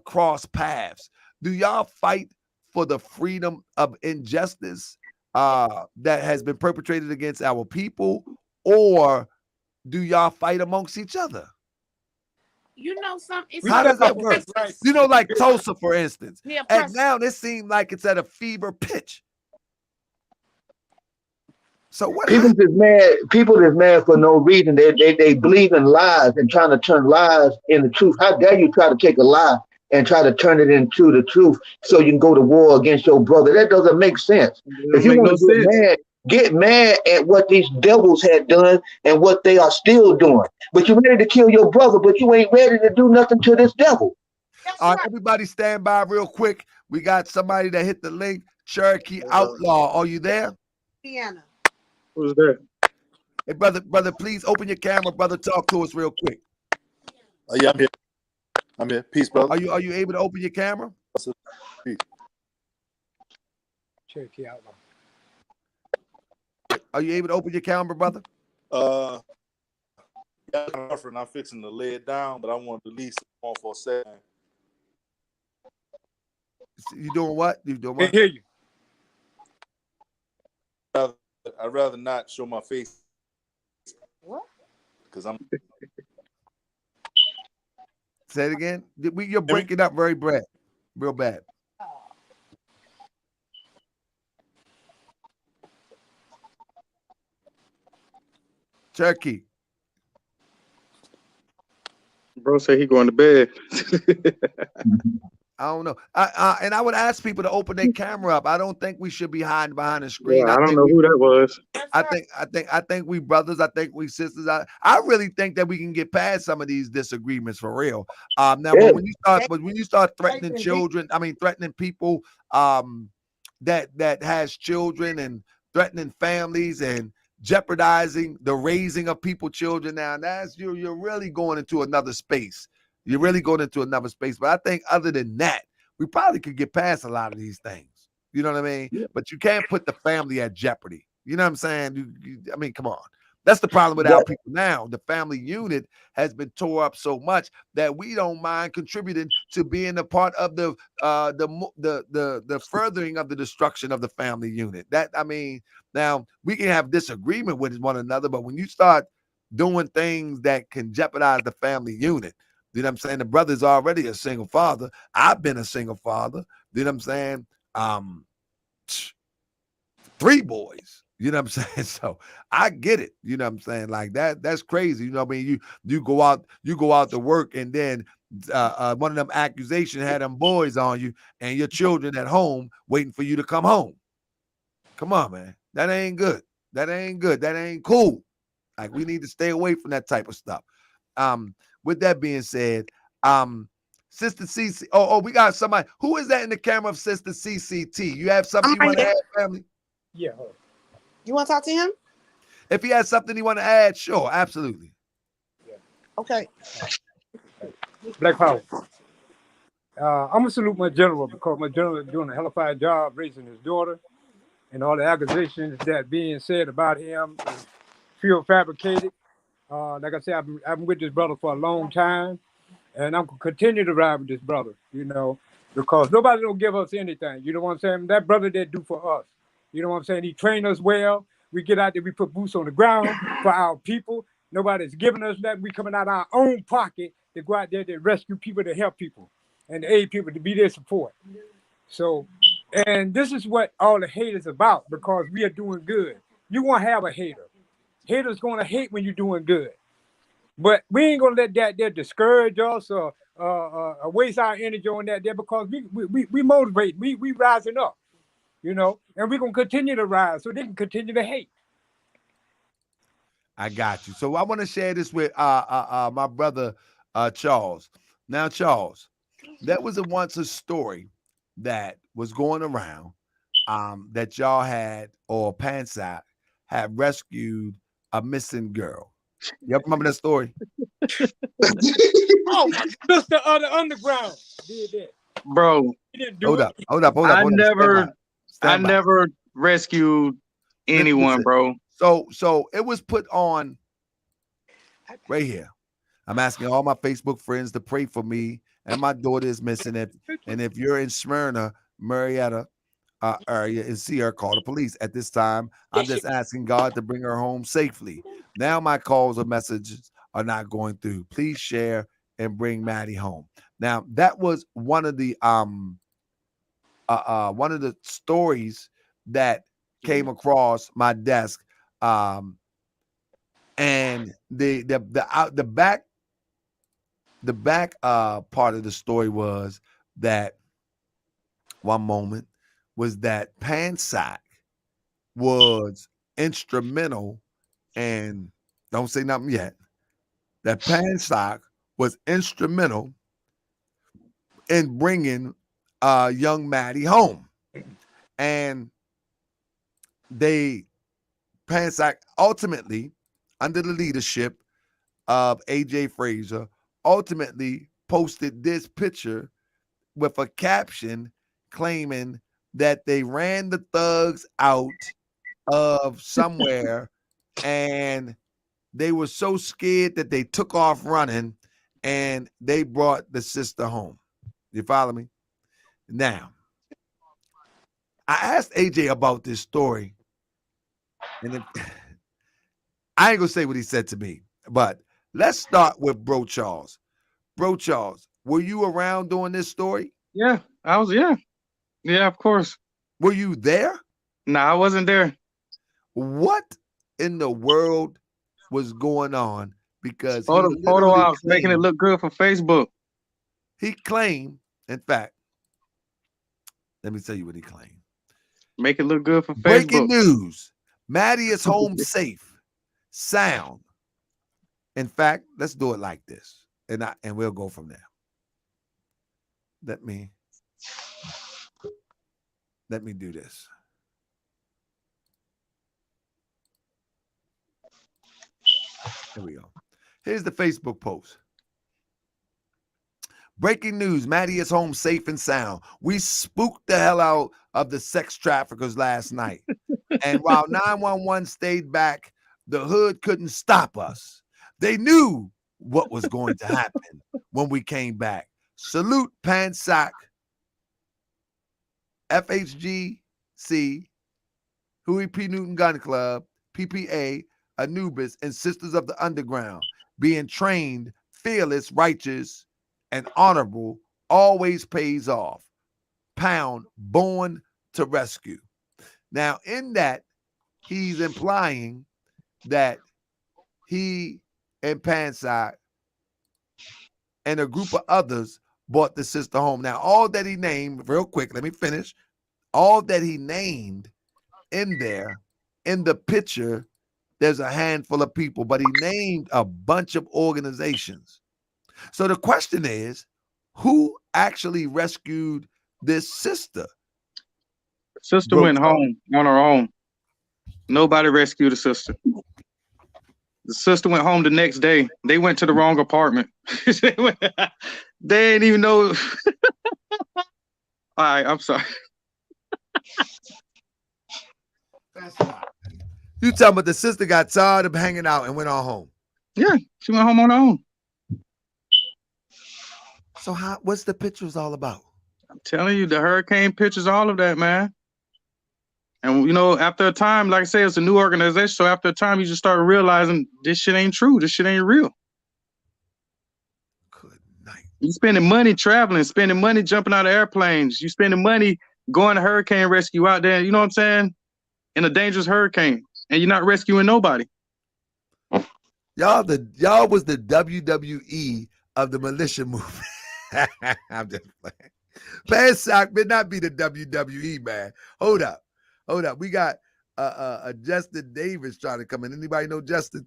cross paths? Do y'all fight for the freedom of injustice that has been perpetrated against our people, or do y'all fight amongst each other? You know something? How does that work? You know, like Tulsa, for instance. Yeah, and now it seems like it's at a fever pitch. So what? People is mad for no reason. They believe in lies and trying to turn lies into truth. How dare you try to take a lie and try to turn it into the truth so you can go to war against your brother? That doesn't make sense. If you want to get mad at what these devils had done and what they are still doing. But you're ready to kill your brother, but you ain't ready to do nothing to this devil. All right, everybody stand by real quick. We got somebody that hit the link. Cherokee Outlaw, are you there? Indiana. Who's that? Hey, brother, please open your camera, brother. Talk to us real quick. Yeah, I'm here. I'm here. Peace, brother. Are you able to open your camera? Peace. Check you out. Are you able to open your camera, brother? Yeah, I'm fixing to lay it down, but I want to release it on for a second. You doing what? You doing Can't what? hear you. I'd rather not show my face. What? Because I'm. Say it again. You're breaking up very bad, real bad. Turkey. Bro say he going to bed. I don't know. And I would ask people to open their camera up. I don't think we should be hiding behind the screen. Yeah, I don't know who that was. I think we brothers. I think we sisters. I really think that we can get past some of these disagreements for real. Now, Yeah. when you start threatening children, threatening people that has children and threatening families and jeopardizing the raising of children. Now that's you're really going into another space. You're really going into another space. But I think other than that, we probably could get past a lot of these things. You know what I mean? Yeah. But you can't put the family at jeopardy. You know what I'm saying? Come on. That's the problem with our people now. The family unit has been tore up so much that we don't mind contributing to being a part of the furthering of the destruction of the family unit. Now we can have disagreement with one another, but when you start doing things that can jeopardize the family unit, you know what I'm saying? The brother's already a single father. I've been a single father. You know what I'm saying? 3 boys. You know what I'm saying? So I get it. You know what I'm saying? Like that's crazy. You know what I mean? You go out to work and then one of them accusations had them boys on you and your children at home waiting for you to come home. Come on, man. That ain't good. That ain't good. That ain't cool. Like we need to stay away from that type of stuff. With that being said, Sister CC. Oh, we got somebody. Who is that in the camera of Sister CCT? You have something you want to add, family? Yeah. You want to talk to him? If he has something you want to add, sure, absolutely. Yeah. Okay. Black Power. I'm gonna salute my general because my general is doing a hellified job raising his daughter, and all the accusations that being said about him feel fabricated. Like I said, I've been with this brother for a long time, and I'm gonna continue to ride with this brother. Because nobody don't give us anything. You know what I'm saying? That brother that do for us. You know what I'm saying? He trained us well. We get out there, we put boots on the ground for our people. Nobody's giving us that. We coming out of our own pocket to go out there to rescue people, to help people, and to aid people, to be their support. So, and this is what all the hate is about, because we are doing good. You won't have a hater. Haters gonna hate when you're doing good. But we ain't gonna let that there discourage us or waste our energy on that there, because we motivate, we rising up, and we're gonna continue to rise so they can continue to hate. I got you. So I want to share this with my brother Charles. Now, Charles, there was once a story that was going around that y'all had, or Pansoc had rescued a missing girl. You remember that story? Oh, my sister of the underground did that. Bro, hold up. I never rescued anyone, bro. So it was put on right here. I'm asking all my Facebook friends to pray for me, and my daughter is missing. And if you're in Smyrna, Marietta area and see her, call the police. At this time, I'm just asking God to bring her home safely. Now my calls or messages are not going through. Please share and bring Maddie home. Now that was one of the stories that came across my desk. And the back part of the story was that that Pansoc was instrumental, and don't say nothing yet, that Pansoc was instrumental in bringing young Maddie home. And Pansoc ultimately, under the leadership of A.J. Frazier, ultimately posted this picture with a caption claiming that they ran the thugs out of somewhere and they were so scared that they took off running and they brought the sister home. You follow me? Now, I asked AJ about this story, and I ain't gonna say what he said to me, but let's start with Bro Charles. Bro Charles, were you around during this story? Yeah, I was. Yeah, of course. Were you there? No, I wasn't there. What in the world was going on? Because photo ops making it look good for Facebook. He claimed, in fact, let me tell you what he claimed. Make it look good for Facebook. Breaking news: Maddie is home safe. Sound. In fact, let's do it like this, and we'll go from there. Let me do this. Here we go. Here's the Facebook post. Breaking news, Maddie is home safe and sound. We spooked the hell out of the sex traffickers last night. And while 911 stayed back, the hood couldn't stop us. They knew what was going to happen when we came back. Salute Pansoc, FHGC, Huey P. Newton Gun Club, PPA, Anubis, and Sisters of the Underground. Being trained, fearless, righteous, and honorable always pays off. Pound, born to rescue. Now, in that, he's implying that he and Pansoc and a group of others brought the sister home. Now, all that he named, real quick, let me finish. All that he named in there, in the picture, there's a handful of people, but he named a bunch of organizations. So the question is, who actually rescued this sister? Sister went home on her own. Nobody rescued the sister. The sister went home the next day. They went to the wrong apartment. They didn't even know. All right, I'm sorry. You talking about the sister got tired of hanging out and went on home? Yeah, she went home on her own. So what's the pictures all about? I'm telling you, the hurricane pictures, all of that, man. And, you know, after a time, like I say, it's a new organization. So after a time, you just start realizing this shit ain't true. This shit ain't real. Good night. You spending money traveling, spending money jumping out of airplanes. You spending money going to hurricane rescue out there, you know what I'm saying? In a dangerous hurricane. And you're not rescuing nobody. Y'all was the WWE of the militia movement. I'm just playing. Pansoc may not be the WWE, man. Hold up. We got a Justin Davis trying to come in. Anybody know Justin?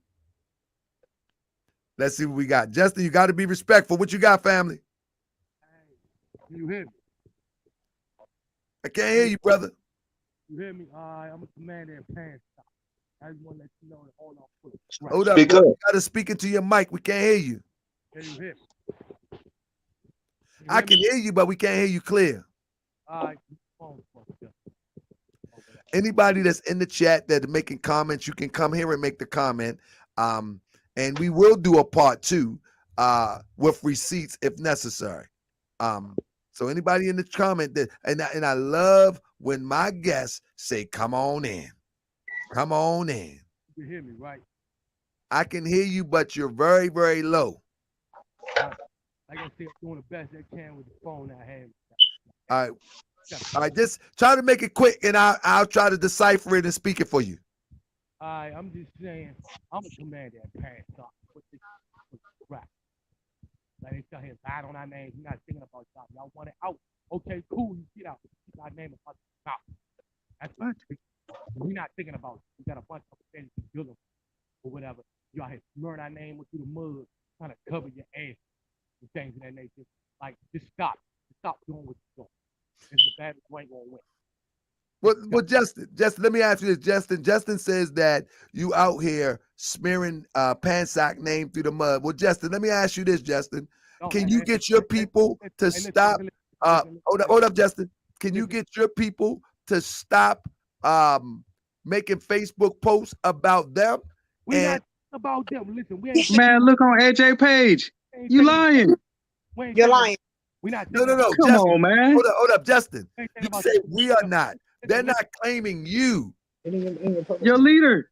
Let's see what we got. Justin, you got to be respectful. What you got, family? Hey, you hear me? I can't hear you, brother. You hear me? I'm a commander in Pansoc. I just want to let you know that hold on. Right. Hold up. You got to speak into your mic. We can't hear you. Can you hear me? I can hear you, but we can't hear you clear. Anybody that's in the chat that are making comments, you can come here and make the comment. And we will do a part 2 with receipts if necessary. So anybody in the comment that and I love when my guests say, "Come on in, come on in." You can hear me, right? I can hear you, but you're very, very low. Like I said, doing the best I can with the phone I have. All right. Just try to make it quick, and I'll try to decipher it and speak it for you. I'm just saying, I'm a commander at Pansoc. Right. Like they tell him, bad on our names. We're not thinking about y'all. Y'all want it out. Okay, cool. You get out. Keep our name about the out. That's what we're not thinking about. We got a bunch of things to deal with or whatever. Y'all had smeared our name through the mud, trying to cover your ass and things of that nature. Like, just stop. Stop doing what you're doing. It's the bad you ain't gonna win. Well, Justin, let me ask you this, Justin. Justin says that you out here smearing Pansoc name through the mud. Well, Justin, let me ask you this, Justin. Can you get your people to stop? Hold up, Justin. Can you get your people to stop making Facebook posts about them? We not about them. Listen, we ain't Man, look on AJ page. You lying. You're lying. We not. No, Come Justin, on, man. Hold up, Justin. You say we are not. They're not claiming you. Your leader.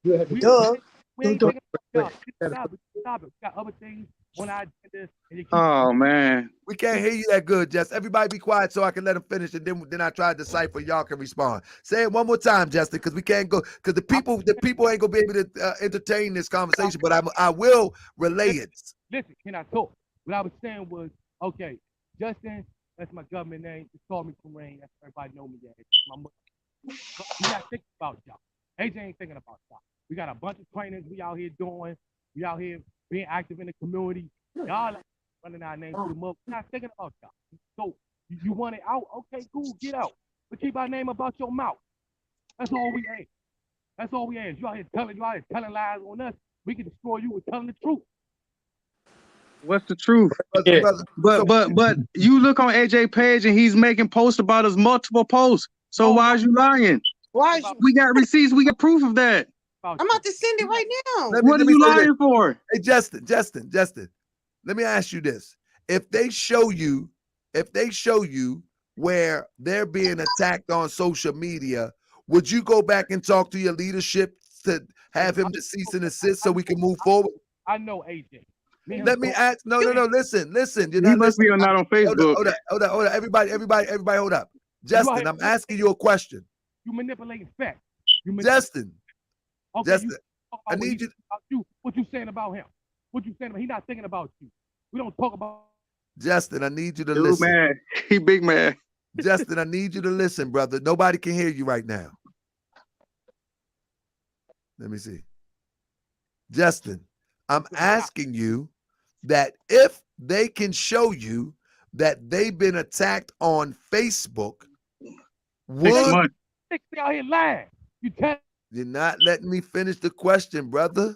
Duh. We ain't thinking about y'all. Stop it. We got other things on our agenda. Oh, man. We can't hear you that good, Justin. Everybody be quiet so I can let them finish, and then I try to decipher. Y'all can respond. Say it one more time, Justin, because we can't go. Because the people ain't gonna be able to entertain this conversation. But I will relay it. Listen, can I talk? What I was saying was, okay, Justin, that's my government name. Just call me Kareem. That's everybody know me as. My mother. We not thinking about y'all. AJ ain't thinking about y'all. We got a bunch of trainings we out here doing. We out here being active in the community. Y'all like running our name through the mud. We're not thinking about y'all. So you want it out? Okay, cool, get out. But keep our name about your mouth. That's all we ask. That's all we ask. You out here telling lies on us. We can destroy you with telling the truth. What's the truth? Yeah. But you look on AJ page and he's making posts about us, multiple posts. So why is you lying? Why is you? We got receipts. We got proof of that. I'm about to send it right now. What are you lying for? Hey, Justin, let me ask you this. If they show you where they're being attacked on social media, would you go back and talk to your leadership to have him to cease and desist so we can move forward? I know AJ. Let me ask. No. Listen. You're He not must be not on Facebook. Hold up. Everybody, hold up. Justin, I'm asking you a question. You manipulating facts. Justin. Okay, Justin, I need you. What you saying about him? What you saying about? He's not thinking about you. We don't talk about. Justin, I need you to Dude, listen. Man, he big man. Justin, I need you to listen, brother. Nobody can hear you right now. Let me see. Justin, I'm asking you that if they can show you that they've been attacked on Facebook, would out here lying? You're not letting me finish the question, brother.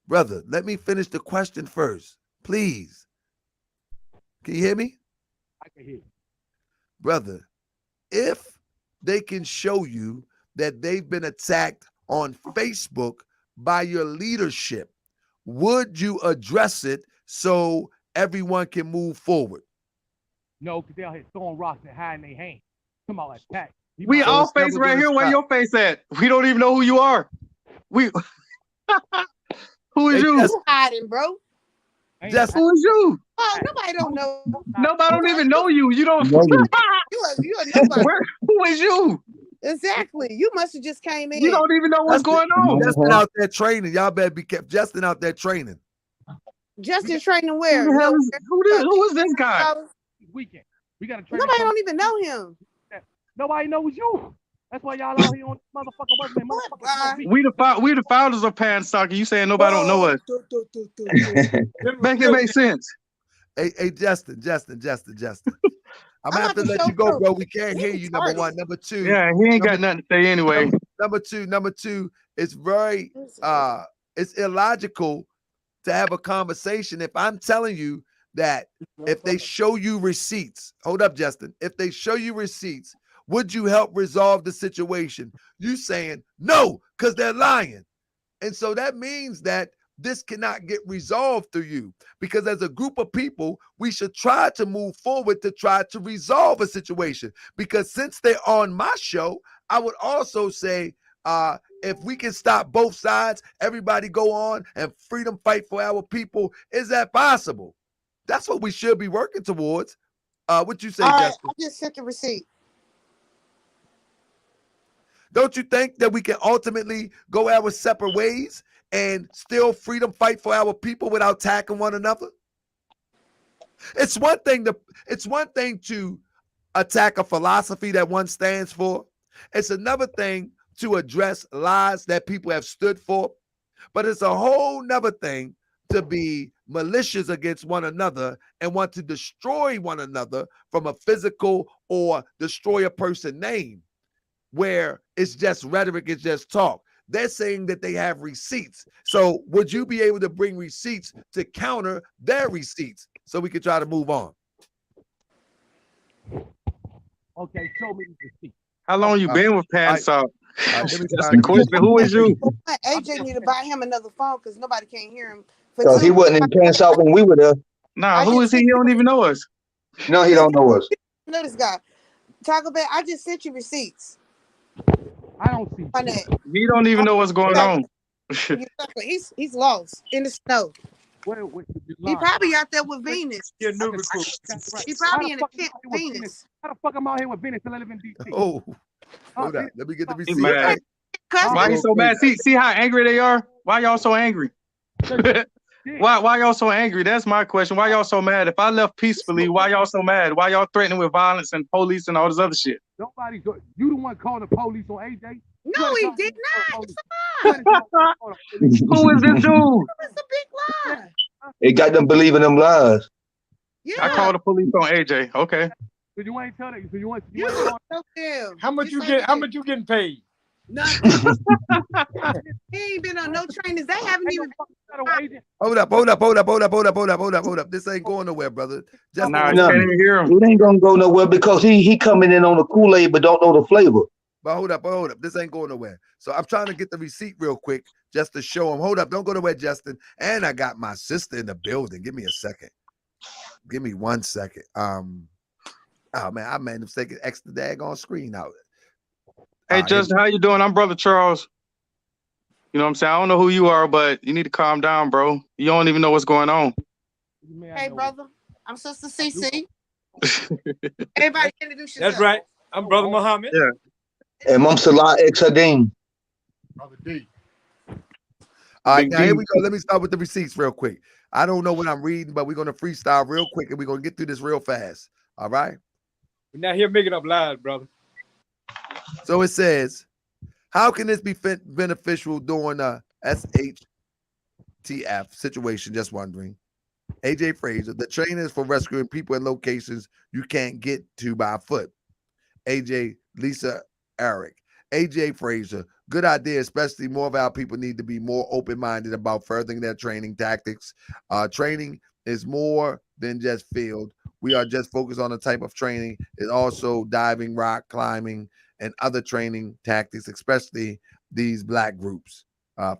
Brother, let me finish the question first, please. Can you hear me? I can hear you. Brother, if they can show you that they've been attacked on Facebook by your leadership, would you address it so everyone can move forward? No, because they're out here throwing rocks and hiding their hands. Come on, attack. We all face right here. Where your face at? We don't even know who you are. Who is you? You hiding, bro. Just who is you? Oh, nobody don't know. Nobody don't even know you. You don't. You are nobody. Who is you? Exactly. You must have just came in. You don't even know what's going on. Justin out there training. Y'all better be kept. Justin out there training. Justin training where? Who is this guy? Weekend. We got to train. Nobody don't even know him. Nobody knows you. That's why y'all out here on motherfucker. We the founders of Pansoc. You saying nobody don't know us? Make it make sense. Hey, Justin. I'm gonna have to let you go, bro. We can't hear you. Number one. Number two. Yeah, he ain't got nothing to say anyway. Number two. It's very it's illogical to have a conversation if I'm telling you that if they show you receipts. Hold up, Justin. If they show you receipts, would you help resolve the situation? You saying no, because they're lying. And so that means that this cannot get resolved through you, because as a group of people, we should try to move forward to try to resolve a situation. Because since they're on my show, I would also say, if we can stop both sides, everybody go on and freedom fight for our people. Is that possible? That's what we should be working towards. What you say, Justin? I just sent the receipt. Don't you think that we can ultimately go our separate ways and still freedom fight for our people without attacking one another? It's one thing to attack a philosophy that one stands for. It's another thing to address lies that people have stood for. But it's a whole nother thing to be malicious against one another and want to destroy one another from a physical or destroy a person's name. where it's just rhetoric, it's just talk. They're saying that they have receipts. So would you be able to bring receipts to counter their receipts so we could try to move on? Okay, show me the receipt. How long you been with Pansoc? Let me That's start. the question. Who is you? AJ need to buy him another phone because nobody can hear him. Because he wasn't in Pansoc when we were there. Nah, who is he? He don't even know us. No, he don't know us. Know this guy. Taco Bell, I just sent you receipts. I don't see. He don't even know what's going on. He's lost in the snow. Where, he probably out there with Venus. Your new recruit. He probably in a tent with Venus. How the fuck am I out here with Venus till I live in DC? Oh, hold on. Let me get the He receipt. mad. Why you so mad? See how angry they are? Why y'all so angry? Why y'all so angry? That's my question. Why y'all so mad? If I left peacefully, why y'all so mad? Why y'all threatening with violence and police and all this other shit? Nobody's. You the one calling the police on AJ? No, he did not. Who is this dude? It's a big lie. It got them believing them lies. Yeah. I called the police on AJ. Okay. So you ain't tell that. So you ain't. How much you get? How much you getting paid? Nothing. He ain't been on no trainers. They haven't even. Hold up. This ain't going nowhere, brother. Just nah, you can't even hear him. It ain't gonna go nowhere because he coming in on the Kool-Aid but don't know the flavor. But hold up. This ain't going nowhere. So I'm trying to get the receipt real quick just to show him. Hold up. Don't go nowhere, Justin. And I got my sister in the building. Give me a second. Give me 1 second. Oh man, I made a mistake. Extra daggone screen out. Hey, Justin, how you doing? I'm Brother Charles. You know what I'm saying? I don't know who you are, but you need to calm down, bro. You don't even know what's going on. Hey, brother. I'm Sister CC. Everybody introduce yourself. That's right. I'm Brother Muhammad. Yeah. And I'm Salah X Hadim. Brother D. All right, now here we go. Let me start with the receipts real quick. I don't know what I'm reading, but we're going to freestyle real quick and we're going to get through this real fast. All right? We're not here making up lies, brother. So it says, how can this be beneficial during a SHTF situation? Just wondering. AJ Fraser, the training is for rescuing people in locations you can't get to by foot. AJ Lisa Eric. AJ Fraser, good idea, especially more of our people need to be more open-minded about furthering their training tactics. Training is more than just field. We are just focused on the type of training. It's also diving, rock climbing, and other training tactics, especially these black groups.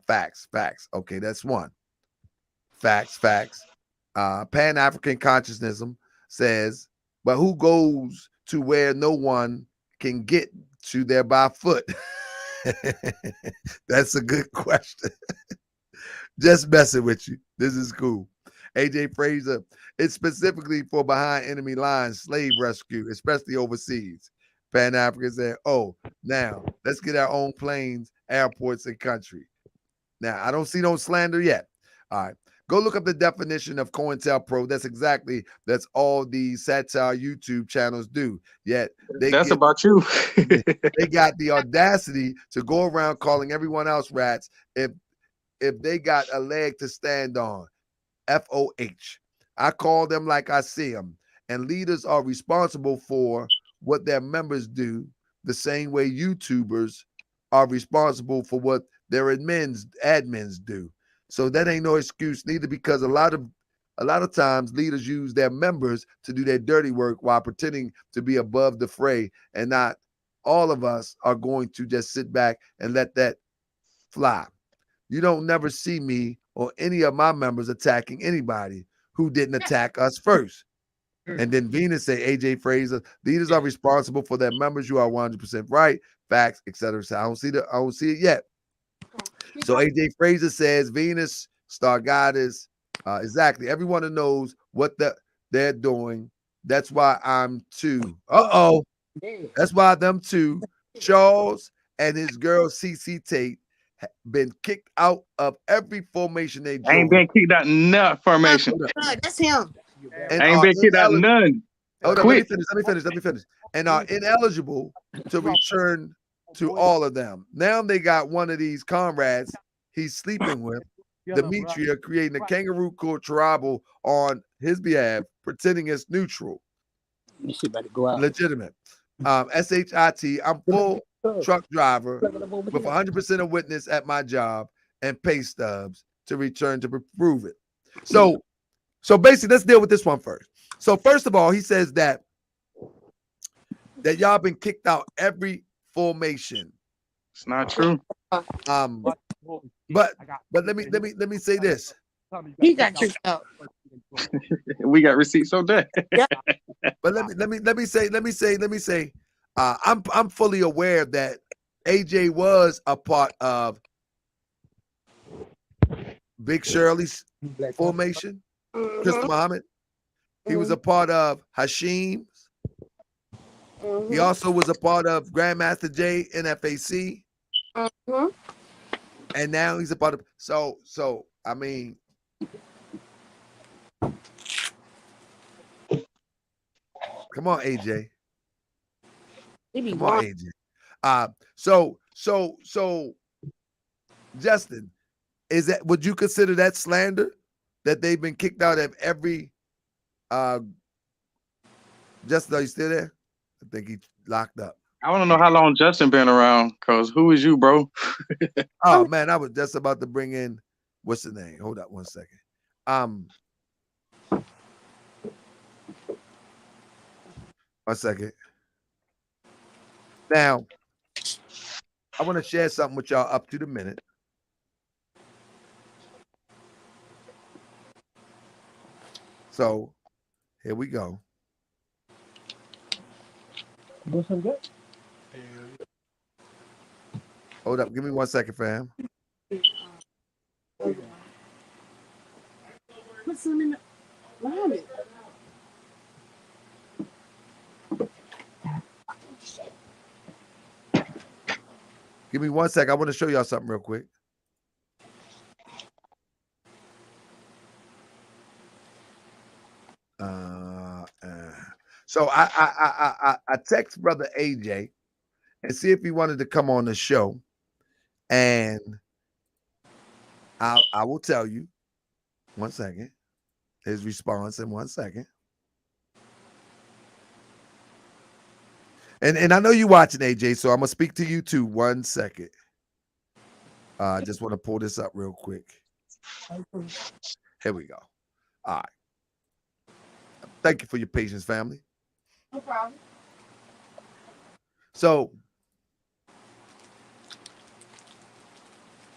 Facts. Okay, that's one. Facts. Pan-African consciousness says, but who goes to where no one can get to there by foot? That's a good question. Just messing with you. This is cool. AJ Fraser, it's specifically for behind enemy lines, slave rescue, especially overseas. Pan-African said, oh, now let's get our own planes, airports, and country. Now, I don't see no slander yet. All right. Go look up the definition of COINTELPRO. That's all these satire YouTube channels do. Yet that's about you. They got the audacity to go around calling everyone else rats if they got a leg to stand on. FOH. I call them like I see them. And leaders are responsible for what their members do the same way YouTubers are responsible for what their admins do. So that ain't no excuse neither, because a lot of times leaders use their members to do their dirty work while pretending to be above the fray, and not all of us are going to just sit back and let that fly. You don't never see me or any of my members attacking anybody who didn't attack us first. And then Venus say, AJ Fraser, leaders are responsible for their members. You are 100% right. Facts, etc. So I don't see it yet. So AJ Fraser says, Venus, Star Goddess, exactly. Everyone knows what they're doing. That's why I'm too. That's why them two, Charles and his girl CC Tate, been kicked out of every formation they joined. Ain't been kicked out none formation. That's him. And ain't been kicked out none. Hold on, let me finish. And are ineligible to return to all of them. Now they got one of these comrades he's sleeping with, Demetria, creating a kangaroo court tribal on his behalf, pretending it's neutral. This shit about to go out. Legitimate. SHIT, I'm full truck driver with 100% of witness at my job and pay stubs to return to prove it. So basically, let's deal with this one first. So first of all, he says that y'all been kicked out every formation. It's not true. But let me say this. He got kicked out. We got receipts on that. Yeah. But let me say, I'm fully aware that AJ was a part of Big Shirley's formation, Crystal Muhammad. He was a part of Hashim's. He also was a part of Grandmaster J NFAC. And now he's a part of so I mean, come on, AJ. Come on, AJ. So Justin, would you consider that slander that they've been kicked out of every Justin, are you still there? I think he locked up. I want to know how long Justin been around, because who is you, bro? Oh man, I was just about to bring in what's the name? Hold up 1 second. One second. Now, I want to share something with y'all up to the minute. So, here we go. Hold up. Give me 1 second, fam. Put some in the Give me 1 second. I want to show y'all something real quick. So I text brother AJ and see if he wanted to come on the show, and I will tell you 1 second his response in 1 second. And I know you're watching, AJ, so I'm gonna speak to you too. 1 second. I just want to pull this up real quick. Here we go. All right. Thank you for your patience, family. No problem. So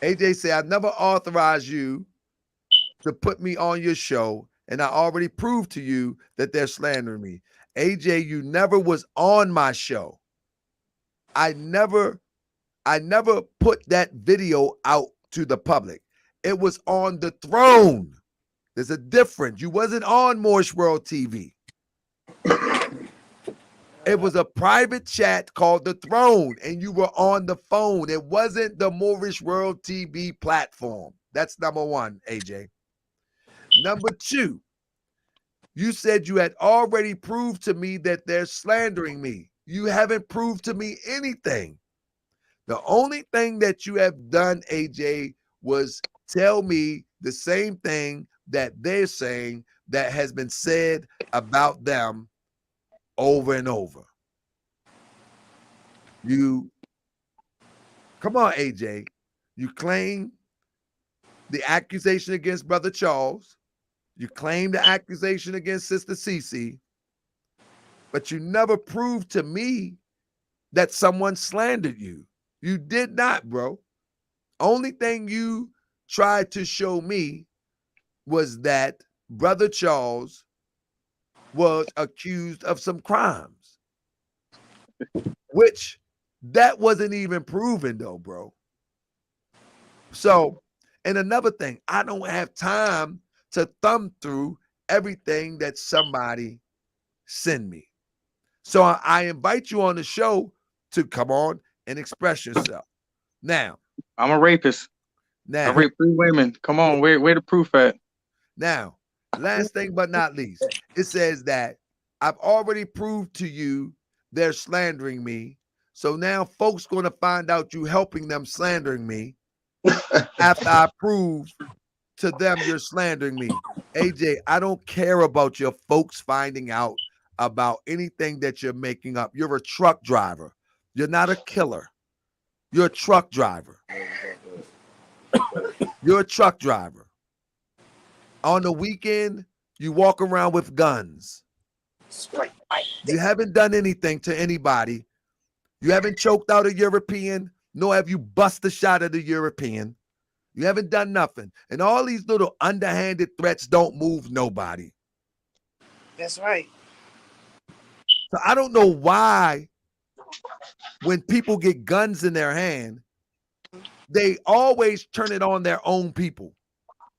AJ said, I've never authorized you to put me on your show, and I already proved to you that they're slandering me. AJ, you never was on my show. I never put that video out to the public. It was on the throne. There's a difference. You wasn't on Moorish World TV. It was a private chat called The Throne, and you were on the phone. It wasn't the Moorish World TV platform. That's number one, AJ. Number two, you said you had already proved to me that they're slandering me. You haven't proved to me anything. The only thing that you have done, AJ, was tell me the same thing that they're saying that has been said about them over and over. Come on, AJ. You claim the accusation against Brother Charles. You claim the accusation against Sister Cece. But you never proved to me that someone slandered you. You did not, bro. Only thing you tried to show me was that Brother Charles was accused of some crimes, which that wasn't even proven though, bro. So, and another thing, I don't have time to thumb through everything that somebody send me. So I invite you on the show to come on and express yourself. Now, I'm a rapist. I raped 3 women. Come on, where the proof at? Now, last thing but not least, it says that I've already proved to you they're slandering me. So now folks going to find out you helping them slandering me after I prove to them you're slandering me. AJ, I don't care about your folks finding out about anything that you're making up. You're a truck driver. You're not a killer. You're a truck driver. You're a truck driver. On the weekend, you walk around with guns. You haven't done anything to anybody. You haven't choked out a European, nor have you bust a shot at a European. You haven't done nothing. And all these little underhanded threats don't move nobody. That's right. So I don't know why when people get guns in their hand, they always turn it on their own people.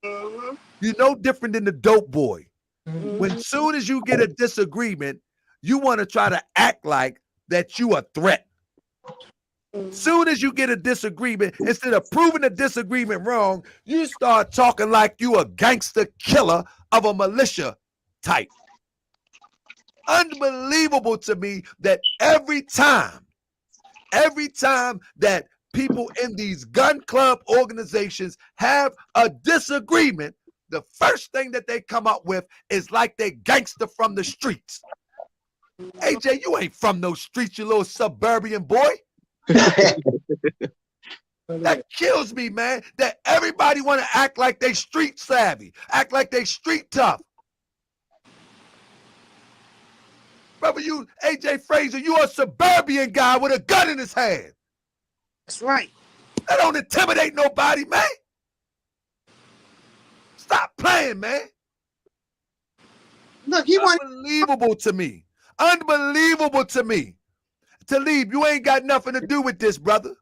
Mm-hmm. You're no different than the dope boy. Mm-hmm. When soon as you get a disagreement, you want to try to act like that you a threat. Soon as you get a disagreement, instead of proving the disagreement wrong, you start talking like you a gangster killer of a militia type. Unbelievable to me that every time that people in these gun club organizations have a disagreement, the first thing that they come up with is like they gangster from the streets. AJ, you ain't from those streets, you little suburban boy. That kills me, man, that everybody want to act like they street savvy, act like they street tough. Brother, you, AJ Frazier, you a suburban guy with a gun in his hand. That's right. That don't intimidate nobody, man. Stop playing, man. Look, he wants unbelievable to me. Unbelievable to me. Talib, you ain't got nothing to do with this, brother.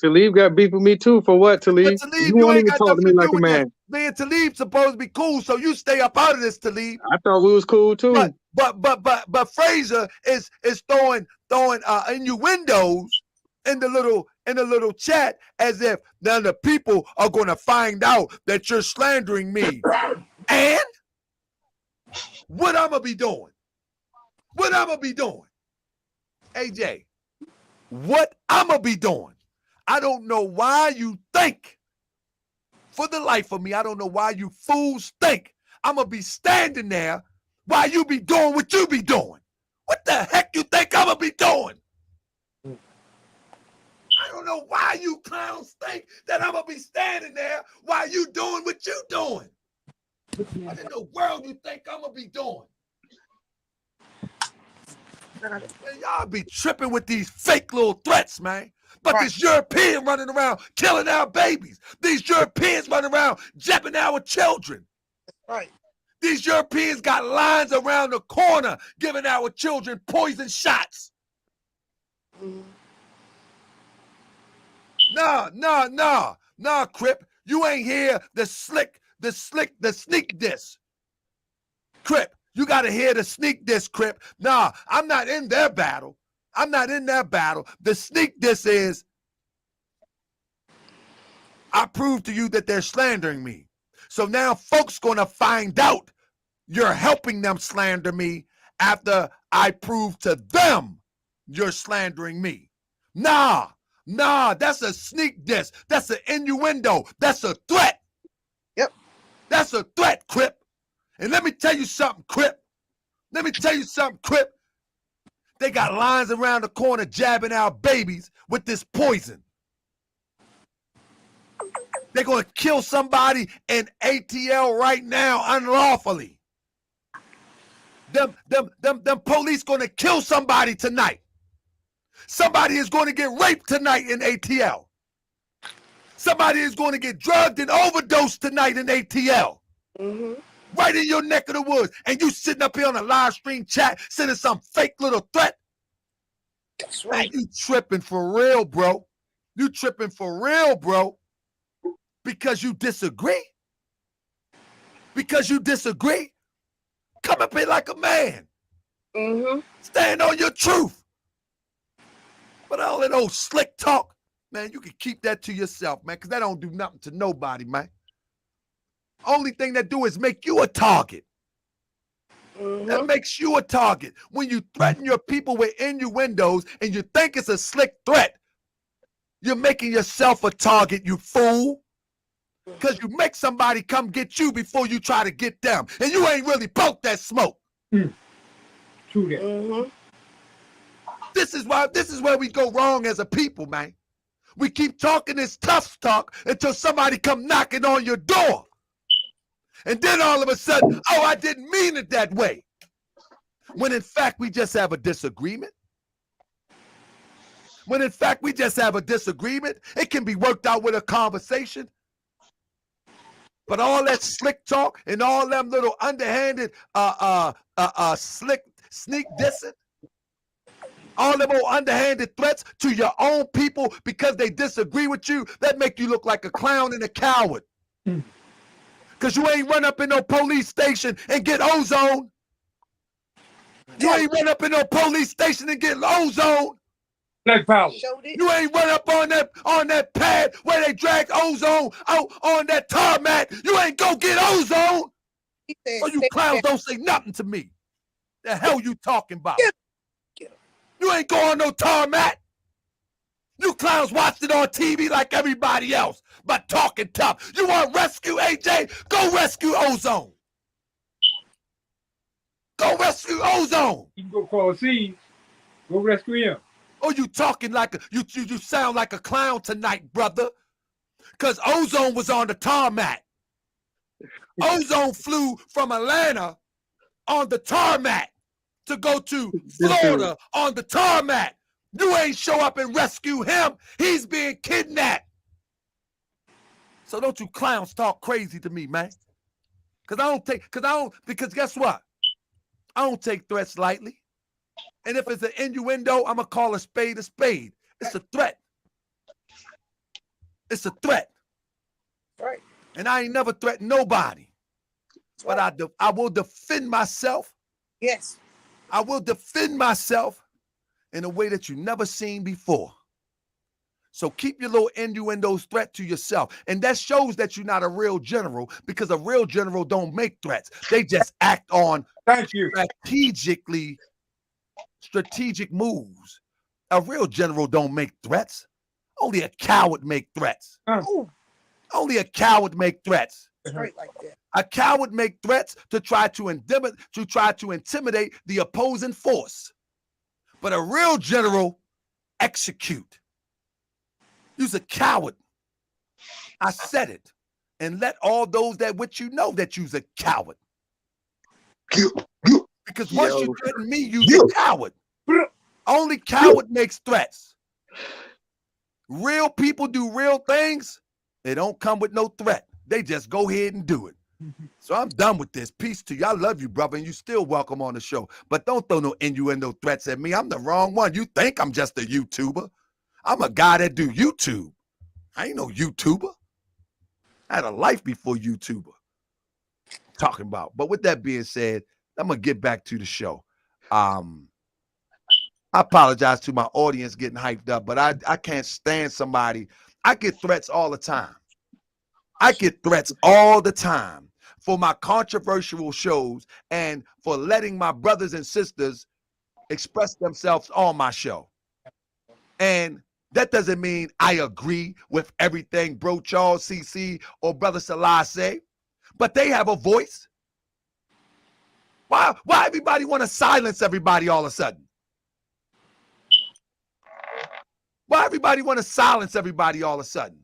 Talib got beef with me too. For what, Talib? But Talib, You won't ain't even got talk to nothing me to like do a with man. this. Me and Talib supposed to be cool, so you stay up out of this, Talib. I thought we was cool too. But Frazier is throwing innuendos in the little chat as if now the people are going to find out that you're slandering me. And what I'm gonna be doing? What I'm gonna be doing? AJ, what I'm gonna be doing? I don't know why you think, for the life of me, I don't know why you fools think I'm gonna be standing there while you be doing what you be doing. What the heck you think I'm gonna be doing? I don't know why you clowns think that I'm gonna be standing there while you doing what you doing. What in the world you think I'm gonna be doing? Man, y'all be tripping with these fake little threats, man. But this European running around killing our babies. These Europeans running around jabbing our children. right. These Europeans got lines around the corner giving our children poison shots. Nah, Crip. You ain't hear the sneak diss. Crip, you gotta hear the sneak diss, Crip. Nah, I'm not in their battle. I'm not in that battle. The sneak diss is, I prove to you that they're slandering me. So now folks gonna find out you're helping them slander me after I prove to them you're slandering me. Nah, that's a sneak diss. That's an innuendo. That's a threat. Yep. That's a threat, Crip. And let me tell you something, Crip. They got lines around the corner jabbing our babies with this poison. They're going to kill somebody in ATL right now unlawfully. Them police going to kill somebody tonight. Somebody is going to get raped tonight in ATL. Somebody is going to get drugged and overdosed tonight in ATL. Mm-hmm. Right in your neck of the woods. And you sitting up here on a live stream chat sending some fake little threat. That's right. You tripping for real, bro. You tripping for real, bro. Because you disagree. Come up here like a man. Mm-hmm. Stand on your truth. But all that old slick talk, man, you can keep that to yourself, man, because that don't do nothing to nobody, man. Only thing that do is make you a target. Mm-hmm. That makes you a target. When you threaten your people with innuendos and you think it's a slick threat, you're making yourself a target, you fool. Because you make somebody come get you before you try to get them. And you ain't really broke that smoke. True that. Mm-hmm. This is where we go wrong as a people, man. We keep talking this tough talk until somebody come knocking on your door. And then all of a sudden, oh, I didn't mean it that way. When in fact, we just have a disagreement. When in fact, we just have a disagreement. It can be worked out with a conversation. But all that slick talk and all them little underhanded, sneak dissing, all them old underhanded threats to your own people because they disagree with you, that make you look like a clown and a coward. Because you ain't run up in no police station and get ozone. You ain't run up in no police station and get ozone. Black power. You ain't run up on that pad where they drag ozone out on that tarmac. You ain't go get ozone. So you clowns don't say nothing to me. The hell you talking about? You ain't go on no tarmac. You clowns watched it on TV like everybody else, but talking tough. You want rescue, AJ? Go rescue ozone. Go rescue ozone. You can go call C. Go rescue him. Oh, you talking like you sound like a clown tonight, brother. Because ozone was on the tarmac. Ozone flew from Atlanta on the tarmac to go to Florida on the tarmac. You ain't show up and rescue him. He's being kidnapped. So don't you clowns talk crazy to me, man. Because guess what? I don't take threats lightly. And if it's an innuendo, I'm going to call a spade a spade. It's a threat. It's a threat. Right. And I ain't never threatened nobody. But I will defend myself. Yes. I will defend myself in a way that you never seen before. So keep your little innuendos threat to yourself. And that shows that you're not a real general, because a real general don't make threats. They just act on strategic moves. A real general don't make threats. Only a coward make threats. Only a coward make threats. Straight like that. A coward make threats to try to intimidate the opposing force. But a real general execute. You's a coward. I said it. And let all those that with you know that you's a coward. Because once you threaten me, you's a coward. Only coward makes threats. Real people do real things. They don't come with no threat. They just go ahead and do it. So I'm done with this. Peace to you. I love you, brother, and you still welcome on the show. But don't throw no innuendo threats at me. I'm the wrong one. You think I'm just a YouTuber. I'm a guy that do YouTube. I ain't no YouTuber. I had a life before YouTuber. Talking about. But with that being said, I'm going to get back to the show. I apologize to my audience getting hyped up, but I can't stand somebody. I get threats all the time. I get threats all the time for my controversial shows and for letting my brothers and sisters express themselves on my show. And that doesn't mean I agree with everything Bro Charles, CC, or Brother Salah say, but they have a voice. Why everybody want to silence everybody all of a sudden? Why everybody want to silence everybody all of a sudden?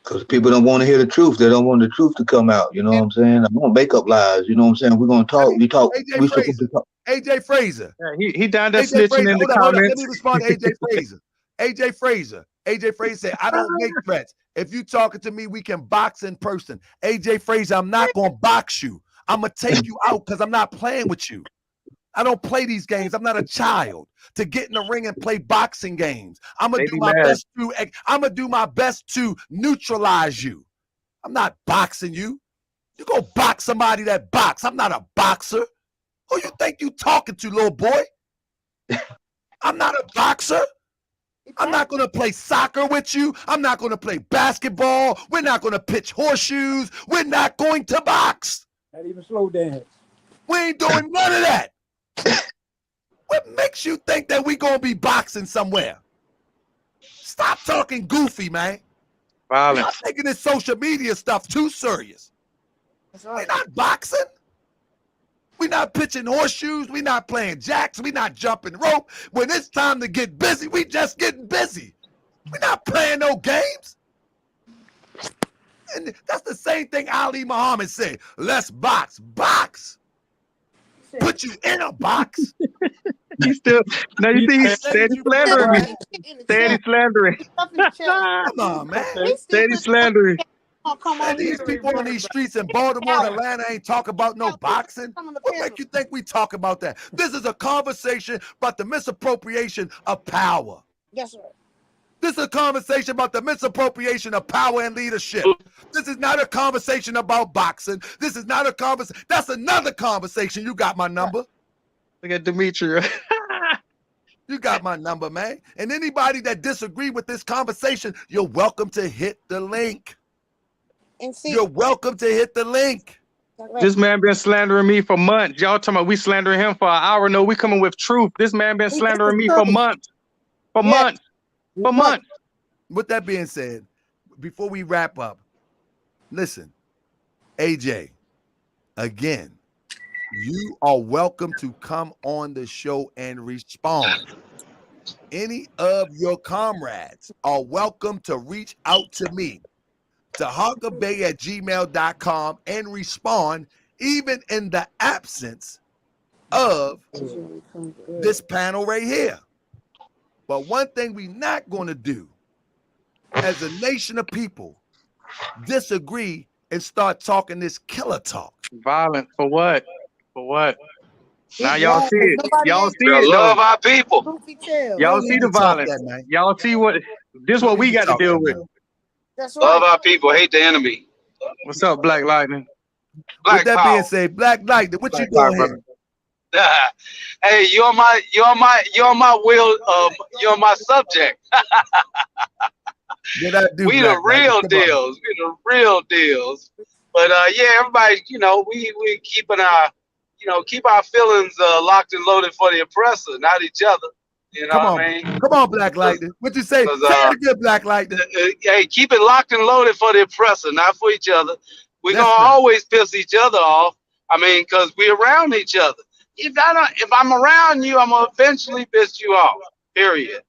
Because people don't want to hear the truth. They don't want the truth to come out. You know what I'm saying? I'm going to make up lies. You know what I'm saying? We're going to talk. We talk. We're supposed to talk. AJ Fraser. Yeah, he down there snitching in the comments. Hold on. Let me respond to AJ Fraser. AJ Fraser. AJ Fraser said, I don't make threats. If you talking to me, we can box in person. AJ Fraser, I'm not going to box you. I'm going to take you out because I'm not playing with you. I don't play these games. I'm not a child to get in the ring and play boxing games. I'm gonna do my best to neutralize you. I'm not boxing you. You go box somebody that box. I'm not a boxer. Who you think you talking to, little boy? I'm not a boxer. I'm not gonna play soccer with you. I'm not gonna play basketball. We're not gonna pitch horseshoes. We're not going to box. Not even slow dance. We ain't doing none of that. What makes you think that we gonna be boxing somewhere? Stop talking goofy, man. Violence. You're not taking this social media stuff too serious. That's right. We're not boxing. We're not pitching horseshoes. We're not playing jacks. We're not jumping rope. When it's time to get busy, we just getting busy. We're not playing no games. And that's the same thing Ali Muhammad said. Let's box. Box. Put you in a box. He's still, now you see he's steady slandering me. Steady slandering. Come on, man. Steady slandering. Man, these people on these streets in Baltimore and Atlanta ain't talk about no boxing. What make you think we talk about that? This is a conversation about the misappropriation of power. Yes, sir. This is a conversation about the misappropriation of power and leadership. This is not a conversation about boxing. This is not a conversation. That's another conversation. You got my number. Look at Demetria. You got my number, man. And anybody that disagree with this conversation, you're welcome to hit the link. And see, You're welcome to hit the link. This man been slandering me for months. Y'all talking about we slandering him for an hour. No, we coming with truth. This man been slandering me for months. For months. For months. With that being said, before we wrap up, listen, AJ, again, you are welcome to come on the show and respond. Any of your comrades are welcome to reach out to me, to huckabay@gmail.com, and respond, even in the absence of this panel right here. But one thing we're not going to do as a nation of people, disagree and start talking this killer talk. Violent for what? For what? Now y'all see it. Y'all see We it. love our people. Y'all see the violence. Y'all see what this what we got to deal with. That's Love right. our people, hate the enemy. What's up, Black Lightning? With that being said, Black Lightning, what you doing here? Hey, you're my subject. What I do, We Black the real Lightning? Come on. deals. We the real deals. But yeah, everybody, you know, we keeping our, you know, keep our feelings locked and loaded for the oppressor, not each other. You know Come what on, I mean? come on, Black Lightning. What you say? Say it again, Black Lightning. Hey, keep it locked and loaded for the oppressor, not for each other. We're That's gonna right. always piss each other off. I mean, because we're around each other. If I'm around you, I'm gonna eventually piss you off. Period.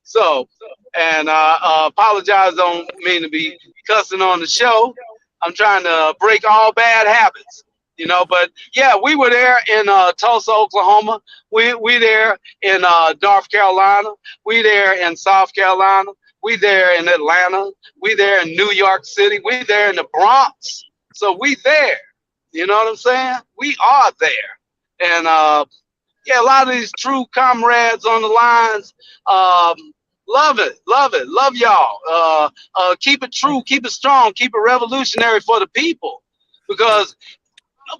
So, and apologize. Don't mean to be cussing on the show. I'm trying to break all bad habits. You know, but yeah, we were there in Tulsa, Oklahoma. We there in North Carolina. We there in South Carolina. We there in Atlanta. We there in New York City. We there in the Bronx. So we there. You know what I'm saying? We are there. And yeah, a lot of these true comrades on the lines, love it, love y'all. Keep it true, keep it strong, keep it revolutionary for the people. Because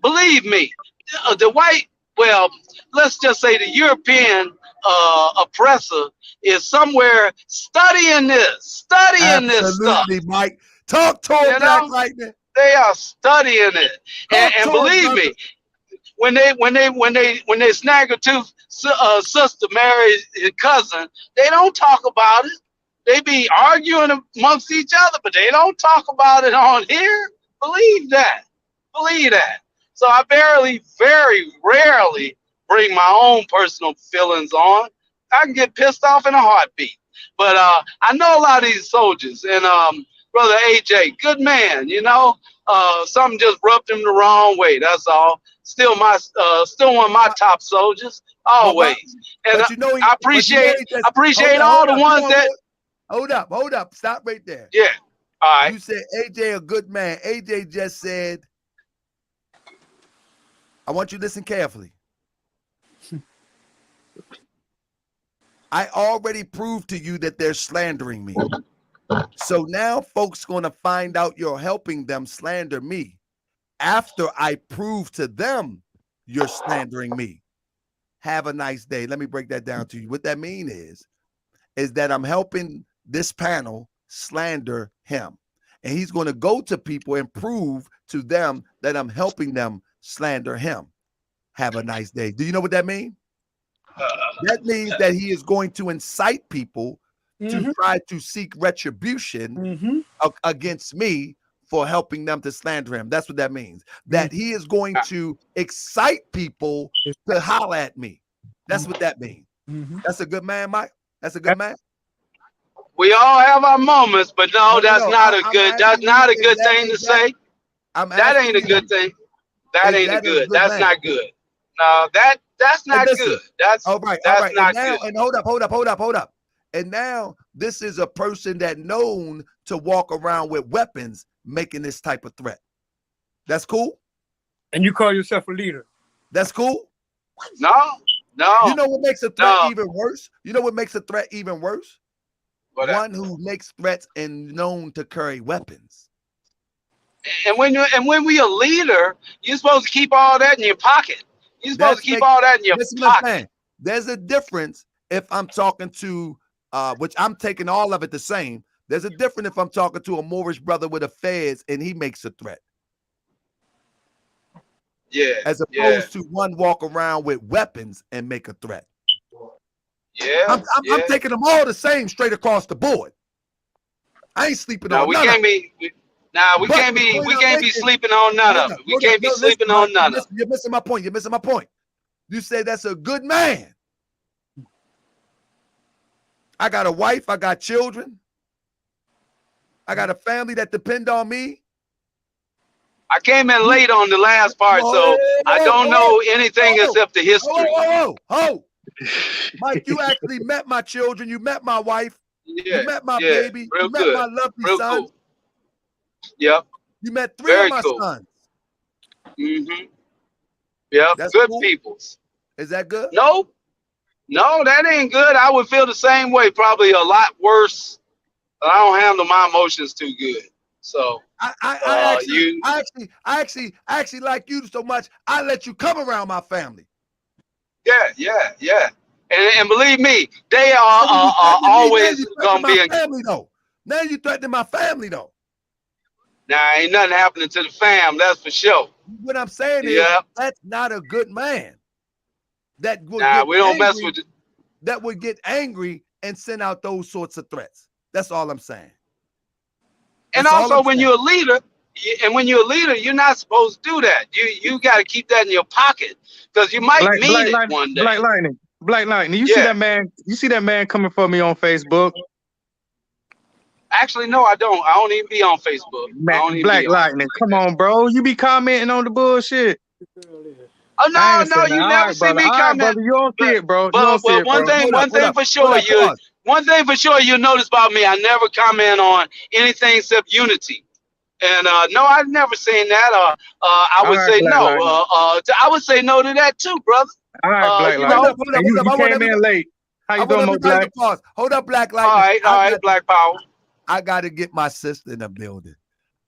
believe me, the white, well, let's just say the European oppressor is somewhere studying this stuff. Absolutely, Mike. Talk to him, Black Lightning. They are studying it, and believe me, when they snag a tooth sister marry his cousin, they don't talk about it. They be arguing amongst each other, but they don't talk about it on here. Believe that. So I very rarely bring my own personal feelings on. I can get pissed off in a heartbeat. But I know a lot of these soldiers, and Brother AJ, good man, you know. Something just rubbed him the wrong way. That's all. Still one of my top soldiers, always. And But you know, I appreciate all the ones that. Hold up. Stop right there. Yeah. All right. You said AJ a good man. AJ just said, I want you to listen carefully. I already proved to you that they're slandering me. So now folks going to find out you're helping them slander me after I prove to them you're slandering me. Have a nice day. Let me break that down to you. What that mean is that I'm helping this panel slander him. And he's going to go to people and prove to them that I'm helping them slander him. Have a nice day. Do you know what that means? That means that he is going to incite people to try to seek retribution against me for helping them to slander him. That's what that means. That he is going to excite people to holler at me. That's what that means. That's a good man, Mike. That's a good man. We all have our moments, but no, that's not a good thing to say. That ain't a good thing. That ain't a good. That's not good. No, that's not good. That's all right. not good. And hold up. And now this is a person that known to walk around with weapons, making this type of threat. That's cool. And you call yourself a leader. That's cool. No. You know what makes a threat even worse? You know what makes a threat even worse? One who makes threats and known to carry weapons. And when we a leader, you're supposed to keep all that in your pocket. You're supposed to keep all that in your pocket. There's a difference if I'm talking to, which I'm taking all of it the same. There's a difference if I'm talking to a Moorish brother with a fez and he makes a threat. Yeah. As opposed to one walk around with weapons and make a threat. Yeah. I'm taking them all the same straight across the board. I ain't sleeping on we none can't of be. We can't be sleeping on none of them. We can't be sleeping on none of them. You're missing my point. You say that's a good man. I got a wife. I got children. I got a family that depend on me. I came in late on the last part, so I don't know anything except the history. Mike, you actually met my children. You met my wife. Yeah, you met my baby. You met my lovely son. Cool. Yep. You met three of my sons. Mm-hmm. Yep. That's good cool. peoples. Is that good? No, that ain't good. I would feel the same way, probably a lot worse. But I don't handle my emotions too good. So I actually like you so much. I let you come around my family. Yeah. And believe me, they are always gonna be family though. Now you threatening my family though. Now ain't nothing happening to the fam, that's for sure. What I'm saying is that's not a good man. That would we don't mess with it. That would get angry and send out those sorts of threats. That's all I'm saying. And also, when you're a leader, you're not supposed to do that. You got to keep that in your pocket because you might need it one day. Black Lightning. You see that man? You see that man coming for me on Facebook? Actually, no, I don't. I don't even be on Facebook. Black Lightning, come on, bro. You be commenting on the bullshit. Oh no, you never see me comment. You don't see it, bro. But one thing for sure, you notice about me, I never comment on anything except unity. And no, I've never seen that. I would say no. I would say no to that too, brother. All right, Black Lightning. You came in late. How you doing, Mo Black? Hold up, Black Lightning. All right, Black Power. I got to get my sister in the building.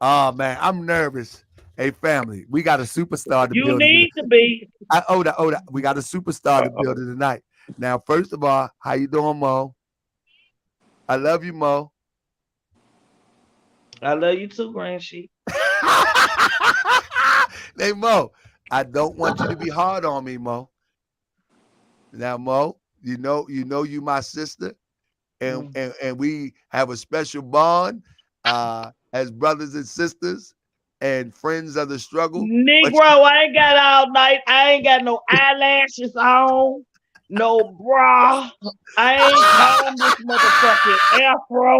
Oh man, I'm nervous. Hey, family, we got a superstar in the building. You need to be. Hold up. We got a superstar in the building tonight. Now, first of all, how you doing, Mo? I love you, Mo. I love you too, Grand Sheep. Hey, Mo, I don't want you to be hard on me, Mo. Now, Mo, you know you my sister, and we have a special bond as brothers and sisters and friends of the struggle. Negro, I ain't got all night. I ain't got no eyelashes on, no bra. I ain't combed this motherfucking afro.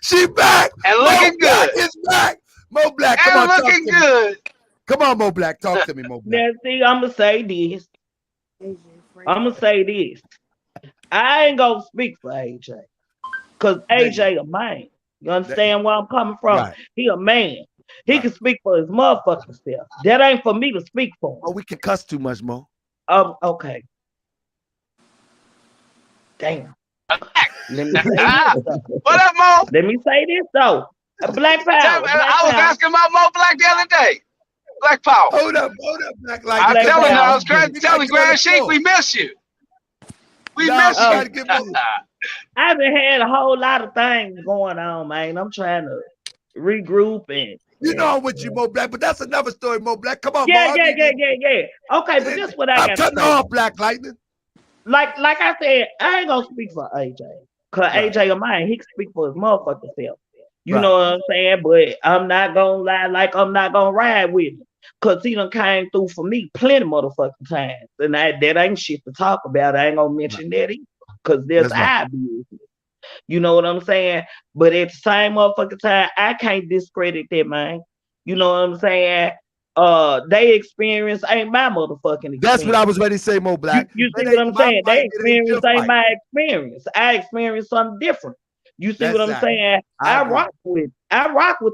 She back. And looking good. It's back. Mo Black, come on, looking good. Come on, Mo Black, talk to me, Mo Black. Now, see, I'm gonna say this. I ain't gonna speak for AJ, cause AJ a man. You understand where I'm coming from? Right. He a man. He can speak for his motherfucking self. That ain't for me to speak for. Oh, we can cuss too much, Mo. Okay. Damn. Let me say this, what up, Mo? Let me say this though. Black Power. I was asking about Mo Black the other day. Black Power. Hold up, Black. Like I was telling Grand Sheik we miss you. We miss you. I've been had a whole lot of things going on, man. I'm trying to regroup and. You know I'm with you, Mo Black, but that's another story, Mo Black. Come on, yeah, Mo. Yeah. Okay, but this what I got. Cutting off, Black Lightning. Like I said, I ain't gonna speak for AJ. Cause AJ a man, he can speak for his motherfucking self. You know what I'm saying? But I'm not gonna lie, like I'm not gonna ride with him. Cause he done came through for me plenty motherfucking times. And that ain't shit to talk about. I ain't gonna mention that either. Cause there's our business. You know what I'm saying? But at the same motherfucking time, I can't discredit that, man. You know what I'm saying? They experience ain't my motherfucking experience. That's what I was ready to say, Mo Black. You see what I'm saying? They experience ain't my experience. I experience something different. You see what I'm saying? I rock with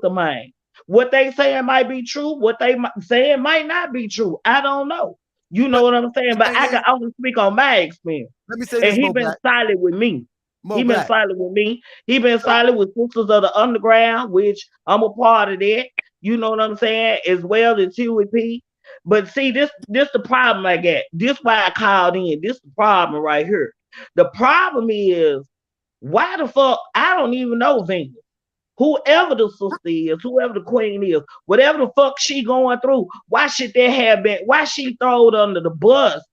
the man. What they saying might be true. What they saying might not be true. I don't know. You know what I'm saying? But I can only speak on my experience. Let me say this. And he Mo been Black. silent with me. He been Black. silent with me. He been silent with Sisters of the Underground, which I'm a part of that. You know what I'm saying? As well as TWP. But see, this the problem I got. This why I called in. This the problem right here. The problem is, why the fuck I don't even know Venus. Whoever the sister is, whoever the queen is, whatever the fuck she going through, why should that have been? Why she thrown under the bus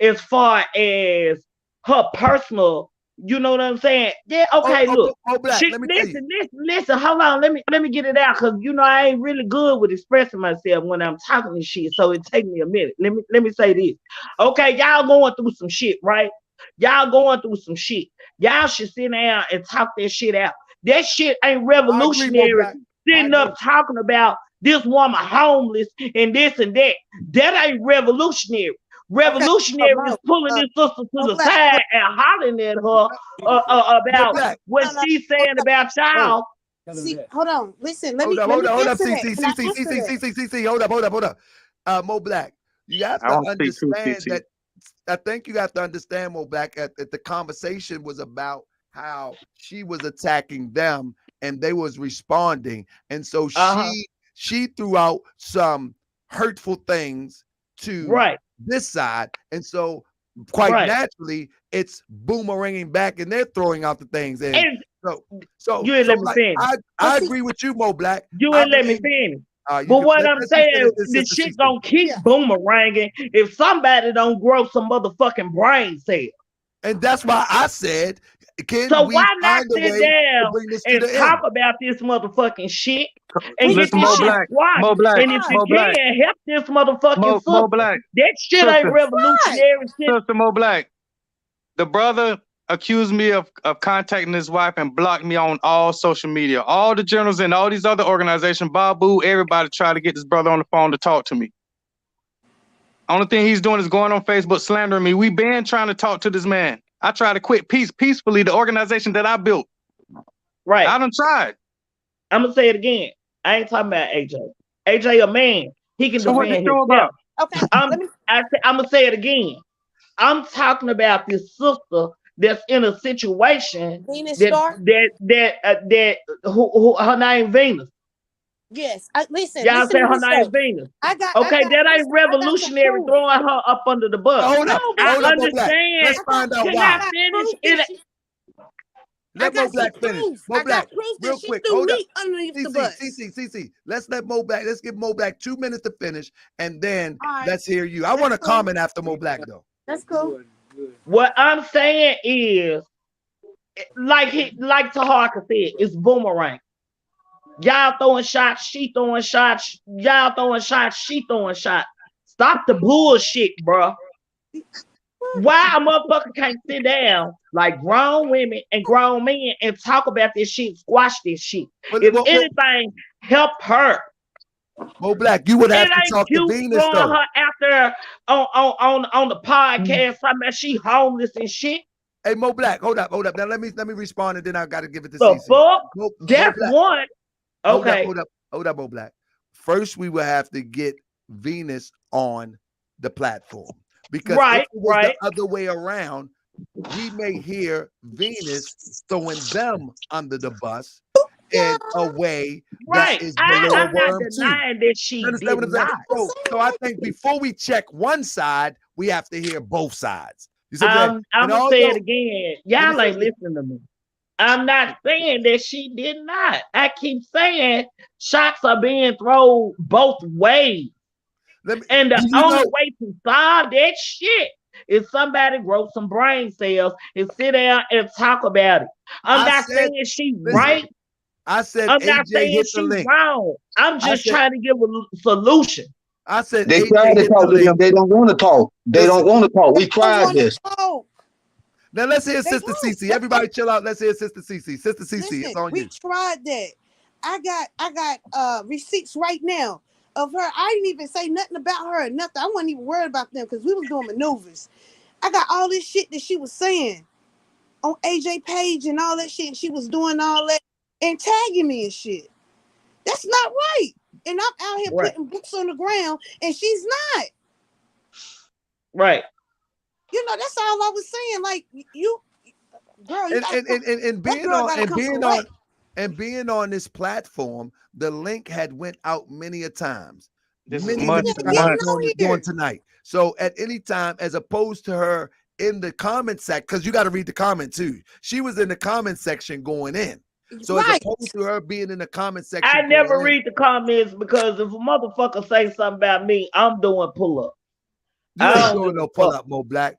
as far as her personal? You know what I'm saying? Yeah, okay, look. Black, listen, hold on. Let me get it out, because you know I ain't really good with expressing myself when I'm talking this shit. So it take me a minute. Let me say this. Okay, y'all going through some shit, right? Y'all going through some shit. Y'all should sit down and talk that shit out. That shit ain't revolutionary. Sitting up talking about this woman homeless and this and that. That ain't revolutionary. Revolutionary is pulling this sister to the side and hollering at her about what she's saying about y'all. See, hold on. Listen, hold up. Hold up. Mo Black, you have to understand that. I think you have to understand, Mo Black, that the conversation was about how she was attacking them and they was responding, and so she threw out some hurtful things to this side, and so quite naturally it's boomeranging back and they're throwing out the things. And so you ain't let me finish. I agree with you, Mo Black. You ain't let me finish. But what I'm saying, this shit gonna keep boomeranging if somebody don't grow some motherfucking brain cells. And that's why I said, so why not sit down and talk about this motherfucking shit and get this shit quiet? And if you can help this motherfucking sister, that shit ain't revolutionary shit. Sister Mo Black, the brother accused me of contacting his wife and blocked me on all social media. All the journals and all these other organizations, Babu, everybody tried to get this brother on the phone to talk to me. Only thing he's doing is going on Facebook slandering me. We been trying to talk to this man. I tried to quit peacefully, the organization that I built. Right. I done tried. I'm going to say it again. I ain't talking about AJ. AJ a man. He can defend himself. About? Okay. I'm going to say it again. I'm talking about this sister that's in a situation that who her name Venus. Yes, listen. Y'all say her name Venus. That ain't revolutionary throwing her up under the bus. Hold up, I understand. Let's find out Can why. I finish? Let Mo Black finish. Mo Black, real quick. Hold up. CC. Let's let Mo Black. Let's give Mo Black 2 minutes to finish, and then let's hear you. I want to comment after Mo Black though. That's cool. What I'm saying is, like Taharka said, it's boomerang. Y'all throwing shots, she throwing shots. Y'all throwing shots, she throwing shots. Stop the bullshit, bro. Why a motherfucker can't sit down like grown women and grown men and talk about this shit, squash this shit? If anything, help her. Mo Black, you would have to talk to Venus though. Her after on the podcast, talking about she homeless and shit. Hey Mo Black, hold up. Now let me respond, and then I got to give it to the CC. Fuck? That's one. Okay. Hold up, Mo Black. First, we will have to get Venus on the platform, because if it was the other way around, we may hear Venus throwing them under the bus in a way that is below I'm not worm denying that she did not. So I think before we check one side, we have to hear both sides. I'm gonna say it again. Y'all ain't listening to me. I'm not saying that she did not. I keep saying shots are being thrown both ways. And the only way to solve that shit is somebody grow some brain cells and sit down and talk about it. I'm not saying she right. I said I'm AJ not saying hit the she's link. wrong. I'm just trying to give a solution. I said They AJ tried to hit talk the to them. link. They don't want to talk. They don't want to talk. We tried this. Now let's hear They Sister won't. Cece. Everybody chill out. Let's hear Sister Cece. Sister Cece, Listen, it's on we you. tried that. I got receipts right now of her. I didn't even say nothing about her or nothing. I wasn't even worried about them because we was doing maneuvers. I got all this shit that she was saying on AJ page and all that shit. And she was doing all that and tagging me and shit. That's not right. And I'm out here putting books on the ground and she's not. Right. You know, that's all I was saying. Like you, girl, you and being on this platform, the link had went out many a times. This many is much doing tonight. So at any time, as opposed to her in the comment section, because you got to read the comment too. She was in the comment section going in. So as opposed to her being in the comment section, I never read the comments because if a motherfucker say something about me, I'm doing pull up. You ain't doing no pull up, Mo Black.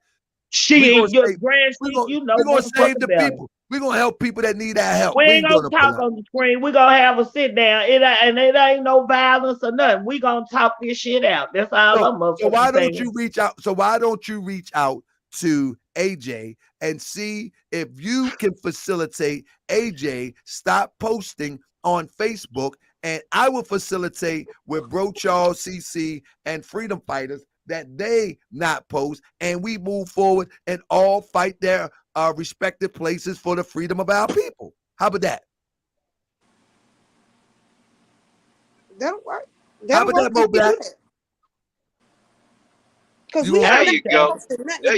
She ain't your grand. You know, we're gonna save the people. We're gonna help people that need our help. We ain't gonna talk on the screen. We're gonna have a sit down. It ain't no violence or nothing. We gonna talk this shit out. That's all I'm up. So why don't you reach out? So why don't you reach out to AJ and see if you can facilitate AJ stop posting on Facebook, and I will facilitate with Bro Charles, CC, and Freedom Fighters that they not post, and we move forward and all fight their respective places for the freedom of our people. How about that? That'll work. How about that, Mo Black? Because there you go.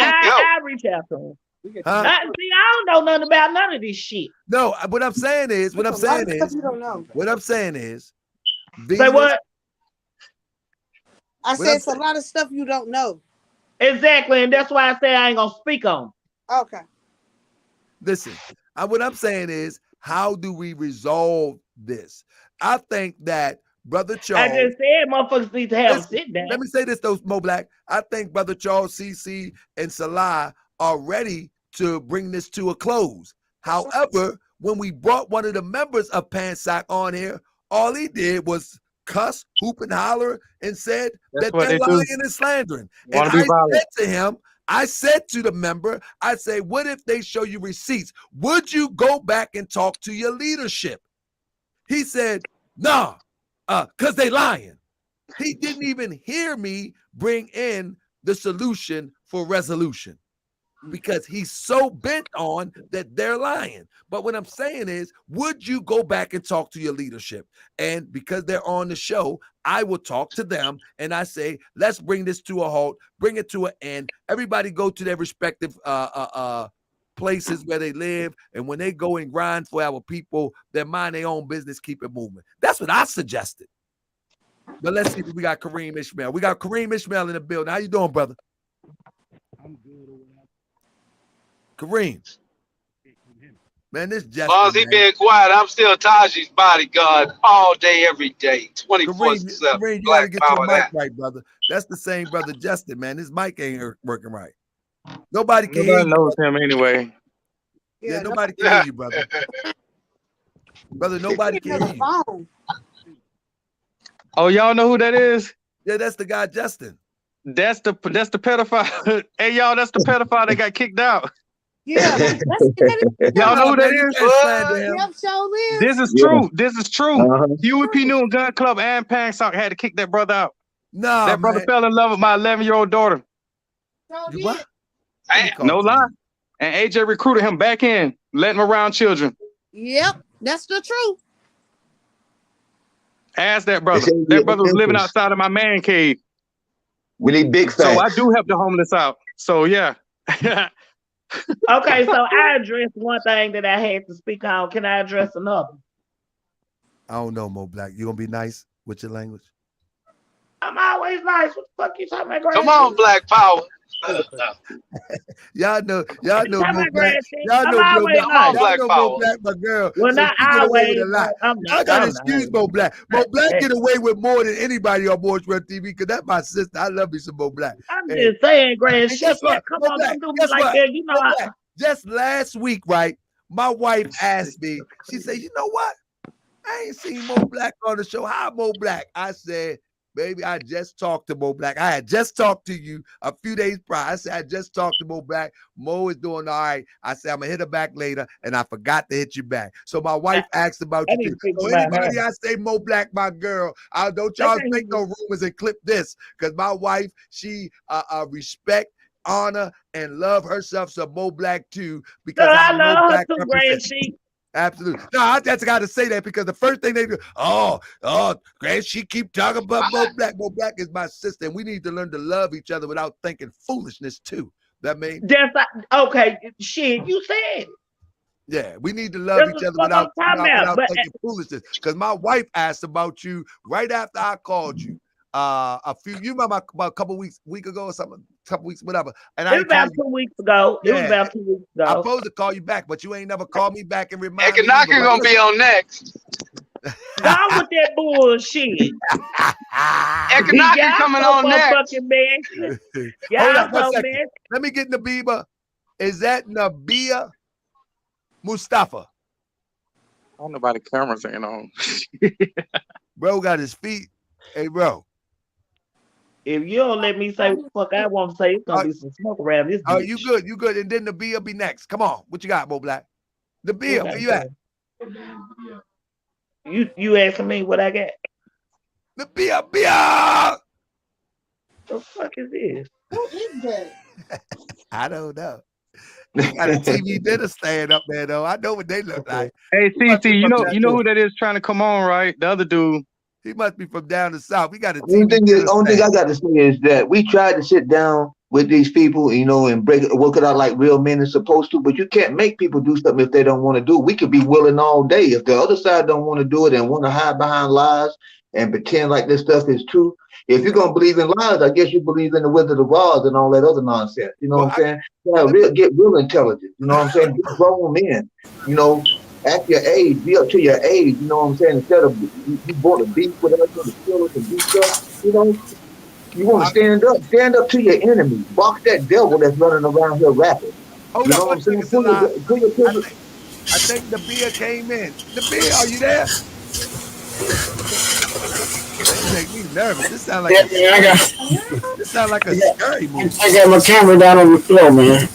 I reach out to him. See, I don't know nothing about none of this shit. No, what I'm saying is, you don't know. What I'm saying is, say what? I said it's a lot of stuff you don't know. Exactly, and that's why I say I ain't gonna speak on. Okay. Listen, what I'm saying is, how do we resolve this? I think that Brother Charles. I just said motherfuckers need to have a sit down. Let me say this though, Mo Black. I think Brother Charles, CC, and Salah are ready to bring this to a close. However, when we brought one of the members of Pansoc on here, all he did was cuss, hoop, and holler, and said that they're lying and slandering. And I said to the member, I say, what if they show you receipts? Would you go back and talk to your leadership? He said, nah, because they lying. He didn't even hear me bring in the solution for resolution because he's so bent on that they're lying. But what I'm saying is, would you go back and talk to your leadership? And because they're on the show, I will talk to them and I say, let's bring this to a halt, bring it to an end. Everybody go to their respective places where they live, and when they go and grind for our people, they mind their own business, keep it moving. That's what I suggested. But let's see if we got Kareem Ishmael. We got Kareem Ishmael in the building. How you doing, brother? I'm good. Kareem. Man, this Justin. As long as he being quiet, I'm still Taji's bodyguard all day, every day, 24/7. Kareem, you gotta get your mic right, brother. That's the same brother Justin, man. His mic ain't working right. Nobody can hear you. Knows him anyway. Yeah, nobody can hear you, brother. Brother, nobody can hear you. Oh, y'all know who that is? Yeah, that's the guy, Justin. That's the pedophile. Hey, y'all, that's the pedophile that got kicked out. Yeah, y'all know who that is? This is true. This is true. UEP New Gun Club and Pansoc had to kick that brother out. Nah, that brother fell in love with my 11-year-old daughter. What? No lie. And AJ recruited him back in, letting him around children. Yep, that's the truth. Ask that brother. That brother was living outside of my man cave. We need big facts. So I do help the homeless out. So yeah. Okay, so I addressed one thing that I had to speak on. Can I address another? I don't know, Mo Black. You gonna be nice with your language? I'm always nice. What the fuck you talking about? Come on, Black Power. Y'all know Mo Black. Y'all know Mo Black, my girl. Well, so not always. I gotta excuse Mo Black. Mo Black get away with more than anybody on Boys Run TV because that's my sister. I love me some Mo Black. I'm just saying, Grand. Guess what? Come on, don't do me like that. You know, just last week, right? My wife asked me. She said, "You know what? I ain't seen Mo Black on the show. How Mo Black? I said, baby, I just talked to Mo Black. I had just talked to you a few days prior. I said, I just talked to Mo Black. Mo is doing all right. I said, I'm going to hit her back later, and I forgot to hit you back. So my wife asked about you, too. So anybody I say Mo Black, my girl, don't y'all think no rumors and clip this, because my wife, she respect, honor, and love herself some Mo Black, too, because I love Mo her Black too, Grand Sheik. Absolutely. No, I just got to say that because the first thing they do, Grant, she keep talking about Mo Black. Mo Black is my sister, and we need to learn to love each other without thinking foolishness too. That means okay. Shit, you said. Yeah, we need to love each other without thinking foolishness. Because my wife asked about you right after I called you. You remember about a couple weeks ago or something, couple weeks, whatever. And it was about 2 weeks ago. Yeah, it was about 2 weeks ago. I'm supposed to call you back, but you ain't never called me back and remind me. Economic gonna be on next. Gone with that bullshit. Economic coming on next. Hold on 1 second. Let me get Nabiba. Is that Nabia Mustafa? I don't know about the cameras ain't on. Bro got his feet. Hey, bro. If you don't let me say what the fuck I want to say, it's gonna be some smoke around this bitch. Oh, you good. You good. And then Nabia be next. Come on. What you got, Mo Black? Nabia, where you at? You asking me what I got? Nabia. The fuck is this? What is that? I don't know. They got a TV dinner stand up there, though. I know what they look like. Hey, CC, you know who that is trying to come on, right? The other dude. He must be from down the south. We got a TV The only thing I got to say is that we tried to sit down with these people, you know, and work it out like real men are supposed to, but you can't make people do something if they don't want to do it. We could be willing all day. If the other side don't want to do it and want to hide behind lies and pretend like this stuff is true, if you're going to believe in lies, I guess you believe in the Wizard of Oz and all that other nonsense. You know what I'm saying? Get real intelligent. You know what I'm saying? Get grown men. You know, at your age, be up to your age. You know what I'm saying? Instead of you want to beat with us and kill us and do stuff, you know, you want to stand up to your enemy. Box that devil that's running around here rapping. Hold on, what I'm saying? I think the beer came in. The beer, are you there? This make me nervous. This sounds like a scary movie. I got my camera down on the floor, man.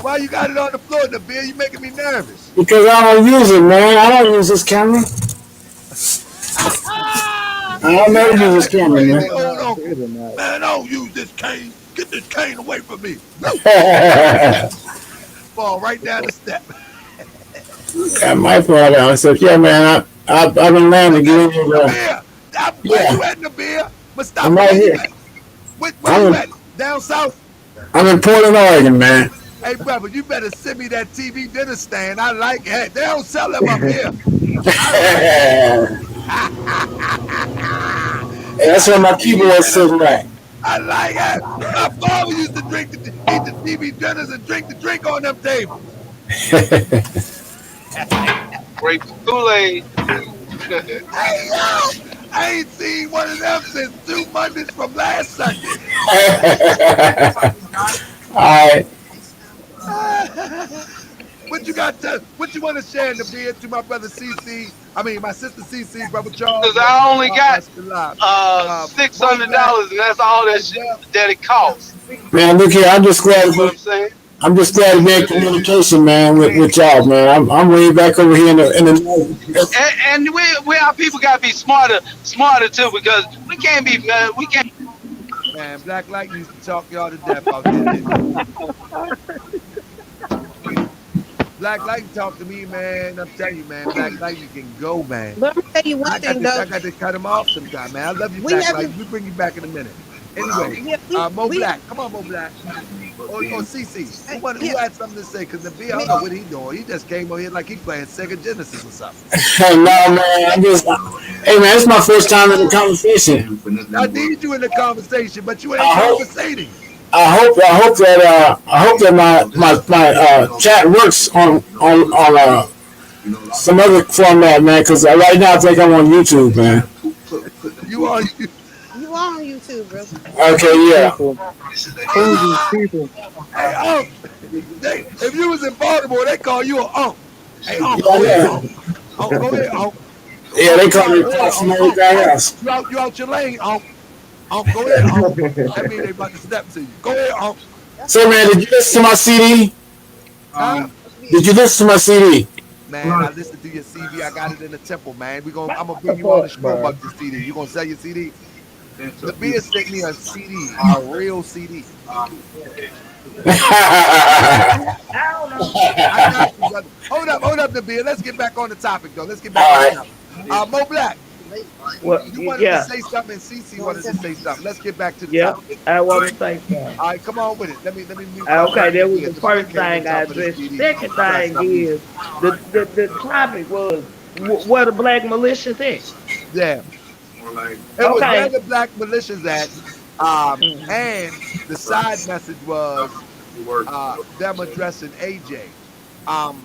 Why you got it on the floor, the beer? You making me nervous. Because I don't use it, man. I don't use this camera. I don't never use this camera, man. Man, I don't use this cane. Get this cane away from me. Fall right down the step. Got my fall down. So yeah, man, I've been learning to get in here. Where you at, Nabia? Mustafa, I'm right here. Where you at? Down south? I'm in Portland, Oregon, man. Hey, brother, you better send me that TV dinner stand. I like it. They don't sell them up here. That's where my keyboard's sitting right. I like it. My father used to eat the TV dinners and drink the drink on them tables. Grape Kool-Aid. I ain't seen one of them since 2 Mondays from last Sunday. All right. What you want to share in the beard to my brother CC? I mean, my sister CC, brother Charles. Because I only got $600, and that's all that it costs. Man, look here. I'm just glad to be in communication, man, with y'all, man. I'm way back over here in the and we our people gotta be smarter too, because we can't. Man, Black Light used to talk y'all to death out there. Black Light talk to me, man. I'm telling you, man. Black Light, you can go, man. Let me tell you one thing, though. I got to cut him off sometime, man. I love you, Black Light. We bring you back in a minute. Anyway, Mo Black. Come on, Mo Black. Or CC. Who had something to say? Because the B, I don't know what he doing. He just came over here like he playing Sega Genesis or something. No, man. Hey, man, it's my first time in the conversation. I need you in the conversation, but you ain't conversating. I hope that my chat works on some other format, man. Because right now I think I'm on YouTube, man. You are on YouTube, bro. Okay, yeah. People. Hey, if you was in Baltimore, they call you an Hey, go ahead, Go ahead, Yeah, they call me Pops and everything else. You out your lane, Unc. Unc, go ahead, Unc. That means they about to step to you. Go ahead, Unc. Say, man, did you listen to my CD? Did you listen to my CD? Man, I listened to your CD. I got it in the temple, man. I'm gonna bring you on the show about your CD. You gonna sell your CD? The beer sent me a CD, a real CD. I don't know. I got you, brother. Hold up, the beer. Let's get back on the topic, though. Let's get back on the topic. Mo Black. You wanted to say something, and CC wanted to say something. Let's get back to the topic. I want to say something. All right, come on with it. Let me. Okay, that was the first thing I addressed. The second thing is the topic was where the black militias at. Yeah. It was where the black militias at. And the side message was them addressing AJ. Well,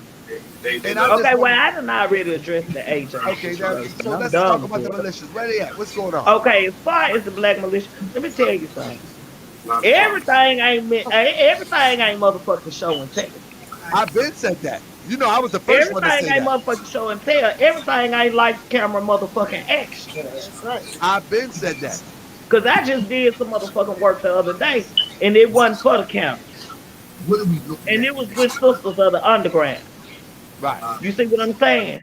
I did not really address the AJ. Okay, so let's talk about the militias. Where they at? What's going on? Okay, as far as the black militia, let me tell you something. Everything ain't motherfucking show and tell. I've been said that. You know, I was the first one to say that. Everything ain't motherfucking show and tell. Everything ain't lights, camera, motherfucking action. That's right. I've been said that. Because I just did some motherfucking work the other day, and it wasn't for the camera. What are we looking and it was with sisters of the underground. Right. You see what I'm saying?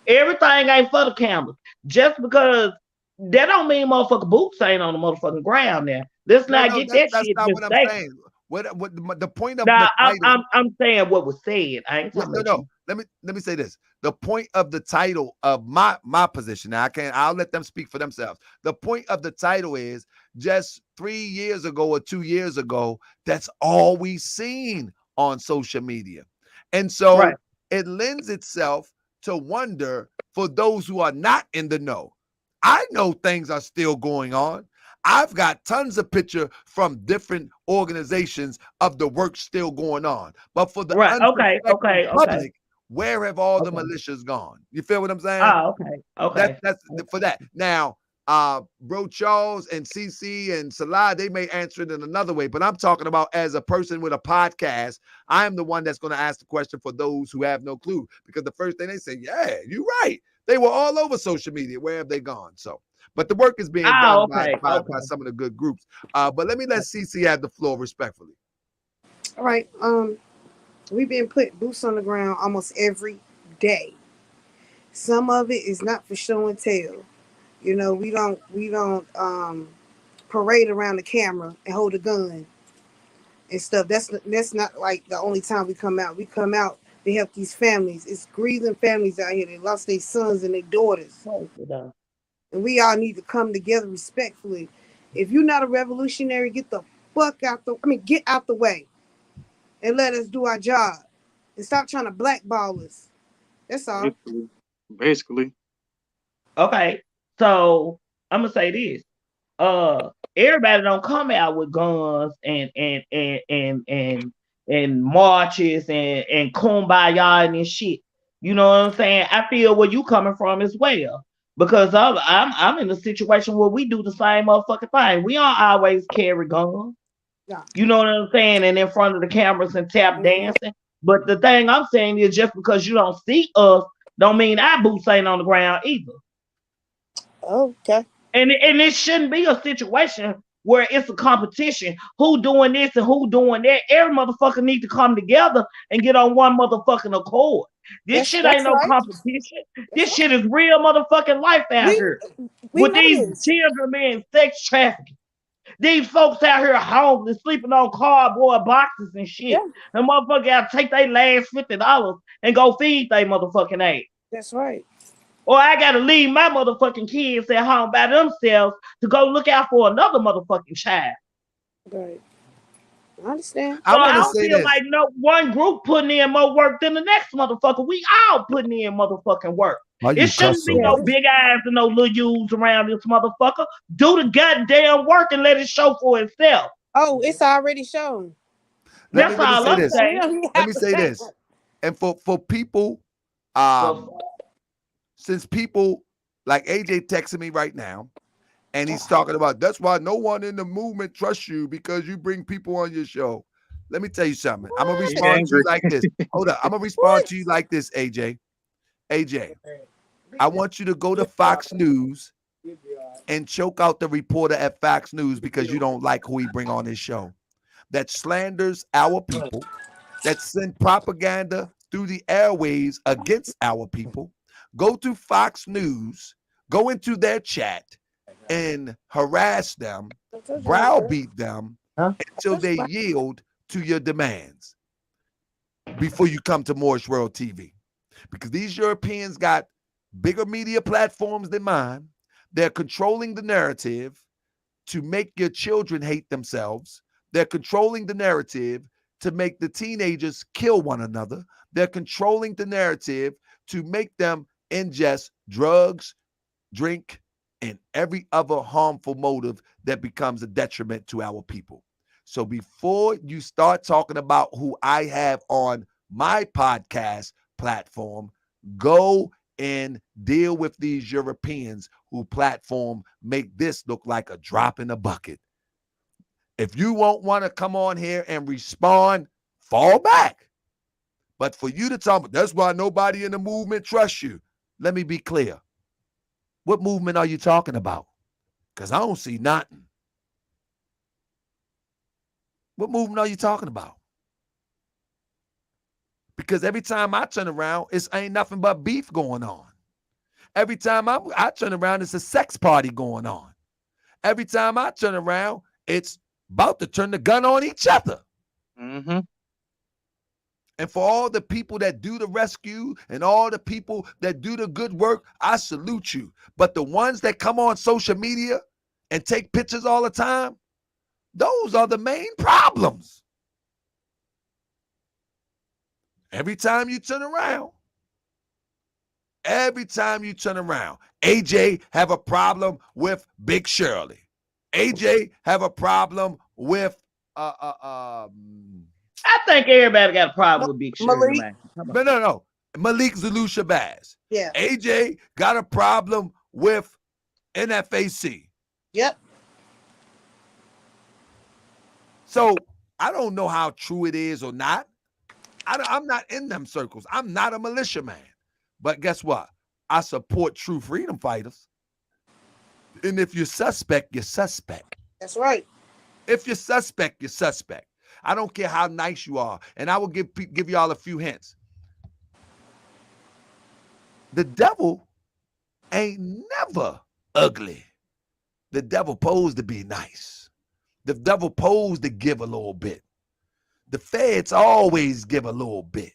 Everything ain't for the cameras. Just because that don't mean motherfucking boots ain't on the motherfucking ground now. Let's not get that shit not mistaken. what I'm saying. What the point of now, the title, I'm saying what was said. I ain't talking about no. Let me say this. The point of the title of my position. Now I'll let them speak for themselves. The point of the title is just 3 years ago or 2 years ago, that's all we seen on social media. And so it lends itself to wonder for those who are not in the know. I know things are still going on. I've got tons of picture from different organizations of the work still going on. But for the public, where have all the militias gone? You feel what I'm saying? Oh, okay. That's for that. Now, Bro Charles and CC and Salah, they may answer it in another way, but I'm talking about as a person with a podcast, I am the one that's going to ask the question for those who have no clue. Because the first thing they say, yeah, you're right. They were all over social media. Where have they gone? So, but the work is being done by some of the good groups. But let me let CC have the floor respectfully. All right. We've been putting boots on the ground almost every day. Some of it is not for show and tell. You know, we don't parade around the camera and hold a gun and stuff. That's not like the only time we come out. We come out to help these families. It's grieving families out here. They lost their sons and their daughters. And we all need to come together respectfully. If you're not a revolutionary, get the fuck out get out the way and let us do our job. And stop trying to blackball us. That's all. Basically. Okay. So I'm gonna say this. Everybody don't come out with guns and marches and kumbaya and shit. You know what I'm saying? I feel where you coming from as well. Because I'm in a situation where we do the same motherfucking thing. We don't always carry guns. Yeah. You know what I'm saying? And in front of the cameras and tap dancing. But the thing I'm saying is just because you don't see us, don't mean our boots ain't on the ground either. Okay. And it shouldn't be a situation where it's a competition. Who doing this and who doing that? Every motherfucker need to come together and get on one motherfucking accord. This shit ain't no competition. This shit is real motherfucking life out here. With these children being sex trafficking. These folks out here homeless, sleeping on cardboard boxes and shit. Yeah. And motherfucker gotta take their last $50 and go feed their motherfucking ass. That's right. Or I gotta leave my motherfucking kids at home by themselves to go look out for another motherfucking child. Right. I understand. So I don't feel like no one group putting in more work than the next motherfucker. We all putting in motherfucking work. It shouldn't be no big eyes and no little U's around this motherfucker. Do the goddamn work and let it show for itself. Oh, it's already shown. That's all I'm saying. Let me say this. And for people, since people like AJ texting me right now, and he's talking about that's why no one in the movement trusts you because you bring people on your show. Let me tell you something. I'm gonna respond to you like this. Hold up. I'm gonna respond to you like this, AJ. AJ, I want you to go to Fox News and choke out the reporter at Fox News because you don't like who he bring on his show. That slanders our people, that send propaganda through the airways against our people. Go to Fox News, go into their chat and harass them, browbeat them until they yield to your demands before you come to Moorish World TV. Because these Europeans got bigger media platforms than mine. They're controlling the narrative to make your children hate themselves. They're controlling the narrative to make the teenagers kill one another. They're controlling the narrative to make them ingest drugs, drink, and every other harmful motive that becomes a detriment to our people. So before you start talking about who I have on my podcast platform, go and deal with these Europeans who platform make this look like a drop in a bucket. If you won't want to come on here and respond, fall back. But for you to talk about, that's why nobody in the movement trusts you. Let me be clear. What movement are you talking about? Because I don't see nothing. What movement are you talking about? Because every time I turn around, it's ain't nothing but beef going on. Every time I turn around, it's a sex party going on. Every time I turn around, it's about to turn the gun on each other. Mm-hmm. And for all the people that do the rescue and all the people that do the good work, I salute you. But the ones that come on social media and take pictures all the time, those are the main problems. Every time you turn around, AJ have a problem with Big Shirley. AJ have a problem with I think everybody got a problem with Big Shirley, man. No. Malik Zulu Shabazz. Yeah. AJ got a problem with NFAC. Yep. So I don't know how true it is or not. I'm not in them circles. I'm not a militia man. But guess what? I support true freedom fighters. And if you're suspect, you're suspect. That's right. If you're suspect, you're suspect. I don't care how nice you are. And I will give y'all a few hints. The devil ain't never ugly. The devil posed to be nice. The devil posed to give a little bit. The feds always give a little bit.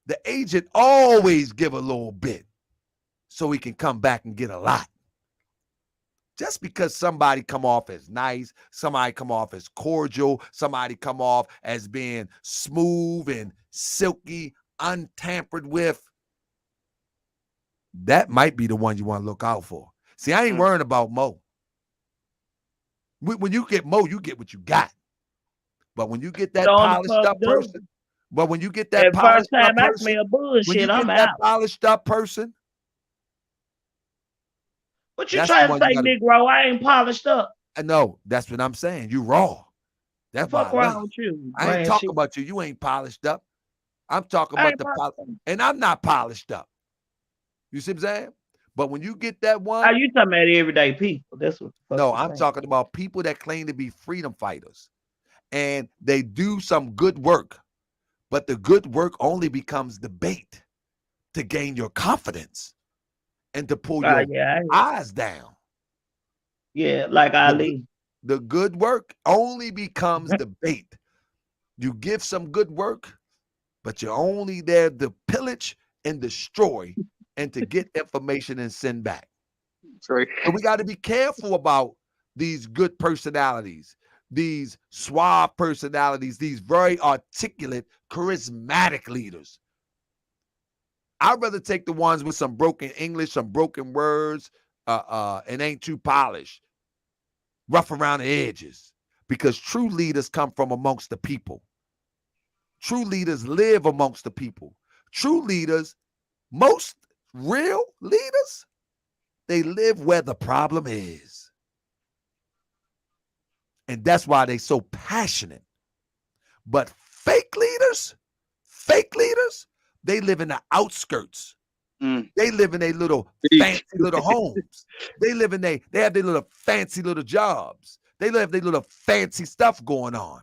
The agent always give a little bit so he can come back and get a lot. Just because somebody come off as nice, somebody come off as cordial, somebody come off as being smooth and silky, untampered with, that might be the one you want to look out for. See, I ain't worrying about Mo. When you get Mo, you get what you got. But when you get that polished up person, but when you get that polished up person, when you get that polished up person, what you trying to say, Negro? I ain't polished up. I know. That's what I'm saying. You raw. That's what's wrong with you. I ain't talking about you. You ain't polished up. I'm talking about the and I'm not polished up. You see what I'm saying? But when you get that one, are you talking about everyday people? That's what. No, I'm talking about people that claim to be freedom fighters, and they do some good work, but the good work only becomes the bait to gain your confidence and to pull your eyes down. Yeah, like Ali. The good work only becomes the bait. You give some good work, but you're only there to pillage and destroy and to get information and send back. Sorry. So we got to be careful about these good personalities, these suave personalities, these very articulate, charismatic leaders. I'd rather take the ones with some broken English, some broken words, and ain't too polished, rough around the edges, because true leaders come from amongst the people. True leaders live amongst the people. True leaders, most real leaders, they live where the problem is. And that's why they're so passionate. But fake leaders, they live in the outskirts They live in their little fancy little homes. They have their little fancy little jobs. They have their little fancy stuff going on.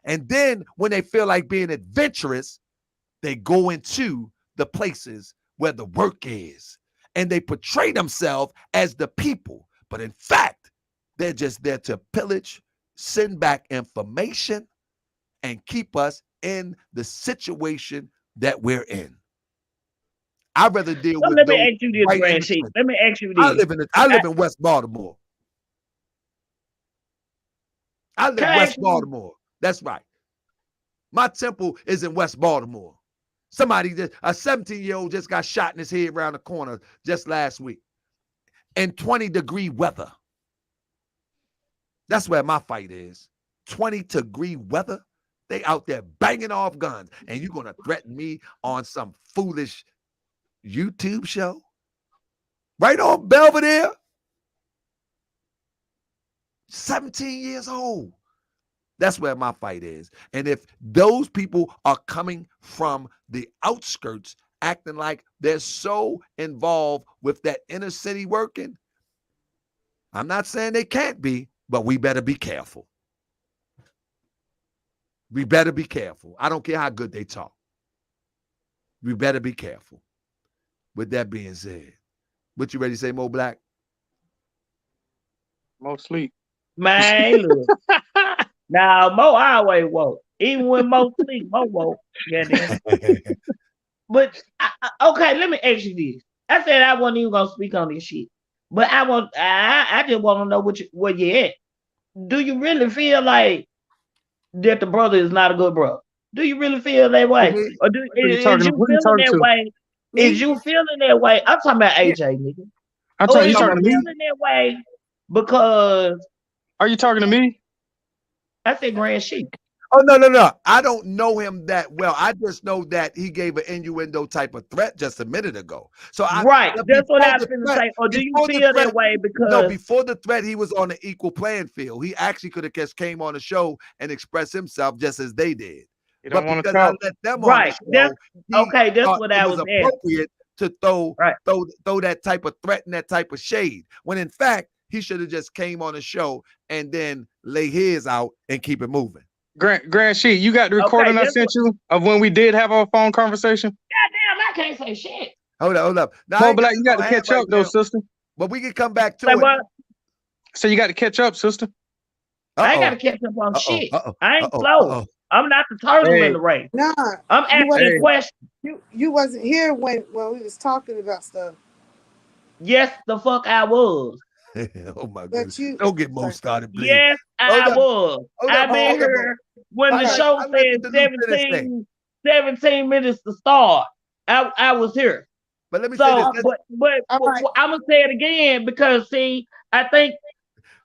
And then when they feel like being adventurous, they go into the places where the work is. And they portray themselves as the people. But in fact, they're just there to pillage, send back information, and keep us in the situation that we're in. I'd rather deal with let me those ask you this, right Grand Chief. Let me ask you this. I live in West Baltimore. I live in West Baltimore. That's right. My temple is in West Baltimore. A 17-year-old just got shot in his head around the corner just last week. In 20-degree weather. That's where my fight is. 20-degree weather. They out there banging off guns. And you're going to threaten me on some foolish YouTube show? Right on Belvedere? 17 years old. That's where my fight is. And if those people are coming from the outskirts, acting like they're so involved with that inner city working, I'm not saying they can't be, but we better be careful. We better be careful. I don't care how good they talk. We better be careful. With that being said, what you ready to say, Mo Black? Mo sleep. Man, look. Now, Mo always woke. Even when Mo sleep, Mo woke. Yeah, but, okay, let me ask you this. I said I wasn't even going to speak on this shit. But I just want to know where you at. Do you really feel like that the brother is not a good brother? Do you really feel that way? Or is you feeling that way? Is you feeling that way? I'm talking about AJ, nigga. Are you talking to me? Feeling that way because... Are you talking to me? I said Grand Chief. Oh, no. I don't know him that well. I just know that he gave an innuendo type of threat just a minute ago. So that's what I was going to say. Or do you feel that way because... No, before the threat, he was on an equal playing field. He actually could have just came on the show and expressed himself just as they did. But because I let them on the show, that's what I was appropriate to throw that type of threat and that type of shade. When in fact, he should have just came on the show and then lay his out and keep it moving. Grand Sheet, you got the recording I sent you of when we did have our phone conversation? Goddamn, I can't say shit. Hold up. Now, Mo Black, you got to catch up though, sister. But we can come back to it. What? So you got to catch up, sister. I ain't got to catch up on shit. I ain't slow. I'm not the turtle in the race. Nah, I'm asking a question. You wasn't here when we was talking about stuff. Yes, the fuck I was. Oh my goodness. Don't get Mo started, please. Yes, I was. I've been here when the show said 17 minutes to start. I was here. But let me say this. But I'm gonna say it again because see, I think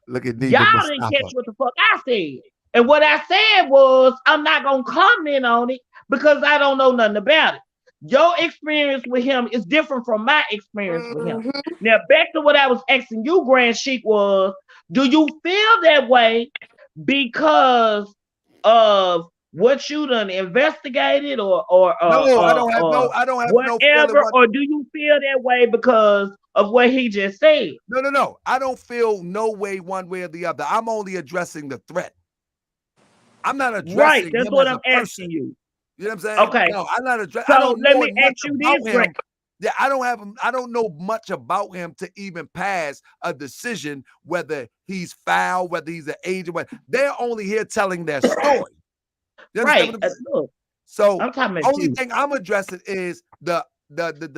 y'all didn't catch what the fuck I said. And what I said was I'm not gonna comment on it because I don't know nothing about it. Your experience with him is different from my experience with him. Now, back to what I was asking you, Grand Sheik, was, do you feel that way because of what you done investigated or no, I don't have whatever, or do you feel that way because of what he just said? No. I don't feel no way one way or the other. I'm only addressing the threat. I'm not addressing right. That's him what as I'm asking you. You know what I'm saying? Okay. No, I'm not addressing. So let me ask you this. Yeah, I don't know much about him to even pass a decision whether he's foul, whether he's an agent. They're only here telling their story. Right. Look, so only thing I'm addressing is the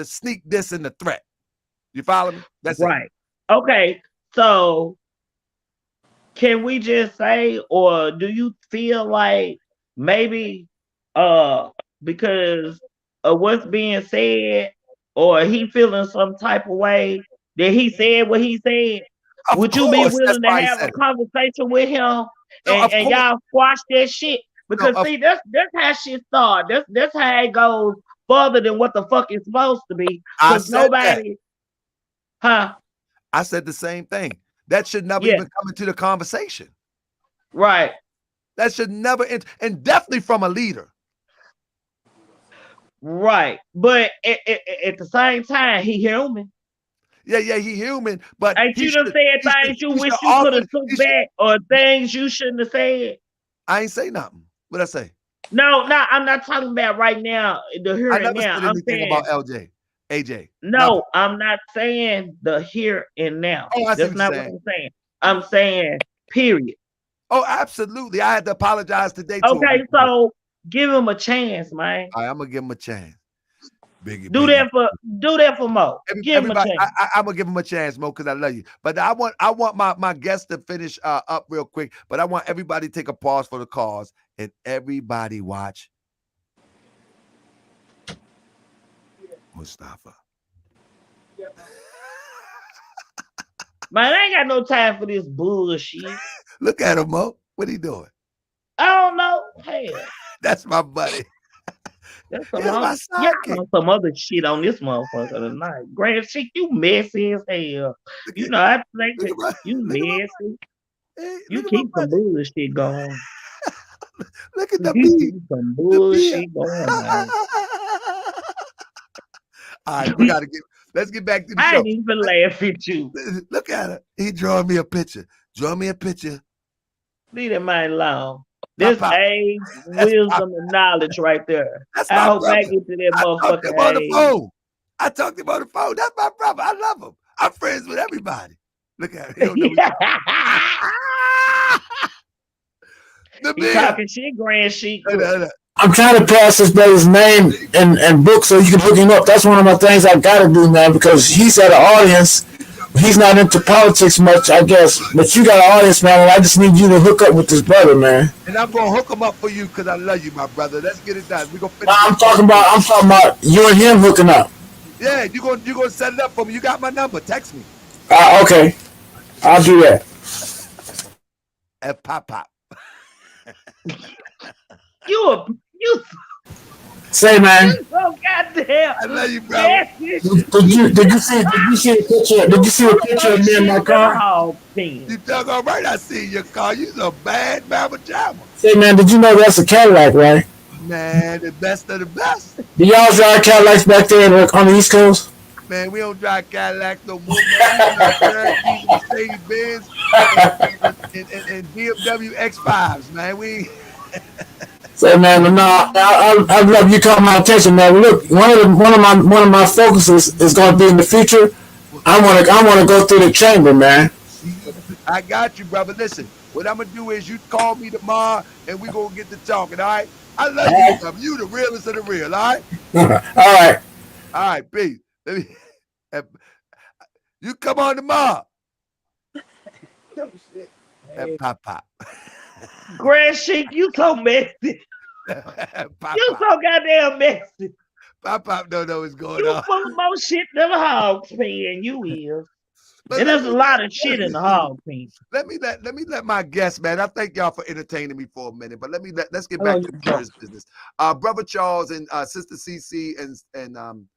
sneak diss and the threat. You follow me? That's right. It. Okay. So can we just say, or do you feel like maybe because of what's being said, or he feeling some type of way that he said what he said? Would you be willing to have a conversation with him and y'all squash that shit? Because see, that's how shit starts. That's how it goes further than what the fuck it's supposed to be. Because nobody, I said the same thing. That should never even come into the conversation. Right. That should never, and definitely from a leader. Right. But at the same time, he human. Yeah, he human, but ain't you done said things you wish you could have took back or things you shouldn't have said? I ain't say nothing. What'd I say? No, I'm not talking about right now, the here I and never now. said I'm anything saying about AJ. No, Nothing. I'm not saying the here and now. Oh, I see That's what not you're what saying. I'm saying. I'm saying period. Oh, absolutely. I had to apologize today to him. Okay, so give him a chance, man. All right, I'm gonna give him a chance. Biggie, do that for Mo. Give him a chance. I'm gonna give him a chance, Mo, because I love you. But I want my guests to finish up real quick. But I want everybody to take a pause for the cause and everybody watch Mustafa. Man, I ain't got no time for this bullshit. Look at him, Mo. What he doing? I don't know. Hell. That's my buddy. That's some other shit on this motherfucker tonight. Grand shit, you messy as hell. You know, I think you messy. You keep some bullshit going. Look at the beat. Some bullshit going, man. All right, let's get back to the show. I ain't even laugh at you. Look at it. He drawing me a picture. Draw me a picture. Leave that man alone. This age, wisdom, and knowledge right there. I hope I get to that motherfucker age. I talked to him on the phone. That's my brother. I love him. I'm friends with everybody. Look at it. He talking shit, grand shit. I'm trying to pass this brother's name and book so you can hook him up. That's one of my things I gotta do, man, because he's at an audience. He's not into politics much, I guess. But you got an audience, man, and I just need you to hook up with this brother, man. And I'm gonna hook him up for you because I love you, my brother. Let's get it done. We gonna finish. I'm talking about you and him hooking up. Yeah, you gonna set it up for me. You got my number. Text me. Okay. I'll do that. At pop. You say, man. You so goddamn. I love you, bro. Did you see a picture of me in my car? You dug all right. I see your car. You's a bad mama jamma. Say, man, did you know that's a Cadillac, right? Man, the best of the best. Do y'all drive Cadillacs back there on the East Coast? Man, we don't drive Cadillacs no more, man. We drive Mercedes-Benz and BMW X5s, man. We. Say, man, I love you caught my attention, man. Look, one of my focuses is going to be in the future. I want to go through the chamber, man. I got you, brother. Listen, what I'm gonna do is you call me tomorrow and we gonna get to talking. All right? I love you, brother. You the realest of the real. All right? All right, peace. You come on tomorrow. Pop. Grand Sheik, you so messy. You so goddamn messy. Pop don't know what's going you on. You full of more shit than a hog pen. You is. And there's a lot of shit in the hog pen. Let me let my guests, man. I thank y'all for entertaining me for a minute, but let's get back to the first business. Brother Charles and Sister CC and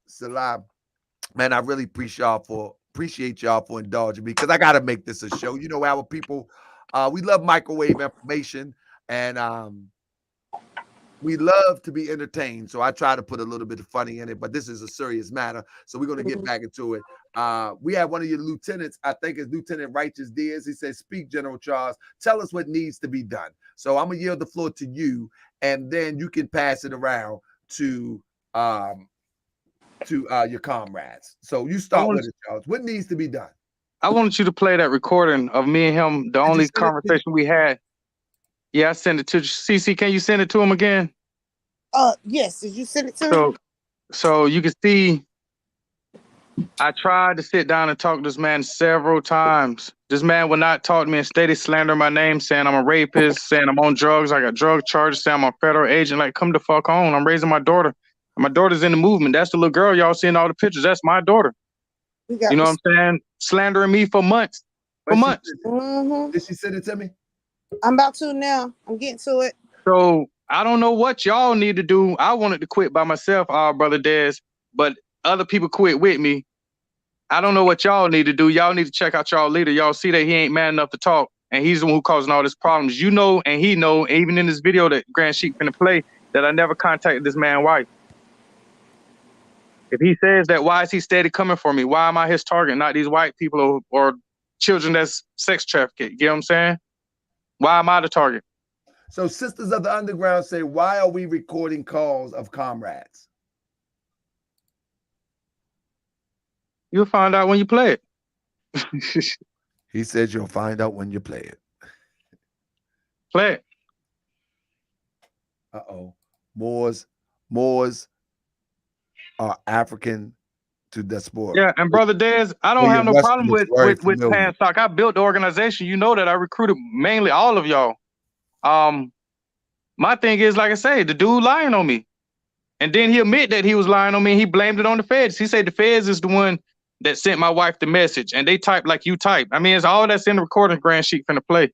Salam, man, I really appreciate y'all for indulging me because I gotta make this a show. You know, our people, we love microwave information and we love to be entertained. So I try to put a little bit of funny in it, but this is a serious matter. So we're gonna get back into it. We have one of your lieutenants, I think it's Lieutenant Righteous Diaz. He says, "Speak, General Charles. Tell us what needs to be done." So I'm gonna yield the floor to you, and then you can pass it around to your comrades. So you start with it, Charles. What needs to be done? I wanted you to play that recording of me and him, the only conversation we had. Yeah, I sent it to CC. Can you send it to him again? Yes. Did you send it to him? So you can see, I tried to sit down and talk to this man several times. This man would not talk to me and steady slander my name, saying I'm a rapist, saying I'm on drugs, I got drug charges, saying I'm a federal agent. Like, come the fuck on. I'm raising my daughter. My daughter's in the movement. That's the little girl y'all see in all the pictures. That's my daughter. You know what I'm saying? Slandering me for months. Did she send it to me? I'm about to now. I'm getting to it. So I don't know what y'all need to do. I wanted to quit by myself, Brother Dez, but other people quit with me. I don't know what y'all need to do. Y'all need to check out y'all leader. Y'all see that he ain't man enough to talk, and he's the one who causing all these problems. You know, and he know, and even in this video that Grand Sheik finna play, that I never contacted this man's wife. If he says that, why is he steady coming for me? Why am I his target, not these white people or children that's sex trafficked? You get what I'm saying? Why am I the target? So Sisters of the Underground say, why are we recording calls of comrades? You'll find out when you play it. He says you'll find out when you play it. Play it. Uh-oh. Moors are African to diaspora. Yeah, and Brother Dez, I don't have no problem with Pansoc. I built the organization. You know that I recruited mainly all of y'all. My thing is, like I say, the dude lying on me. And then he admit that he was lying on me. He blamed it on the feds. He said the feds is the one that sent my wife the message. And they type like you type. I mean, it's all that's in the recording grand sheet finna play.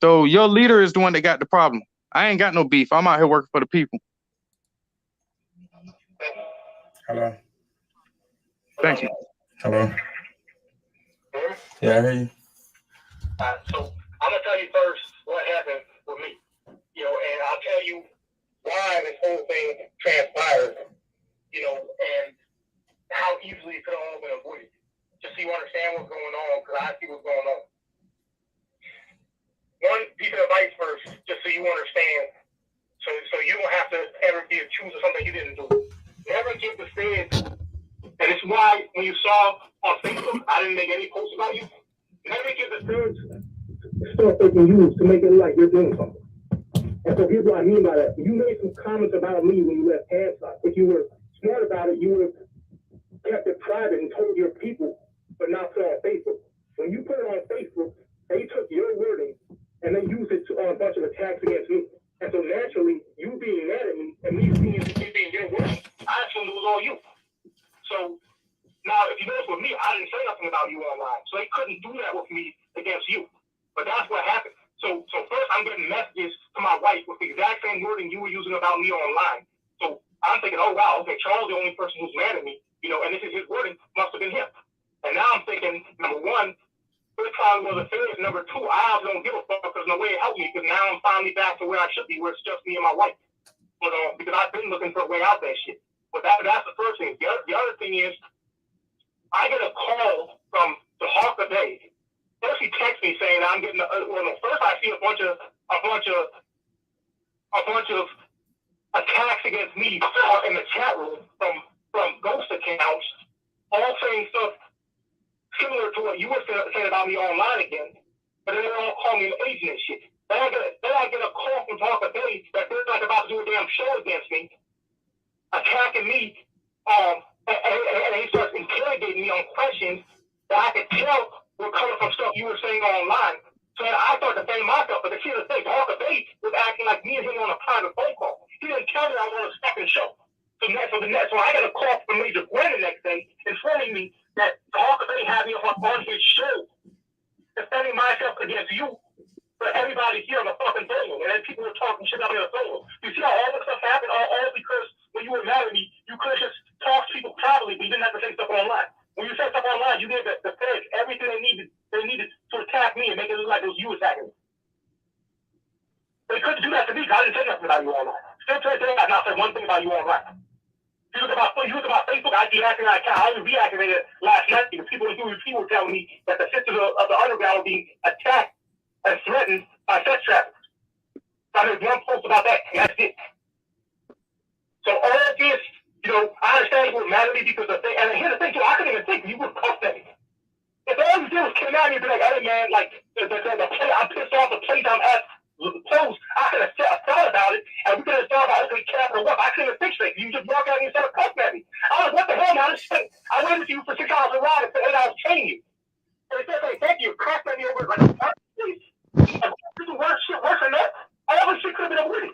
So your leader is the one that got the problem. I ain't got no beef. I'm out here working for the people. Hello. Thank you. Hello. Yeah, I hear you. So I'm gonna tell you first what happened with me, and I'll tell you why this whole thing transpired, and how easily it could have all been avoided. Just so you understand what's going on, because I see what's going on. One piece of advice first, just so you understand, so you don't have to ever be accused of something you didn't do. Never give the feds, and it's why when you saw on Facebook, I didn't make any posts about you. Never give the feds stuff they can use to make it look like you're doing something. And so here's what I mean by that. You made some comments about me when you left Pansoc. If you were smart about it, you would have kept it private and told your people, but not put it on Facebook. When you put it on Facebook, they took your wording and they used it on a bunch of attacks against me. And so naturally, you being mad at me and me seeing it being your wording, I assumed it was all you. So now, if you notice with me, I didn't say nothing about you online. So they couldn't do that with me against you. But that's what happened. So first, I'm getting messages to my wife with the exact same wording you were using about me online. So I'm thinking, oh, wow, okay, Charles, the only person who's mad at me, and this is his wording, must have been him. And now I'm thinking, number one, this probably was a failure. Number two, I don't give a fuck because no way it helped me because now I'm finally back to where I should be, where it's just me and my wife. But because I've been looking for a way out that shit. But that's the first thing. The other thing is, I get a call from the Hawk of Day. First, he texts me saying I'm getting. First, I see a bunch of attacks against me in the chat room from ghost accounts, all saying stuff similar to what you were saying about me online again. But then they all call me an agent and shit. Then I get a call from Hawk of Day that they're like about to do a damn show against me, attacking me. And he starts interrogating me on questions that I could tell were coming from stuff you were saying online. So then I started defending myself. But the kid of the thing, Hawk of Day was acting like me and him on a private phone call. He didn't tell me I was on a second show. So I got a call from Major Gwen the next day informing me that Hawk of Day had me on his show, defending myself against you. But everybody here on the fucking phone, and then people were talking shit out on the phone. You see how all this stuff happened, all because when you were mad at me, you could have just talked to people privately, but you didn't have to say stuff online. When you said stuff online, you gave the feds everything they needed to attack me and make it look like it was you attacking me. They couldn't do that to me because I didn't say nothing about you online. Still to this day, I've not said one thing about you online. You look at my Facebook, I deactivated my account. I only reactivated it last night because people were telling me that the Sisters of the Underground were being attacked and threatened by sex traffickers. So I made one post about that, and that's it. So all of this, I understand you were mad at me because of the thing, and here's the thing too, I couldn't even think you would cuss at me. If all you did was come out and be like, hey man, like I'm pissed off the place I'm at closed, I could have thought about it, and we could have thought about it, capital what. I couldn't have fixed it. You just walk out and started cussing at me. I was like, what the hell, man? I waited for you for 6 hours a ride and for 8 hours training you. And they said, hey, thank you, cussing at me over like, please. Worse than that, all this shit could have been avoided.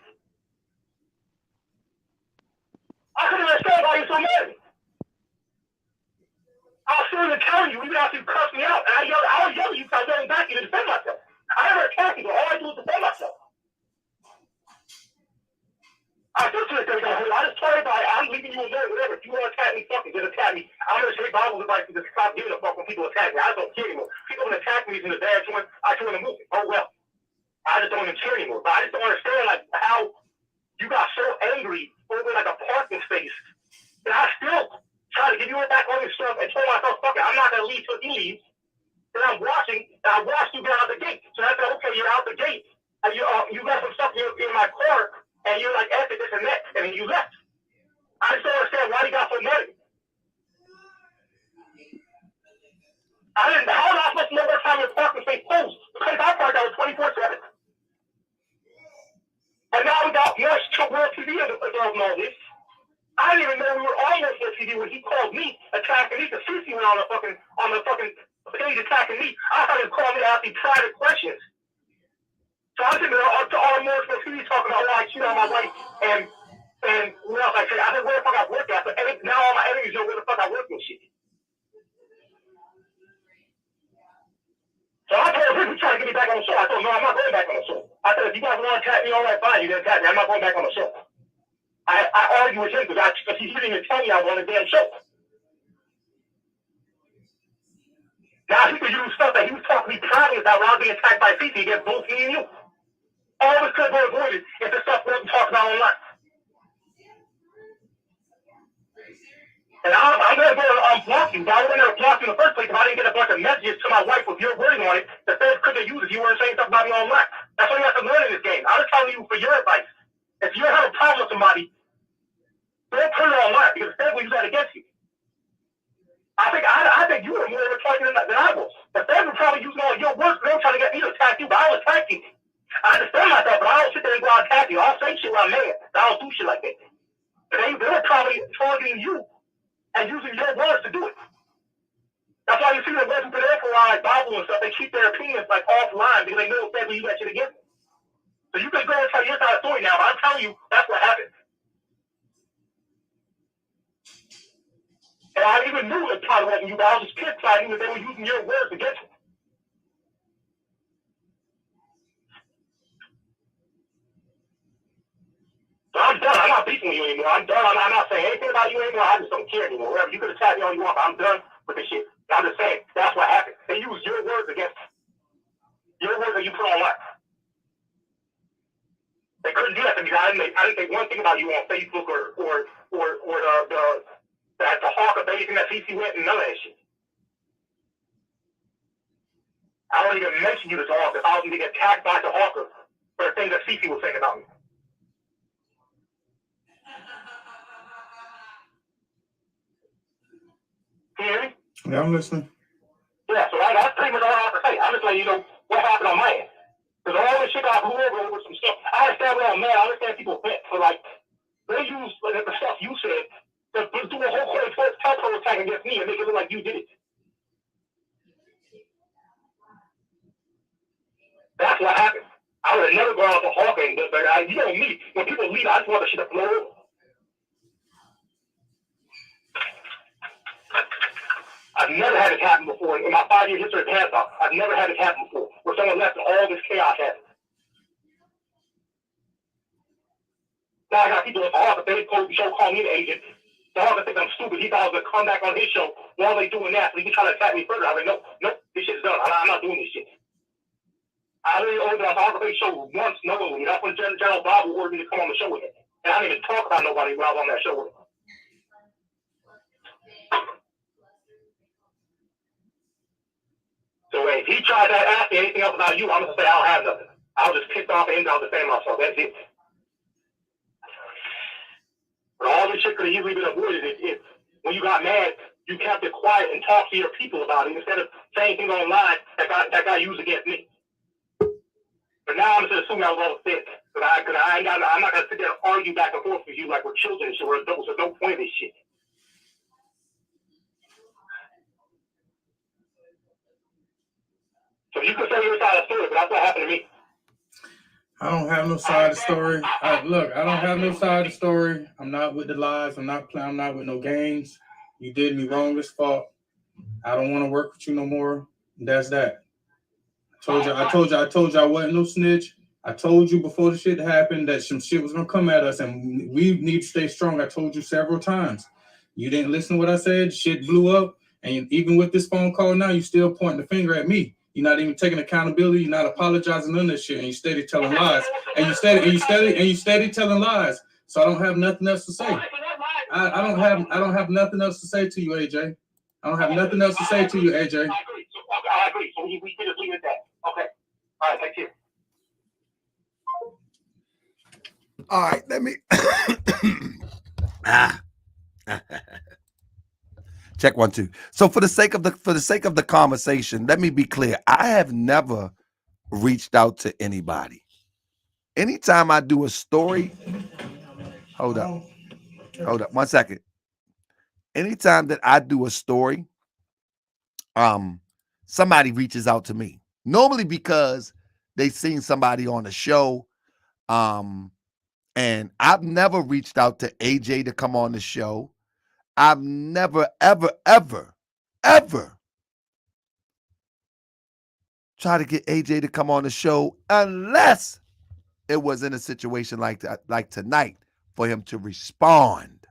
I couldn't understand why you're so mad at me. I was sitting there telling you, even after you cussed me out, and I was yelling at you because I was yelling back at you to defend myself. I never attacked you, but all I do is defend myself. I just told everybody, I'm leaving you alone, whatever. If you want to attack me, fucking just attack me. I'm going to say Bible advice to stop giving a fuck when people attack me. I just don't care anymore. People want to attack me in the bad joint, I join the movement. Oh well. I just don't even care anymore. But I just don't understand like how you got about March to World TV involved in all this. I didn't even know we were on World TV when he called me, attacking me, because Cece went on the fucking page attacking me. I thought he was calling me to ask me private questions. So I'm sitting there to all World TV talking about why I cheated on my wife and what else I said. I said, where the fuck I work at? But now all my enemies know where the fuck I work and shit. So I told him, he tried to get me back on the show. I told him, no, I'm not going back on the show. I said, if you guys want to attack me, all right, fine, you can attack me. I'm not going back on the show. I argue with him because he didn't even tell me I was on a damn show. Now he could use stuff that he was talking to me privately about when I was being attacked by CC against both me and you. All this could have been avoided if the stuff wasn't talked about online. And I'm going to go unblock you, but I wouldn't have blocked you in the first place if I didn't get a bunch of messages to my wife with your wording on it. The feds couldn't use if you weren't saying stuff about me online. That's what you have to learn in this game. I'm just telling you for your advice. If you have a problem with somebody, don't put it online because the feds will use that against you. I think you were more of a target than I was. The feds were probably using all your words, but they were trying to get me to attack you, but I don't attack you. I understand myself, but I don't sit there and go out and attack you. I'll say shit when I'm mad, but I don't do shit like that. They were probably targeting you and using your words to do it. That's why you see the ones who put in for like Bible and stuff, they keep their opinions like offline because they know the feds will use that shit against them. So you can go and tell your side of the story now, but I'm telling you, that's what happened. And I even knew it probably wasn't you, but I was just pissed by you that they were using your words against you. So I'm done. I'm not beefing with you anymore. I'm done. I'm not saying anything about you anymore. I just don't care anymore. Whatever. You could attack me all you want, but I'm done with this shit. I'm just saying, that's what happened. They used your words against you. Your words that you put online. They couldn't do that to me. I didn't think one thing about you on Facebook or the hawk of anything that CC went and none of that shit. I don't even mention you to Hawk if I was going to get attacked by the Hawker for the things that CC was saying about me. Can you hear me? Yeah, I'm listening. Yeah, so that's pretty much all I have to say. I'm just letting you know what happened on my end. Because all this shit I blew over some stuff. I understand what I'm mad. I understand people bent for like, they use the stuff you said to do a whole telephone attack against me and make it look like you did it. That's what happened. I would have never gone out to Hawking, but you know me, when people leave, I just want the shit to blow over. I've never had it happen before in my 5-year history of Pansoc. I've never had it happen before where someone left and all this chaos happened. Now I got people at the Hawk, if they show call me an agent. The Hawk think I'm stupid. He thought I was going to come back on his show while they doing that, so he can try to attack me further. I was like, nope, this shit's done. I'm not doing this shit. I really only been on the Hawk show once, knowingly. That's when General Bob ordered me to come on the show with him. And I didn't even talk about nobody when I was on that show with him. So if he tried to ask me anything else about you, I'm going to say I don't have nothing. I was just pissed off and I'll defend myself. That's it. But all this shit could have easily been avoided if when you got mad, you kept it quiet and talked to your people about it instead of saying things online that got used against me. But now I'm just assuming I was all sick. I'm not going to sit there and argue back and forth with you like we're children and shit. We're adults. There's no point in this shit. So you can say your side of the story, but that's what happened to me. I don't have no side of the story. I don't have no side of the story. I'm not with the lies. I'm not with no games. You did me wrong as fuck. I don't want to work with you no more. That's that. I told you I wasn't no snitch. I told you before the shit happened that some shit was gonna come at us and we need to stay strong. I told you several times. You didn't listen to what I said. Shit blew up. And even with this phone call now, you still pointing the finger at me. You're not even taking accountability. You're not apologizing, none of this shit, and you steady telling lies. And you steady telling lies. So I don't have nothing else to say. I don't have nothing else to say to you, AJ. I don't have nothing else to say to you, AJ. I agree. So we can just leave it at that. Okay. All right. Thank you. All right. Let me. Check 1, 2. So for the sake of the conversation, let me be clear. I have never reached out to anybody. anytime I do a story, hold up 1 second. Anytime that I do a story, somebody reaches out to me. Normally because they've seen somebody on a show. And I've never reached out to AJ to come on the show. I've never, ever, ever, ever tried to get AJ to come on the show unless it was in a situation like that, like tonight, for him to respond.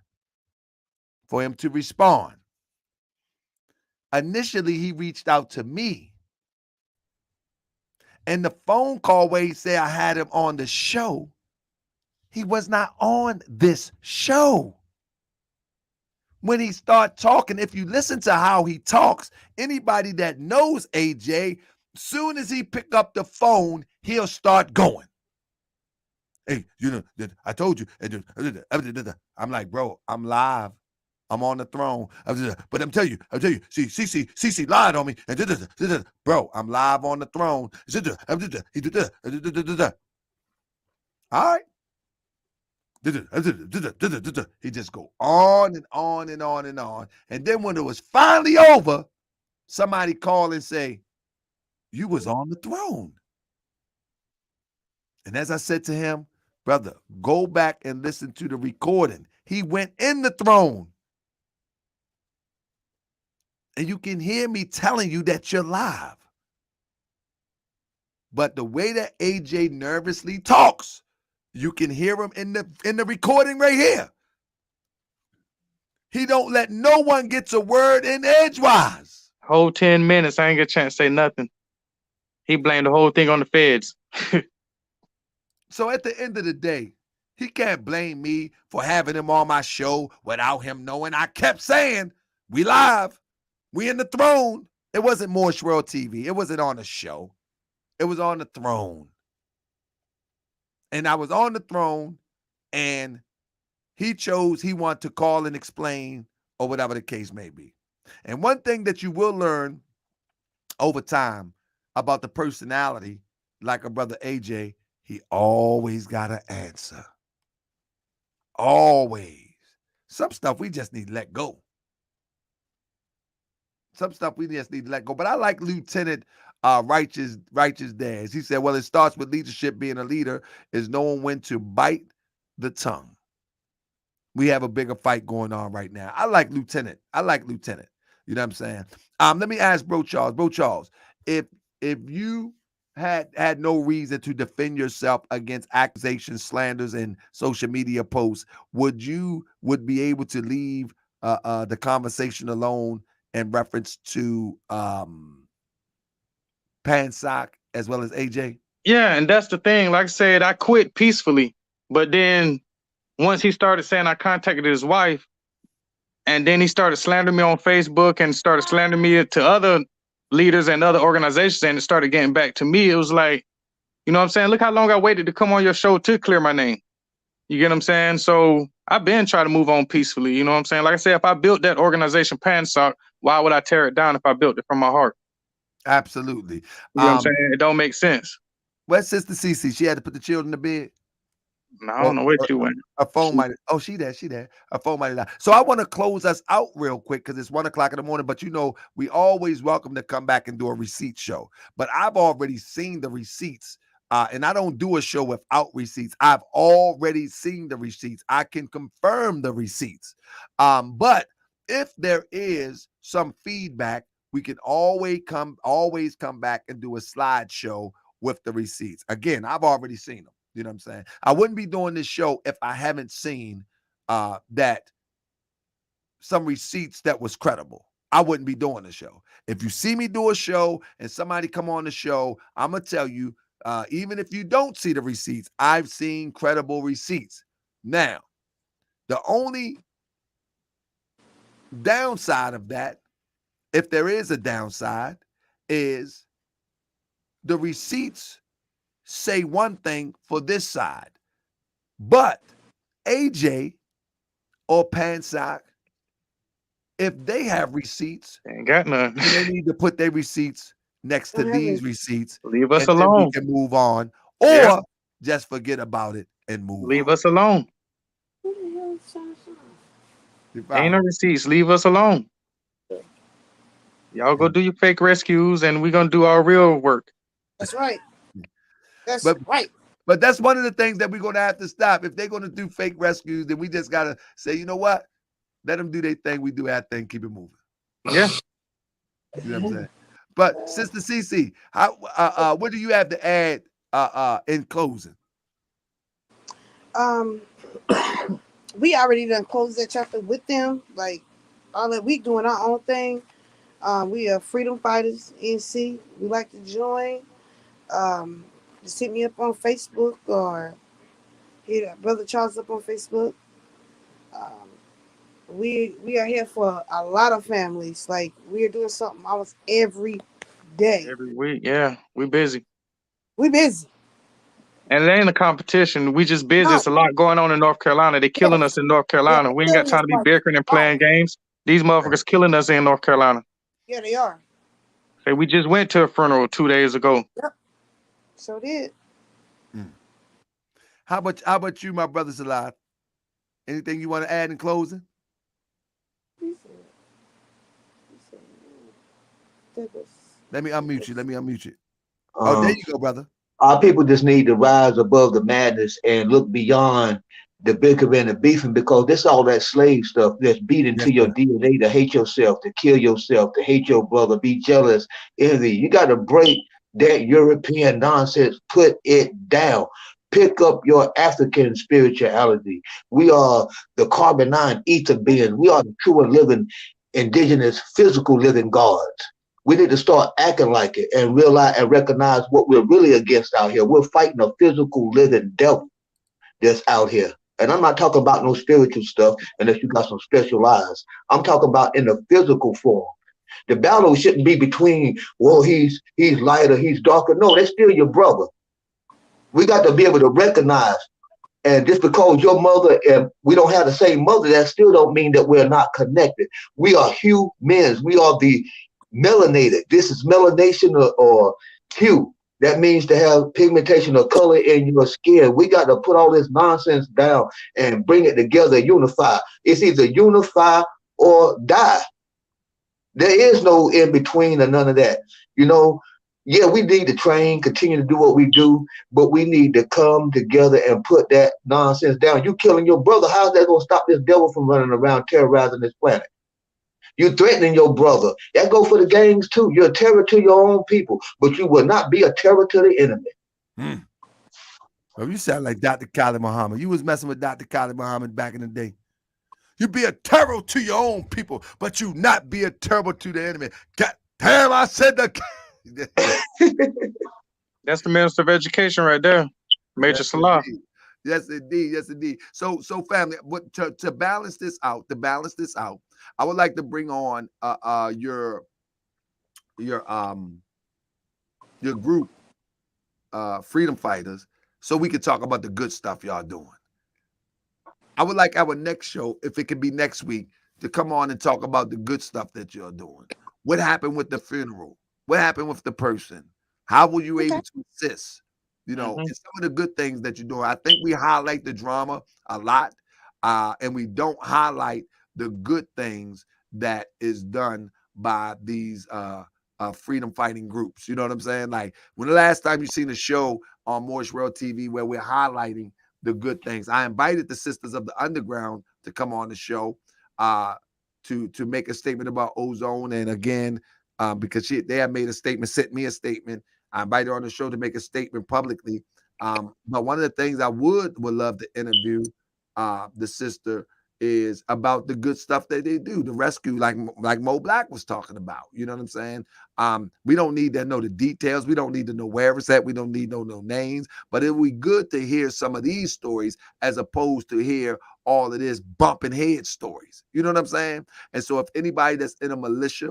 Initially, he reached out to me. And the phone call where he said I had him on the show, he was not on this show. When he start talking, if you listen to how he talks, anybody that knows AJ, soon as he pick up the phone, he'll start going. Hey, I told you. I'm like, bro, I'm live. I'm on the throne. But I'm telling you, see, CC lied on me. Bro, I'm live on the throne. All right. He just go on and on and on and on. And then when it was finally over, somebody called and say, you was on the throne. And as I said to him, brother, go back and listen to the recording. He went in the throne. And you can hear me telling you that you're live. But the way that AJ nervously talks, you can hear him in the recording right here. He don't let no one get a word in edgewise. Whole 10 minutes, I ain't get a chance to say nothing. He blamed the whole thing on the feds. So at the end of the day, he can't blame me for having him on my show without him knowing. I kept saying, we live. We in the throne. It wasn't Morse World TV. It wasn't on the show. It was on the throne. And I was on the throne, and he wanted to call and explain, or whatever the case may be. And one thing that you will learn over time about the personality, like a brother AJ, he always got an answer. Always. Some stuff we just need to let go. But I like Lieutenant Righteous Dads. He said, well, it starts with leadership. Being a leader is knowing when to bite the tongue. We have a bigger fight going on right now. I like Lieutenant. You know what I'm saying? Let me ask Bro Charles. Bro Charles, if you had no reason to defend yourself against accusations, slanders, and social media posts, would be able to leave the conversation alone in reference to Pansoc as well as AJ? Yeah, and that's the thing. Like I said, I quit peacefully. But then once he started saying I contacted his wife, and then he started slandering me on Facebook and started slandering me to other leaders and other organizations, and it started getting back to me, it was like, you know what I'm saying? Look how long I waited to come on your show to clear my name. You get what I'm saying? So I've been trying to move on peacefully. You know what I'm saying? Like I said, if I built that organization, Pansoc, why would I tear it down if I built it from my heart? Absolutely. You know what I'm saying? It don't make sense. Where's Sister Cece? She had to put the children to bed? No, I don't know where she went. Her phone might. Oh, she there. Her phone might have died. So I want to close us out real quick because it's 1 o'clock in the morning. But we always welcome to come back and do a receipt show. But I've already seen the receipts, and I don't do a show without receipts. I've already seen the receipts. I can confirm the receipts. But if there is some feedback, we can always come back and do a slideshow with the receipts. Again, I've already seen them. You know what I'm saying? I wouldn't be doing this show if I haven't seen that some receipts that was credible. I wouldn't be doing the show. If you see me do a show and somebody come on the show, I'm going to tell you, even if you don't see the receipts, I've seen credible receipts. Now, the only downside of that, if there is a downside, is the receipts say one thing for this side, but AJ or Pansoc, if they have receipts, ain't got none. They need to put their receipts next to these receipts. Leave us alone. We can move on. Or just forget about it and move Leave on. us alone. Ain't no receipts. Leave us alone. Y'all go do your fake rescues, and we're gonna do our real work. That's right. That's But, right. But that's one of the things that we're going to have to stop. If they're going to do fake rescues, then we just got to say, you know what? Let them do their thing. We do our thing. Keep it moving. Yeah. You know what I'm saying? But Sister Cece, how what do you have to add in closing? We already done closed that chapter with them. Like all that, we doing our own thing. We are freedom fighters, NC. We like to join. Just hit me up on Facebook or hit Brother Charles up on Facebook. We are here for a lot of families. Like we are doing something almost every day. Every week, yeah. We busy. We busy. And it ain't a competition. We just busy. No. It's a lot going on in North Carolina. They're killing us in North Carolina. Yeah, We ain't got time to be bickering and playing games. These motherfuckers killing us in North Carolina. Yeah, they are. Hey, we just went to a funeral 2 days ago. Yep. So did. How about you, my brothers alive? Anything you want to add in closing? Let me unmute you. Oh, there you go, brother. Our people just need to rise above the madness and look beyond the bickering and beefing, because this all that slave stuff that's beat into your DNA to hate yourself, to kill yourself, to hate your brother, be jealous, envy. You got to break that European nonsense, put it down. Pick up your African spirituality. We are the carbon 9 ether beings. We are the true and living indigenous physical living gods. We need to start acting like it and realize and recognize what we're really against out here. We're fighting a physical living devil that's out here. And I'm not talking about no spiritual stuff unless you got some special eyes. I'm talking about in the physical form. The battle shouldn't be between, well, he's lighter, he's darker. No, that's still your brother. We got to be able to recognize. And just because your mother and we don't have the same mother, that still don't mean that we're not connected. We are humans. We are the melanated. This is melanation or hue. That means to have pigmentation or color in your skin. We got to put all this nonsense down and bring it together, unify. It's either unify or die. There is no in between or none of that. You know, yeah, we need to train, continue to do what we do, but we need to come together and put that nonsense down. You killing your brother, how's that going to stop this devil from running around terrorizing this planet? You threatening your brother. That go for the gangs too. You're a terror to your own people, but you will not be a terror to the enemy. Well, you sound like Dr. Khalid Muhammad. You was messing with Dr. Khalid Muhammad back in the day. You be a terror to your own people, but you not be a terror to the enemy. God damn, I said the. That's the Minister of Education right there, Major Salah. Yes, indeed. So family, to balance this out, I would like to bring on your group, Freedom Fighters, so we could talk about the good stuff y'all doing. I would like our next show, if it could be next week, to come on and talk about the good stuff that you're doing. What happened with the funeral? What happened with the person? How were you able to assist? You know, and some of the good things that you're doing. I think we highlight the drama a lot, and we don't highlight the good things that is done by these freedom fighting groups. You know what I'm saying? Like, when the last time you seen a show on Moorish World TV where we're highlighting the good things? I invited the Sisters of the Underground to come on the show to make a statement about ozone, and again, because they have made a statement, sent me a statement. I invited her on the show to make a statement publicly. But one of the things I would love to interview the sister is about the good stuff that they do, the rescue, like Mo Black was talking about. You know what I'm saying? We don't need to know the details. We don't need to know where it's at. We don't need no names. But it would be good to hear some of these stories as opposed to hear all of this bumping head stories. You know what I'm saying? And so if anybody that's in a militia,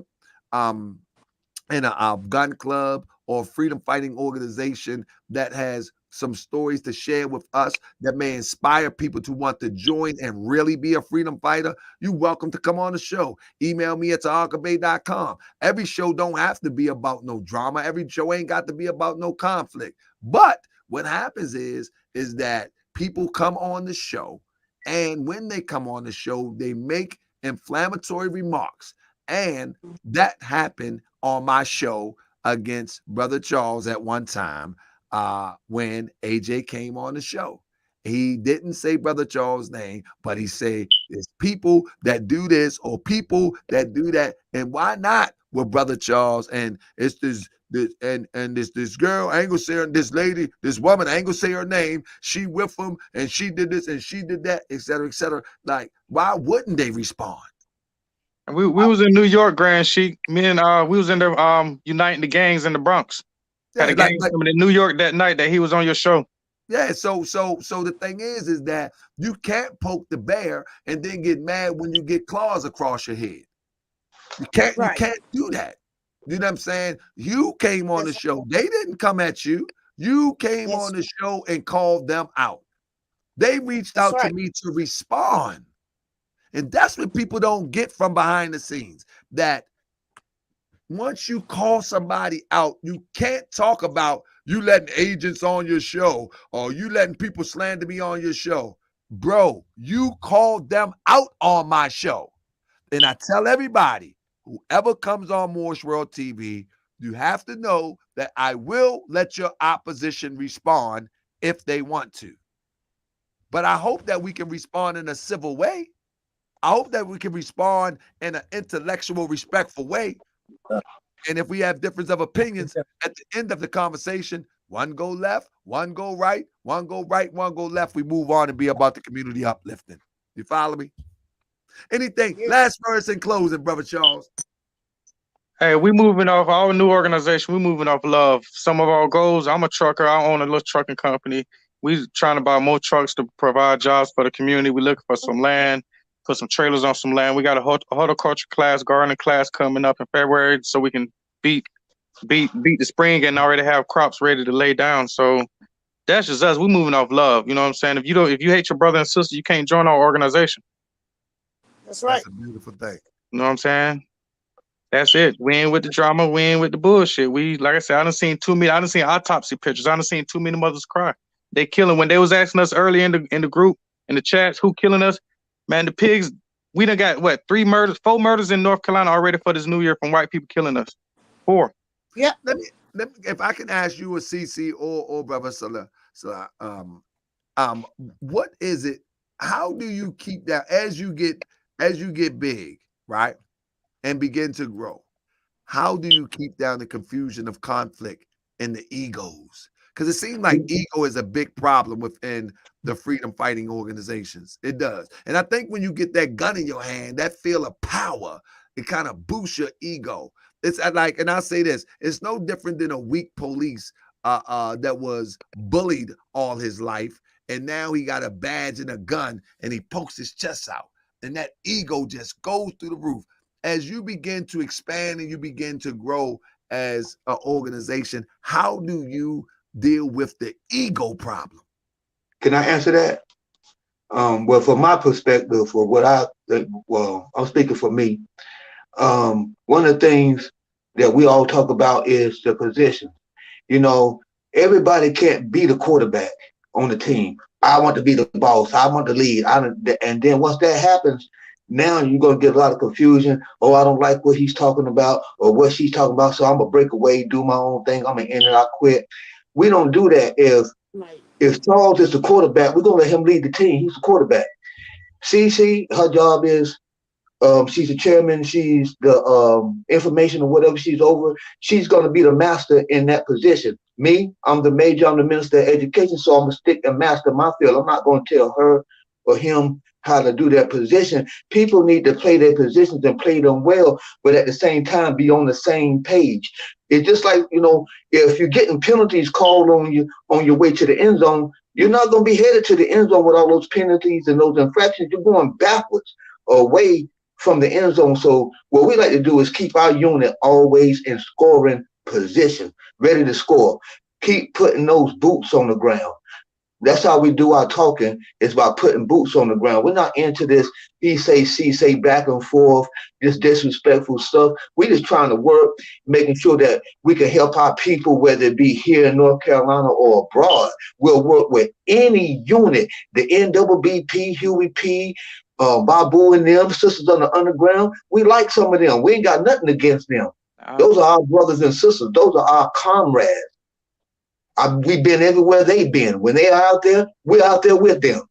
in a gun club or freedom fighting organization that has some stories to share with us that may inspire people to want to join and really be a freedom fighter, you're welcome to come on the show. Email me at taharkabay.com. Every show don't have to be about no drama. Every show ain't got to be about no conflict. But what happens is is that people come on the show, and when they come on the show, they make inflammatory remarks. And that happened on my show against Brother Charles at one time when AJ came on the show. He didn't say Brother Charles' name, but he said there's people that do this or people that do that. And why not with Brother Charles? And it's this this girl, I ain't gonna say her, this lady, this woman, I ain't gonna say her name. She with him and she did this and she did that, et cetera, et cetera. Like, why wouldn't they respond? And we was in New York, Grand Sheik. Me and we was in there uniting the gangs in the Bronx. Had a gang coming in New York that night that he was on your show. Yeah, so the thing is that you can't poke the bear and then get mad when you get claws across your head. You can't do that. You know what I'm saying? You came on the show. They didn't come at you. You came on the show and called them out. They reached out to me to respond. And that's what people don't get from behind the scenes. That once you call somebody out, you can't talk about you letting agents on your show or you letting people slander me on your show. Bro, you called them out on my show. And I tell everybody, whoever comes on Moorish World TV, you have to know that I will let your opposition respond if they want to. But I hope that we can respond in a civil way. I hope that we can respond in an intellectual, respectful way. And if we have difference of opinions at the end of the conversation, one go left, one go right, one go right, one go left, we move on and be about the community uplifting. You follow me? Anything, last verse in closing, Brother Charles. Hey, we moving off our new organization. We moving off love. Some of our goals, I'm a trucker. I own a little trucking company. We trying to buy more trucks to provide jobs for the community. We looking for some land, put some trailers on some land. We got a horticulture class, gardening class coming up in February, so we can beat the spring and already have crops ready to lay down. So that's just us. We moving off love. You know what I'm saying? If you hate your brother and sister, you can't join our organization. That's right. That's a beautiful thing. You know what I'm saying? That's it. We ain't with the drama. We ain't with the bullshit. We, like I said, I done seen autopsy pictures. I done seen too many mothers cry. They killing. When they was asking us early in the group, in the chats, who killing us? Man, the pigs, we done got, 4 murders in North Carolina already for this new year from white people killing us. 4. Yeah. Let me, if I can ask you, a CC or Brother Salah, what is it? How do you keep that as you get big, right, and begin to grow? How do you keep down the confusion of conflict and the egos? Because it seems like ego is a big problem within the freedom fighting organizations. It does. And I think when you get that gun in your hand, that feel of power, it kind of boosts your ego. It's like, and I'll say this, it's no different than a weak police that was bullied all his life. And now he got a badge and a gun and he pokes his chest out. And that ego just goes through the roof. As you begin to expand and you begin to grow as an organization, how do you deal with the ego problem? Can I answer that? Well, from my perspective, for what I'm speaking for me. One of the things that we all talk about is the position. You know, everybody can't be the quarterback on the team. I want to be the boss. I want to lead. And then once that happens, now you're going to get a lot of confusion. Oh, I don't like what he's talking about or what she's talking about, so I'm going to break away, do my own thing. I'm going to end it. I quit. We don't do that. If Charles is the quarterback, we're going to let him lead the team. He's the quarterback. CC, her job is she's the chairman. She's the information or whatever she's over. She's going to be the master in that position. Me, I'm the major. I'm the minister of education, so I'm going to stick and master my field. I'm not going to tell her or him how to do their position. People need to play their positions and play them well, but at the same time be on the same page. It's just like, you know, if you're getting penalties called on you on your way to the end zone, you're not going to be headed to the end zone with all those penalties and those infractions. You're going backwards away from the end zone. So what we like to do is keep our unit always in scoring position, ready to score. Keep putting those boots on the ground. That's how we do our talking, is by putting boots on the ground. We're not into this he say, she say, back and forth, this disrespectful stuff. We're just trying to work, making sure that we can help our people, whether it be here in North Carolina or abroad. We'll work with any unit, the NWBP, Huey P, Babu and them, Sisters on the Underground. We like some of them. We ain't got nothing against them. Those are our brothers and sisters. Those are our comrades. We've been everywhere they've been. When they are out there, we're out there with them.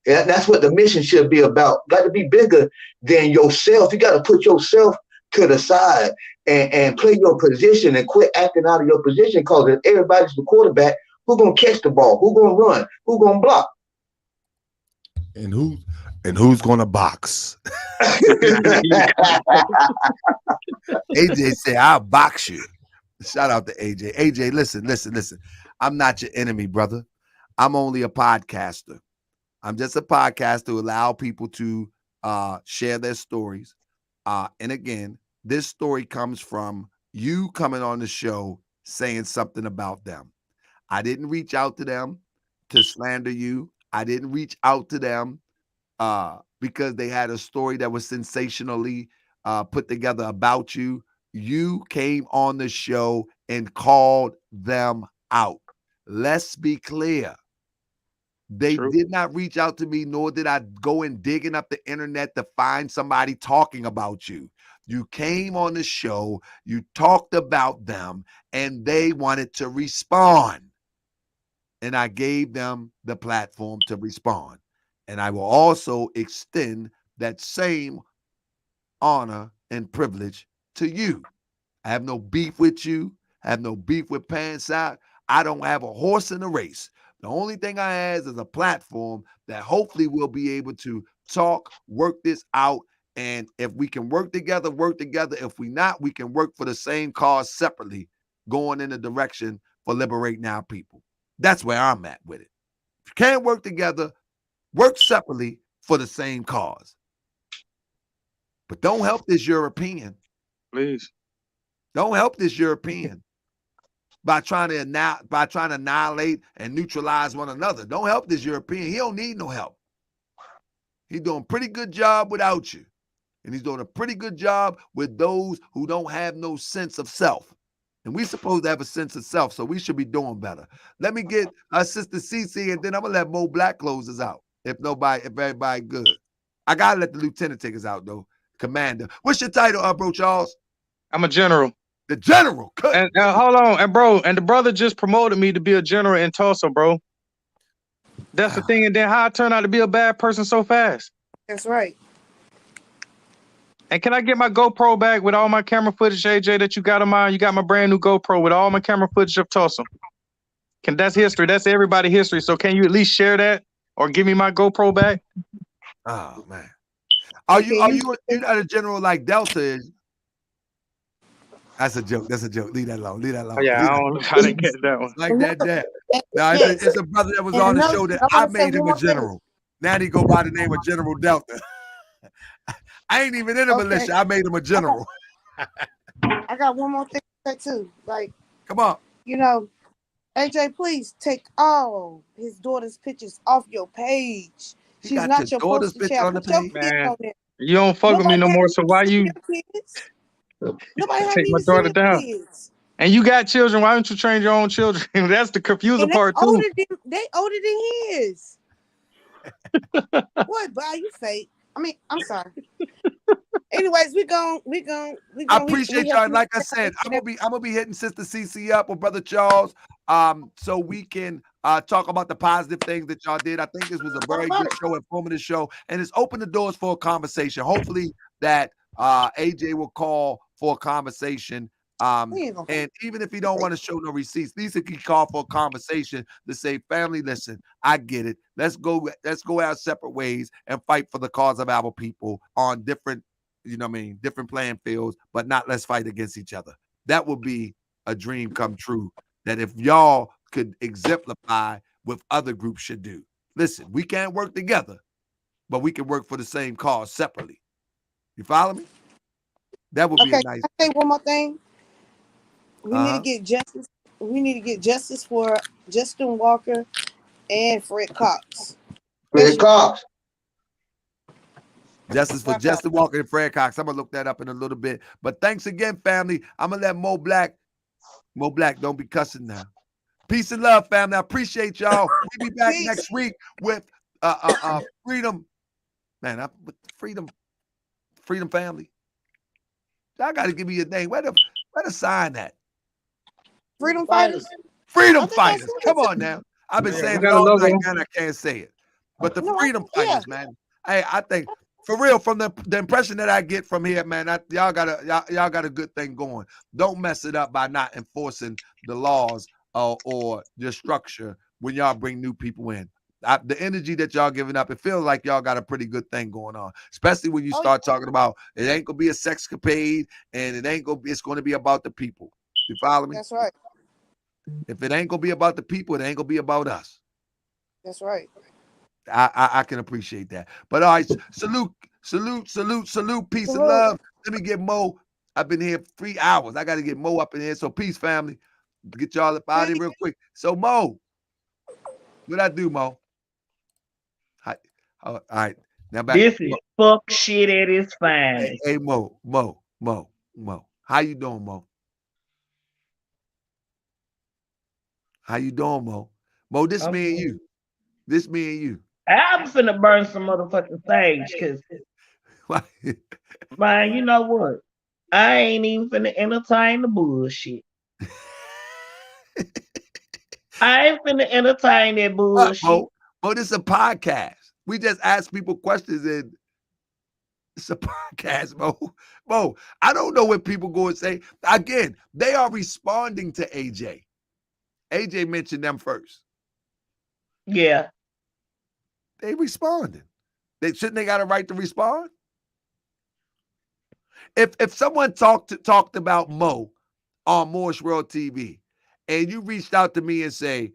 Yeah, that's what the mission should be about. Got to be bigger than yourself. You got to put yourself to the side and play your position and quit acting out of your position, because if everybody's the quarterback, who's going to catch the ball? Who's going to run? Who's going to block? And who's going to box? AJ said, I'll box you. Shout out to AJ. AJ, listen. I'm not your enemy, brother. I'm only a podcaster. I'm just a podcaster to allow people to share their stories. And again, this story comes from you coming on the show saying something about them. I didn't reach out to them to slander you. I didn't reach out to them because they had a story that was sensationally put together about you. You came on the show and called them out. Let's be clear. They did not reach out to me, nor did I go and digging up the internet to find somebody talking about you. You came on the show, you talked about them, and they wanted to respond. And I gave them the platform to respond. And I will also extend that same honor and privilege to you. I have no beef with you. I have no beef with Pansoc. I don't have a horse in the race. The only thing I have is a platform that hopefully we'll be able to talk, work this out. And if we can work together, work together. If we not, we can work for the same cause separately, going in the direction for liberating our people. That's where I'm at with it. If you can't work together, work separately for the same cause. But don't help this European. Please. Don't help this European by trying to annihilate and neutralize one another. Don't help this European. He don't need no help. He's doing a pretty good job without you. And he's doing a pretty good job with those who don't have no sense of self. And we're supposed to have a sense of self, so we should be doing better. Let me get Sister Cece, and then I'm going to let Mo Black close us out, if everybody good. I got to let the lieutenant take us out, though. Commander. What's your title, bro, Charles? I'm a general. The general. And hold on, and bro, and the brother just promoted me to be a general in Tulsa, bro. That's the thing. And then how I turned out to be a bad person so fast. That's right. And can I get my GoPro back with all my camera footage, AJ, that you got on mine? You got my brand new GoPro with all my camera footage of Tulsa. That's history. That's everybody's history. So can you at least share that or give me my GoPro back? Oh man. You're not a general like Delta is. That's a joke. Leave that alone. Oh, yeah, I didn't get that one. Like that. No, it's a brother that was on the show that I made him a general. Now he go by the name of General Delta. I ain't even in a militia. I made him a general. I got one more thing to say too. Like, come on. AJ, please take all his daughter's pictures off your page. She's not your poster child. Put your kids on there. You don't fuck with me no more, so why you Nobody take my daughter down? Kids. And you got children. Why don't you train your own children? That's the confusing part too. They older than his. What? But you fake? I mean, I'm sorry. Anyways, we gon'. I appreciate y'all. Like I said, I'm gonna be hitting Sister CC up or Brother Charles, so we can talk about the positive things that y'all did. I think this was a very good show, informative show, and it's opened the doors for a conversation. Hopefully that AJ will call for a conversation. And even if he don't want to show no receipts, at least he can call for a conversation to say, family, listen, I get it. Let's go our separate ways and fight for the cause of our people on different, different playing fields, but not let's fight against each other. That would be a dream come true that if y'all could exemplify what other groups should do. Listen, we can't work together, but we can work for the same cause separately. You follow me? That would be a nice. Can I say one more thing? We need to get justice We need to get justice for Justin Walker and Fred Cox. Fred Cox. Justice for Justin Walker and Fred Cox. I'm gonna look that up in a little bit. But thanks again, family. I'm gonna let Mo Black, don't be cussing now. Peace and love, family. I appreciate y'all. We'll be back next week with Freedom. Man, with Freedom Family. Y'all gotta give me a name. Where to sign that? Freedom Fighters. Freedom Fighters. Come on now. I've been saying it all night and I can't say it. But the Freedom Fighters, man. Hey, I think for real, from the impression that I get from here, man, y'all got a good thing going. Don't mess it up by not enforcing the laws or the structure when y'all bring new people in. The energy that y'all giving up, it feels like y'all got a pretty good thing going on, especially when you start talking about it ain't gonna be a sexcapade and it's gonna be about the people. You follow me? That's right. If it ain't gonna be about the people, it ain't gonna be about us. That's right. I can appreciate that. But all right, salute, peace and love. Let me get Mo. I've been here 3 hours. I got to get Mo up in here. So peace, family. Get y'all up out of here real quick. So Mo, what I do, Mo? All right. Now back. This is fuck shit at its finest. Hey, Mo. How you doing, Mo? How you doing, Mo? Mo, this me and you. This me and you. I'm finna burn some motherfucking sage, because, man, you know what? I ain't even finna entertain the bullshit. I ain't finna entertain that bullshit. Mo, this is a podcast. We just ask people questions and it's a podcast, Mo. Mo, I don't know what people go and say. Again, they are responding to AJ. AJ mentioned them first. Yeah. They responding. Shouldn't they got a right to respond? If someone talked about Mo on Morris World TV and you reached out to me and say,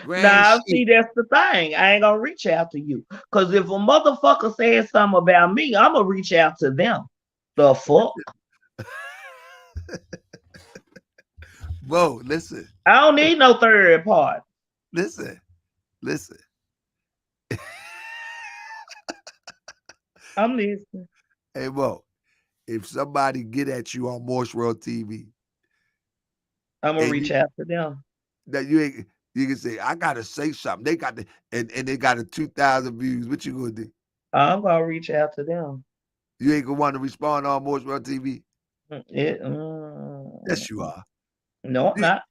see, that's the thing. I ain't gonna reach out to you. Because if a motherfucker says something about me, I'm gonna reach out to them. The fuck? Mo, listen. I don't need no third party. Listen. I'm listening. Hey, Mo, if somebody get at you on Morris World TV, I'm gonna reach out to them. That you can say, I gotta say something. They got and they got 2,000 views. What you gonna do? I'm gonna reach out to them. You ain't gonna want to respond on Morris World TV? Yes, you are. No, I'm not.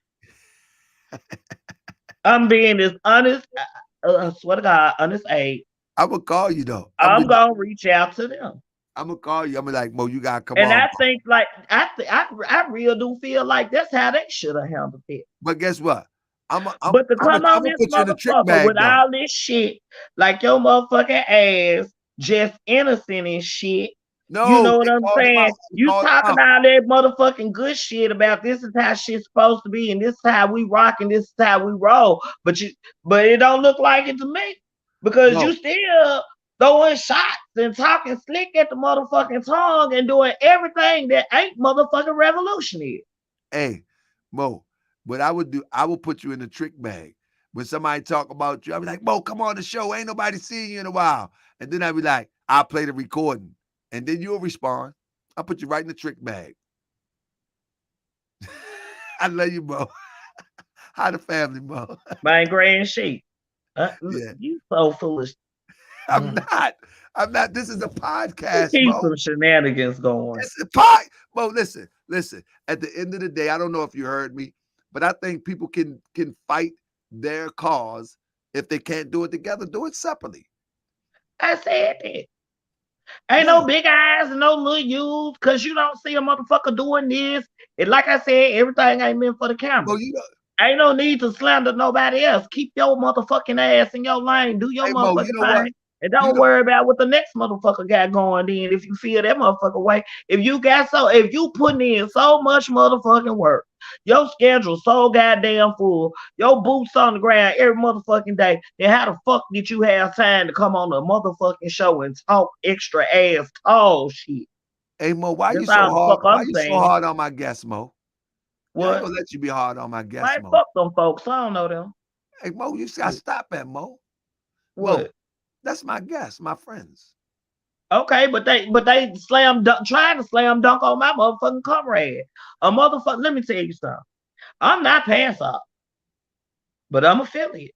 I'm being as honest. I swear to God, honest aid. I'm gonna call you though. I'm gonna reach out to them. I'm gonna call you. I'm gonna like, Mo, you gotta come on. And I think like I really do feel like that's how they should have handled it. But guess what? I'm gonna on this motherfucker with all this shit, like your motherfucking ass, just innocent and shit. No, you know what I'm saying? You talking all that motherfucking good shit about this is how shit's supposed to be, and this is how we rock, and this is how we roll. But it don't look like it to me. Because you still throwing shots and talking slick at the motherfucking tongue and doing everything that ain't motherfucking revolutionary. Hey, Mo, what I would do, I will put you in the trick bag. When somebody talk about you, I'll be like, Mo, come on the show. Ain't nobody seeing you in a while. And then I'll be like, I'll play the recording. And then you'll respond. I'll put you right in the trick bag. I love you, Mo. How the family, Mo? My grand sheep. Yeah. You so foolish. I'm not. This is a podcast. Keep some shenanigans going. It's a pod. Mo, listen. At the end of the day, I don't know if you heard me, but I think people can fight their cause. If they can't do it together, do it separately. I said that. Ain't no big eyes and no little U's, because you don't see a motherfucker doing this. And like I said, everything ain't meant for the camera. Well, ain't no need to slander nobody else. Keep your motherfucking ass in your lane. Do your motherfucking thing. And don't worry about what the next motherfucker got going in if you feel that motherfucker way. If you putting in so much motherfucking work, your schedule so goddamn full, your boots on the ground every motherfucking day, then how the fuck did you have time to come on a motherfucking show and talk extra ass tall shit? Hey, Mo, why you so hard? Why you so hard on my guests, Mo? Yeah, I ain't What? gonna let you be hard on my guests, Man, Mo. fuck them folks. I don't know them. Hey, Mo, you gotta stop that, Mo. What? Mo, that's my guests, my friends. Okay, but they slam dunk, trying to slam dunk on my motherfucking comrade. A motherfucker. Let me tell you something. I'm not Pansoc, but I'm affiliate.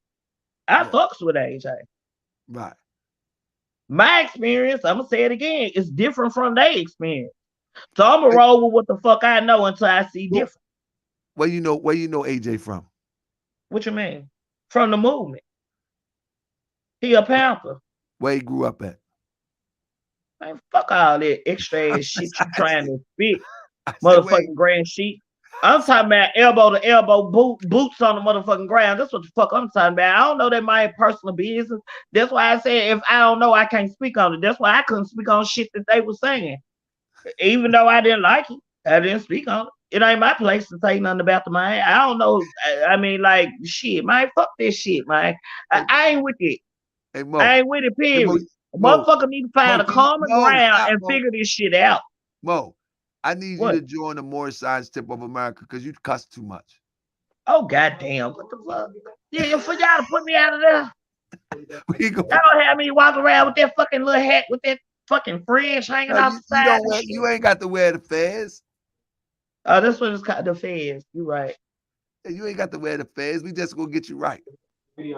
I fucks with AJ. Right. My experience, I'm gonna say it again, is different from their experience. So I'm gonna roll with what the fuck I know until I see different. Where you know AJ from? What you mean? From the movement. He a Panther. Where he grew up at? Man, fuck all that extra ass shit you trying to spit. Motherfucking grand sheet. I'm talking about elbow to elbow boots on the motherfucking ground. That's what the fuck I'm talking about. I don't know that my personal business. That's why I said if I don't know, I can't speak on it. That's why I couldn't speak on shit that they were saying. Even though I didn't like it, I didn't speak on it. It ain't my place to say nothing about the man. I don't know. I mean, like, shit, man, fuck this shit, man. I ain't with it. Hey, Mo. I ain't with it, period. A motherfucker need to find a common ground and figure this shit out. Mo, I need you to join the More Science Tip of America because you cuss too much. Oh, goddamn. What the fuck? Yeah, for y'all to put me out of there. Y'all don't have me walk around with that fucking little hat with that fucking fringe hanging off the side. You ain't got to wear the fez. Oh, this one is called the fez. You right. You ain't got to wear the fez. We just gonna get you right.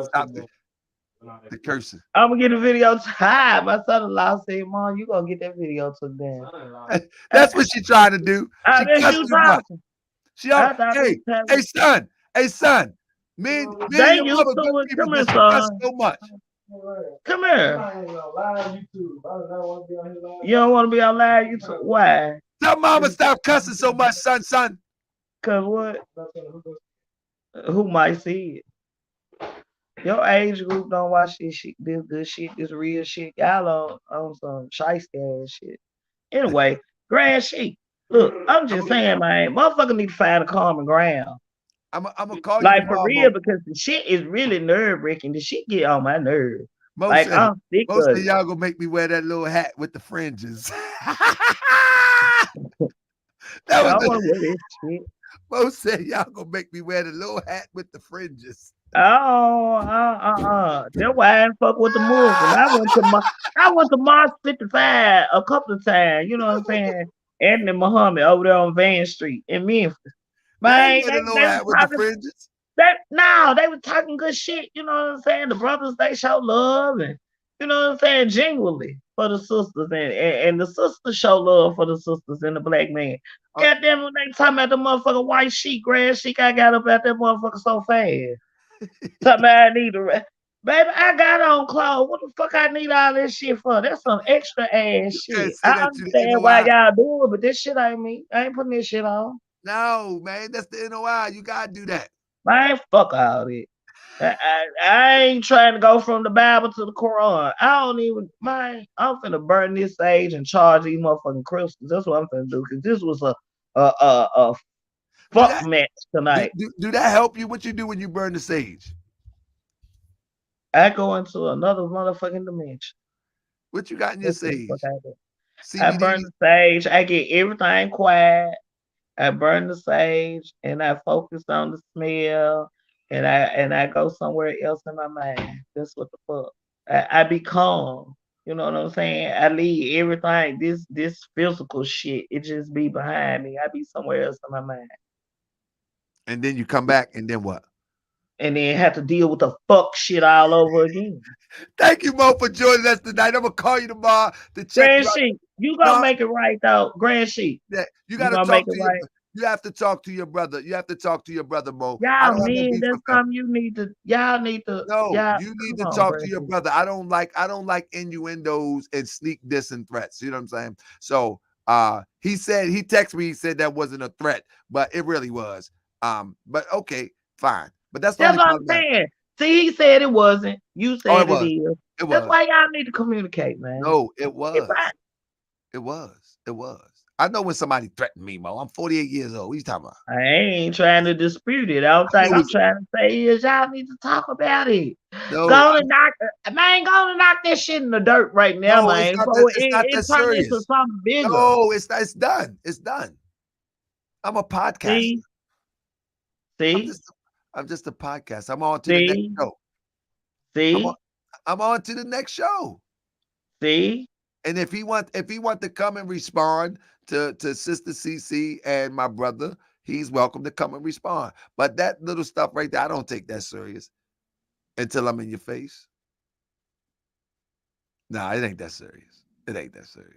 Stop the cursing. I'm gonna get a video tied. My son-in-law said, "Mom, you gonna get that video took down." That's what she trying to do. She cussed too much. Hey son. Me and your mother good people, but she cuss so much. Come here. You don't want to be on live YouTube? Why? Tell mama stop cussing so much, son. Cause what? Who might see it? Your age group don't watch this shit, this good shit, this real shit. Y'all on some shiesty ass shit. Anyway, grand shit. Look, I'm just saying, man, motherfucker need to find a common ground. I'm gonna call you like for real, because the shit is really nerve wracking. The shit get on my nerves. Most of y'all gonna make me wear that little hat with the fringes. Most said y'all gonna make me wear the little hat with the fringes. Oh, that's why I didn't fuck with the Muslim. I went to Mosque 55 a couple of times. You know what I'm saying? Anthony Muhammad over there on Van Street in Memphis. Man, they with the fringes. They were talking good shit. You know what I'm saying? The brothers, they show love and you know what I'm saying, genuinely for the sisters, and the sisters show love for the sisters and the black man. Goddamn, when they talking about the motherfucking white sheet, grass sheet, I got up at that motherfucker so fast. Something I need to baby, I got on clothes. What the fuck I need all this shit for? That's some extra ass shit. I understand why y'all do it, but this shit ain't me. I ain't putting this shit on. No, man, that's the NOI. You gotta do that. Man, fuck all that. I ain't trying to go from the Bible to the Quran. I'm finna burn this sage and charge these motherfucking crystals. That's what I'm finna do, because this was a fuck match tonight. Do that help you? What you do when you burn the sage? I go into another motherfucking dimension. What you got in your sage? I burn the sage. I get everything quiet. I burn the sage and I focus on the smell, and I go somewhere else in my mind. That's what the fuck. I be calm. You know what I'm saying? I leave everything, this physical shit, it just be behind me. I be somewhere else in my mind. And then you come back, and then what? And then have to deal with the fuck shit all over again. Thank you, Mo, for joining us tonight. I'm gonna call you tomorrow to check. Grand Sheik, you gonna make it right though. Grand Sheik. Yeah, you gotta talk to you have to talk to your brother. You have to talk to your brother, Mo. Y'all men, that's something you need to. Y'all need to. No, you need to talk to your brother. I don't like innuendos and sneak diss and threats. You know what I'm saying? So he texted me. He said that wasn't a threat, but it really was. But okay, fine. But that's what I'm saying. See, he said it wasn't. You said it is. That's why y'all need to communicate, man. No, it was. It was. I know when somebody threatened me, Mo. I'm 48 years old. What are you talking about? I ain't trying to dispute it. All I'm trying to say is y'all need to talk about it. No, go and knock that shit in the dirt right now, no, man. It's not serious. Into something bigger. No, it's done. It's done. I'm a podcaster. See? See? I'm just a podcast. I'm on to the next See? show. See? I'm on to the next show. See? And if he want to come and respond to Sister CC and my brother, he's welcome to come and respond. But that little stuff right there, I don't take that serious until I'm in your face. Nah, it ain't that serious. It ain't that serious.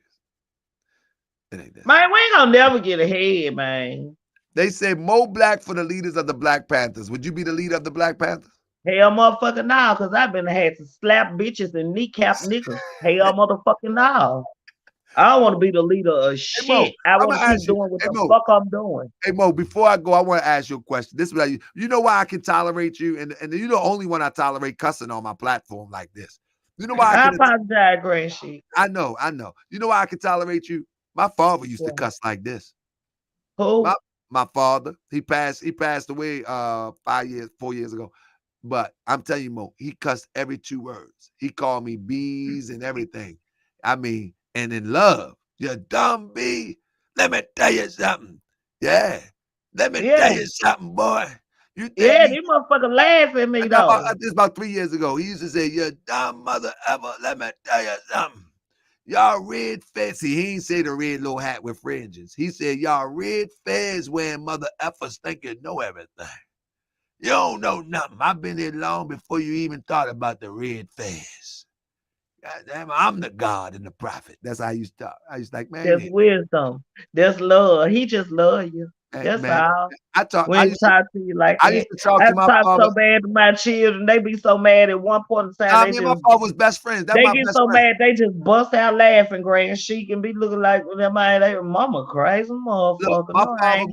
It ain't that. Man, we ain't gonna never get ahead, man. They say Mo Black for the leaders of the Black Panthers. Would you be the leader of the Black Panthers? Hell motherfucking now, because I've been had to slap bitches and kneecap niggas. Hell motherfucking now. I don't want to be the leader of shit. Hey, Mo, I want to keep doing what the fuck I'm doing. Hey Mo, before I go, I want to ask you a question. This is what you know why I can tolerate you, and you're the only one I tolerate cussing on my platform like this. You know why I apologize, Grand Sheik. I know. You know why I can tolerate you? My father used to cuss like this. Who? My father. He passed away 4 years ago. But I'm telling you, Mo, he cussed every 2 words. He called me bees and everything. I mean, and in love, you dumb bee. Let me tell you something. Yeah. Let me tell you something, boy. You think these motherfuckers laugh at me, though. This is about 3 years ago. He used to say, you dumb mother ever. Let me tell you something. Y'all red fez. See, he ain't say the red little hat with fringes. He said, y'all red fez wearing mother effers think you know everything. You don't know nothing. I've been here long before you even thought about the red fez. God damn, I'm the God and the prophet. That's how I used to talk. I used to like, man. That's wisdom. That's love. He just love you. That's all. I used to talk to you like that. I used to talk to my father. So bad to my children. They be so mad at one point in time. My father was best friends. They get so mad, they just bust out laughing, Grand Sheik, and be looking like their mama crazy motherfucker. Look, my father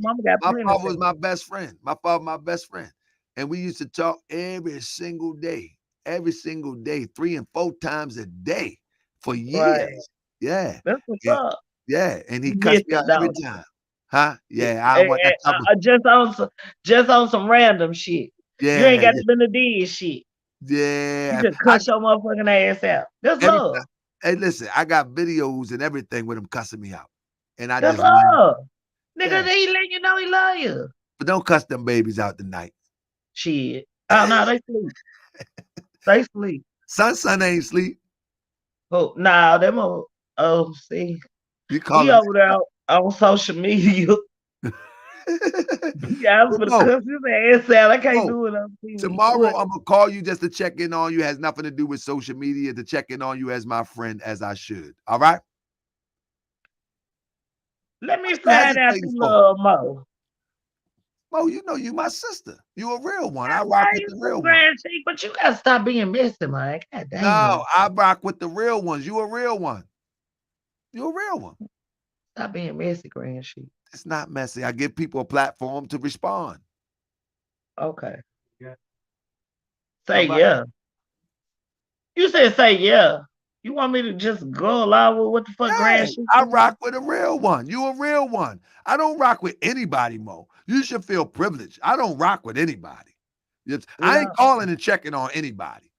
was my best friend. My father, my best friend. And we used to talk every single day, 3 and 4 times a day for years. Right. Yeah. That's what's up. Yeah. And he cussed me out every time. Huh? Yeah. I don't want that just on some random shit. Yeah. You ain't got to be the dead shit. Yeah. You just cuss your motherfucking ass out. That's love. Hey, listen, I got videos and everything with him cussing me out. And I That's just love. Nigga, he letting you know he love you. But don't cuss them babies out tonight. Shit. Oh no, they sleep. They sleep. Son ain't sleep. Oh, nah, them see. You call he over there on social media. Yeah, I was gonna cuss his ass out. I can't do it on TV. Tomorrow I'm gonna call you just to check in on you. It has nothing to do with social media, to check in on you as my friend, as I should. All right? Let me find out you love Mo. Mo, you know you my sister. You a real one. I rock with the real one. But you gotta stop being messy, man. God damn. No, I rock with the real ones. You a real one. You a real one. Stop being messy, Grand Sheik. It's not messy. I give people a platform to respond. Okay. Yeah. Say yeah. You said say yeah. You want me to just go along with what the fuck Grand Sheik? I rock with a real one. You a real one. I don't rock with anybody, Mo. You should feel privileged. I don't rock with anybody. I ain't calling and checking on anybody.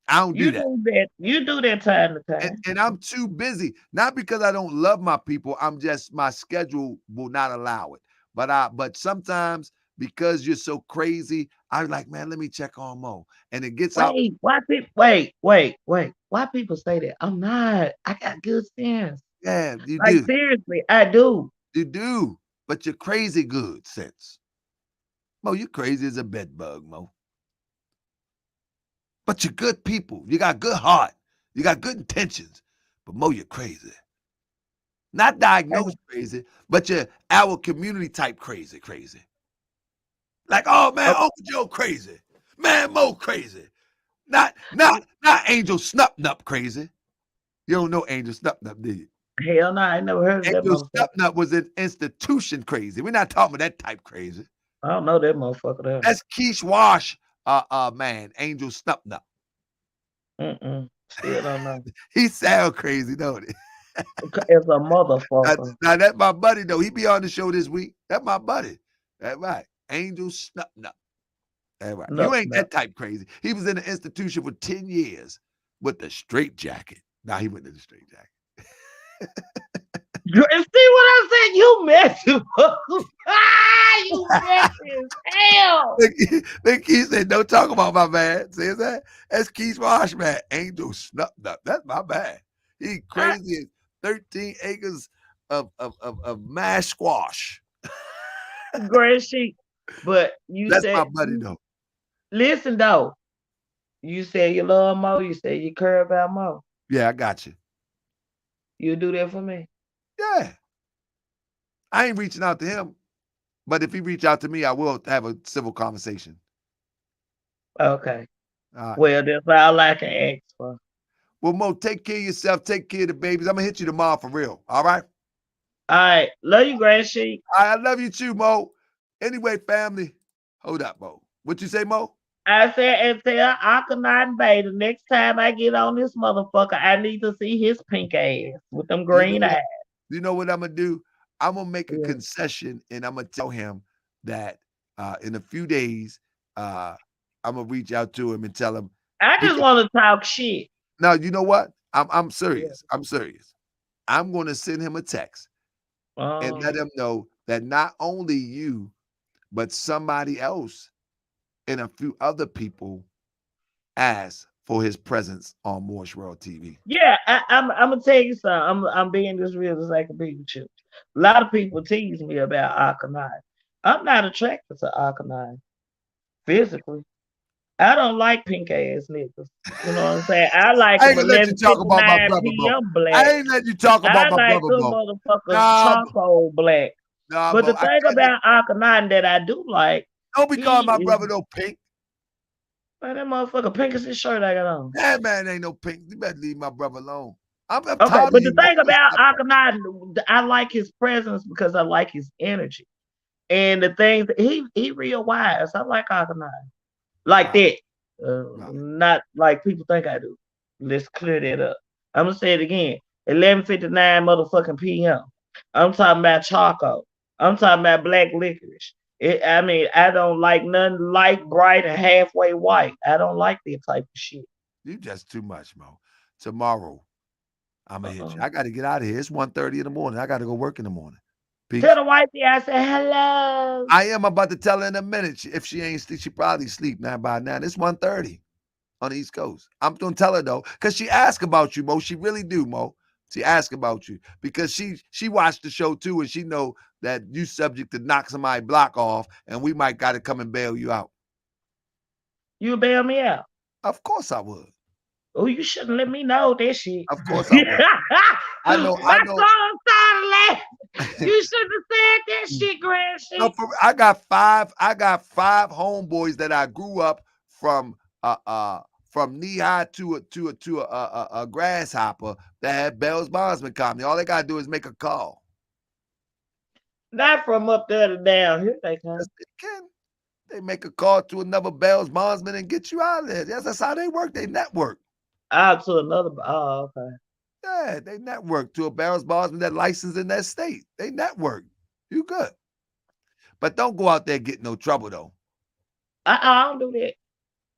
I don't do that. You do that time to time. And I'm too busy. Not because I don't love my people. I'm just, my schedule will not allow it. But sometimes because you're so crazy, I'm like, man, let me check on Mo. And it gets out. Wait. Why people say that? I'm not. I got good sense. Yeah, you do. Seriously, I do. You do. But you're crazy good sense. Mo, you crazy as a bed bug, Mo. But you're good people. You got good heart. You got good intentions. But Mo, you're crazy. Not diagnosed crazy, but you're our community type crazy. Like, oh man, Uncle Joe crazy. Man, Mo crazy. Not Angel Snupnup crazy. You don't know Angel Snupnup, do you? Hell no, I never heard of that. Angel Snupnup was an institution crazy. We're not talking about that type crazy. I don't know that motherfucker there. That's Keish Wash, man, Angel Snupnup. Still don't know. He sound crazy, don't he? As a motherfucker. Now that's my buddy though. He be on the show this week. That's my buddy. That's right. Angel Snupnup. That's right. You ain't that type crazy. He was in the institution for 10 years with the straight jacket. Now he went to the straight jacket. See what I said? You messy. You messy as hell. Then Keith said, "Don't talk about my man." See that? That's Keith's wash man. Angel snuffed up. That's my man. He crazy as 13 acres of mashed squash. Grand Sheik. But you That's said, my buddy though. listen though. You said you love Mo. You said you care about Mo. Yeah, I got you. You do that for me? Yeah. I ain't reaching out to him, but if he reach out to me, I will have a civil conversation. Okay. Well, that's all I can ask for. Well, Mo, take care of yourself. Take care of the babies. I'm going to hit you tomorrow for real. All right? All right. Love you, Grand Sheik. I love you too, Mo. Anyway, family. Hold up, Mo. What you say, Mo? I said, and tell Akhenaten Bay the next time I get on this motherfucker, I need to see his pink ass with them green eyes. You know what I'm going to do? I'm going to make a concession, and I'm going to tell him that in a few days, I'm going to reach out to him and tell him. I just want to talk shit. No, you know what? I'm serious. I'm serious. I'm going to send him a text and let him know that not only you, but somebody else and a few other people asked for his presence on Moorish World TV. Yeah, I'm gonna tell you something. I'm being this real as I can be with you. A lot of people tease me about Akhenaten. I'm not attracted to Akhenaten physically. I don't like pink ass niggas. You know what I'm saying? I like I ain't gonna let you talk about my brother, Mo. black. I ain't let you talk about my brother, Mo. I like them motherfuckers charcoal black. But the thing about Akhenaten that I do like, don't be calling my brother no pink. Man, that motherfucker pink as his shirt I got on. That man ain't no pink. You better leave my brother alone. I'm okay, but the thing about Akhenaten, I like his presence because I like his energy. And the things that he real wise. I like Akhenaten. Like that. Not like people think I do. Let's clear that up. I'm gonna say it again. 11:59 motherfucking PM. I'm talking about charcoal. I'm talking about black licorice. I don't like none light, bright, and halfway white. I don't like that type of shit. You just too much, Mo. Tomorrow, I'm gonna hit you. I gotta get out of here. It's 1:30 in the morning. I gotta go work in the morning. Peace. Tell the wifey I say hello. I am about to tell her in a minute. If she ain't sleep, she probably sleep now by now. It's 1:30 on the East Coast. I'm gonna tell her though, because she asked about you, Mo. She really do, Mo. She asked about you because she watched the show too, and she know that you subject to knock somebody block off, and we might gotta come and bail you out. You bail me out? Of course I would. Oh, you shouldn't let me know that shit. Of course I would. I know. My song started laughing. You shouldn't have said that shit, Grand Sheik. No, I got five homeboys that I grew up from knee high to a grasshopper that had Bell's Bondsman Company. All they gotta do is make a call. Not from up there to down here, they can. Yes, they can. They make a call to another Bell's Bondsman and get you out of there. Yes, that's how they work. They network. Out to another. Oh, okay. Yeah, they network to a Bell's Bondsman that licensed in that state. They network. You good. But don't go out there getting no trouble though. I don't do that.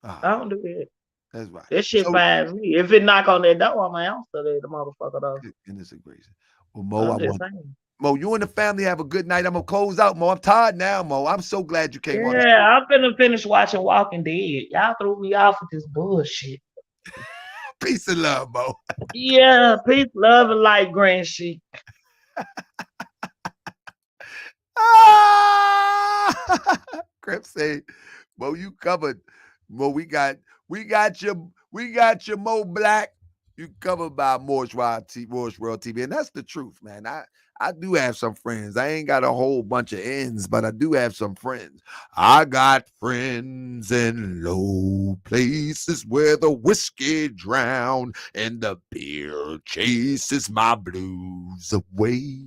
I don't do that. That's right. That shit finds me. If it knock on that door, I'm answer that the motherfucker though. Goodness gracious. Well, Mo, Mo, you and the family have a good night. I'm gonna close out, Mo. I'm tired now, Mo. I'm so glad you came on. Yeah, I'm finna finish watching Walking Dead. Y'all threw me off with this bullshit. Peace and love, Mo. Yeah, peace, love, and light, Grand Sheik. Crip say, Mo, you covered. Mo, we got your Mo Black. You covered by Moorish World TV. And that's the truth, man. I do have some friends. I ain't got a whole bunch of ends, but I do have some friends. I got friends in low places where the whiskey drown and the beer chases my blues away.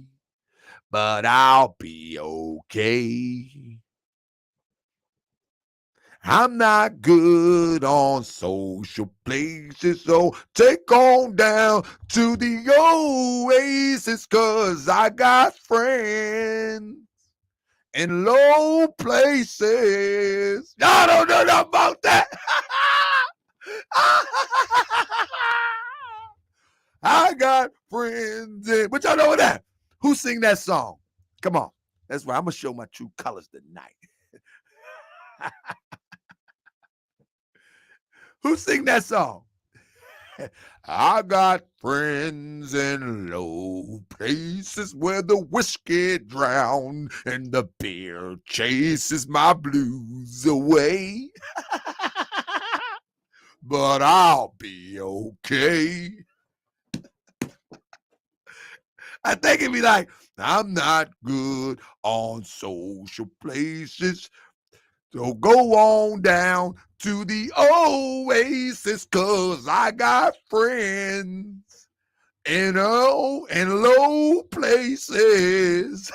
But I'll be okay. I'm not good on social places, so take on down to the oasis, 'cause I got friends in low places. Y'all don't know nothing about that. I got friends in, but y'all know that, Who sing that song? Come on. That's why I'm going to show my true colors tonight. Who sing that song? I got friends in low places where the whiskey drown and the beer chases my blues away. But I'll be okay. I think it'd be like, I'm not good on social places. So go on down to the oasis, 'cause I got friends in low places.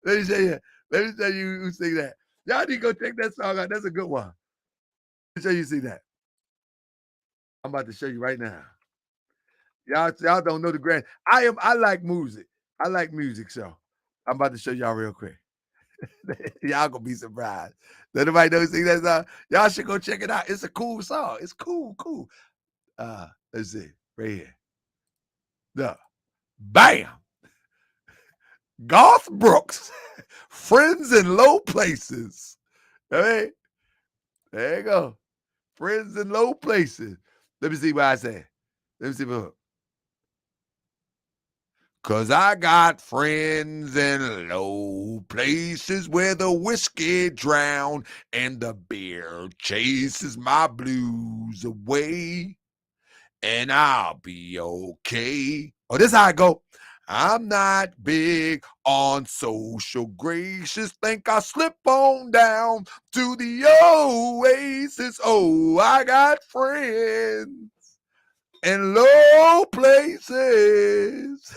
Let me tell you who sing that. Y'all need to go check that song out. That's a good one. Let me show you sing that. I'm about to show you right now. Y'all don't know the grand. I like music. I like music, so I'm about to show y'all real quick. Y'all gonna be surprised. Let nobody know who sing that song. Y'all should go check it out. It's a cool song. It's cool. Let's see. Right here. The bam. Garth Brooks. Friends in low places. All right. There you go. Friends in low places. Let me see what I say. Let me see what. 'Cause I got friends in low places where the whiskey drown and the beer chases my blues away. And I'll be okay. Oh, this is how I go. I'm not big on social gracious. Think I'll slip on down to the oasis. Oh, I got friends in low places.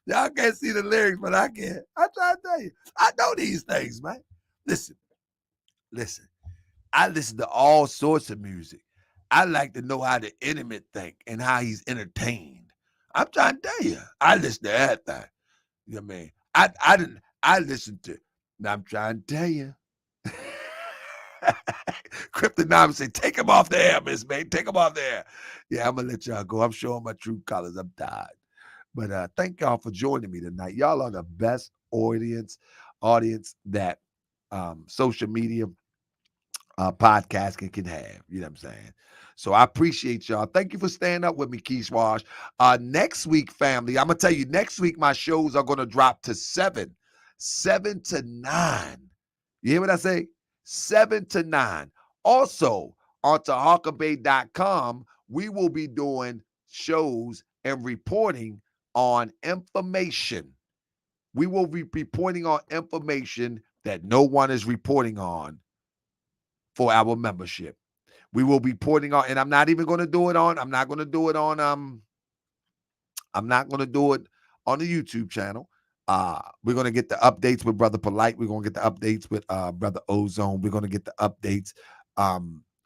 Y'all can't see the lyrics, but I can. I try to tell you. I know these things, man. Listen. I listen to all sorts of music. I like to know how the intimate think and how he's entertained. I'm trying to tell you. I listen to everything. You know what I mean? I listen to. Now I'm trying to tell you. Kryptonite say, take him off the air, Miss May. Take him off the air. Yeah, I'm gonna let y'all go. I'm showing my true colors. I'm tired. But thank y'all for joining me tonight. Y'all are the best audience that social media podcasting can have. You know what I'm saying? So I appreciate y'all. Thank you for staying up with me, Keyswash. Next week, family, I'm gonna tell you, next week my shows are gonna drop to 7 to 9. You hear what I say? 7 to 9. Also, on TahakaBay.com, we will be doing shows and reporting on information. We will be reporting on information that no one is reporting on for our membership. We will be reporting on, and I'm not going to do it on the YouTube channel. We're going to get the updates with Brother Polite. We're going to get the updates with Brother Ozone. We're going to get the updates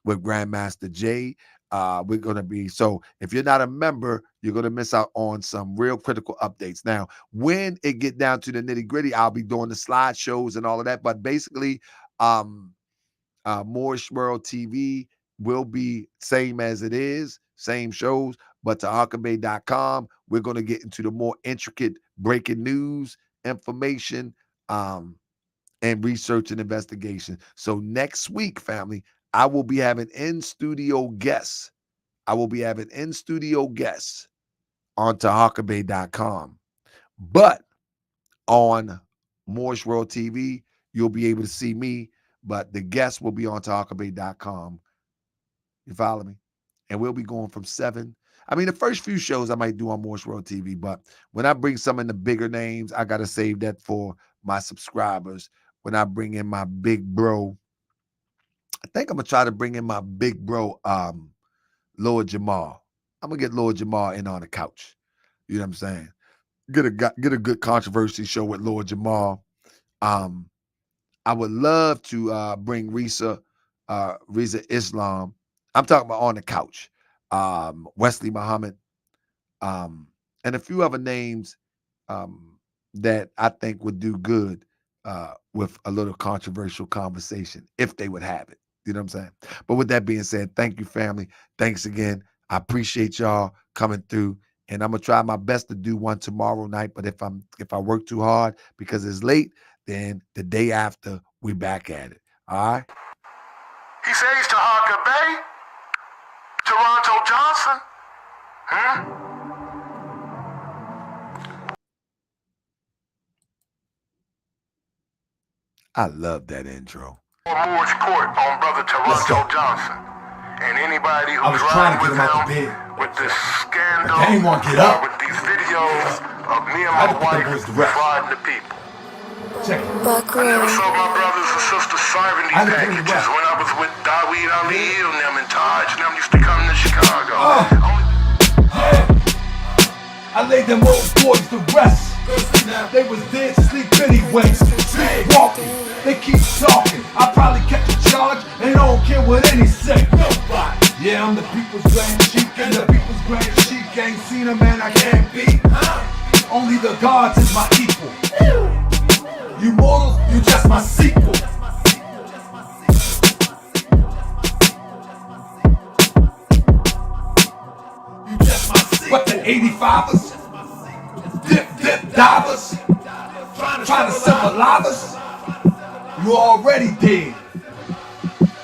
with Grandmaster J. We're going to be, so if you're not a member, you're going to miss out on some real critical updates. Now, when it get down to the nitty gritty, I'll be doing the slideshows and all of that. But basically, Moorish World TV will be same as it is, same shows, but to TahakaBay.com, we're going to get into the more intricate breaking news, information, and research and investigation. So next week, family, I will be having in-studio guests. On TahakaBay.com. But on Moorish World TV, you'll be able to see me, but the guests will be on TahakaBay.com. You follow me? And we'll be going from 7. I mean, the first few shows I might do on Moorish World TV, but when I bring some of the bigger names, I got to save that for my subscribers. When I bring in my big bro, I think I'm going to try to bring in my big bro, Lord Jamal. I'm going to get Lord Jamal in on the couch. You know what I'm saying? Get a good controversy show with Lord Jamal. I would love to bring Risa Islam. I'm talking about on the couch. Wesley Muhammad, and a few other names that I think would do good with a little controversial conversation if they would have it. You know what I'm saying? But with that being said, thank you, family. Thanks again. I appreciate y'all coming through, and I'm gonna try my best to do one tomorrow night. But if I work too hard because it's late, then the day after we back at it. All right. He says to Harker Bay, Toronto Johnson, I love that intro. Moore's Court on brother Toronto Johnson. And anybody who's riding with him with this scandal won't get up. with these videos of me and my wife riding the people. Check it. I never saw my brothers and sisters serving these packages when I was with Daweed Ali and them and Taj and them used to come to Chicago. I laid them old boys to rest. They was dead sleep anyway. Sleepwalking, they keep talking. I probably catch a charge and I don't care what any say. Nobody. Yeah, I'm the people's grand sheik, and the people's grand sheik ain't seen a man I can't beat. Only the gods is my equal. You mortals, you just my sequel. You just my sequel. What the 85ers? Dip divers? Trying to symbolize us? You already dead.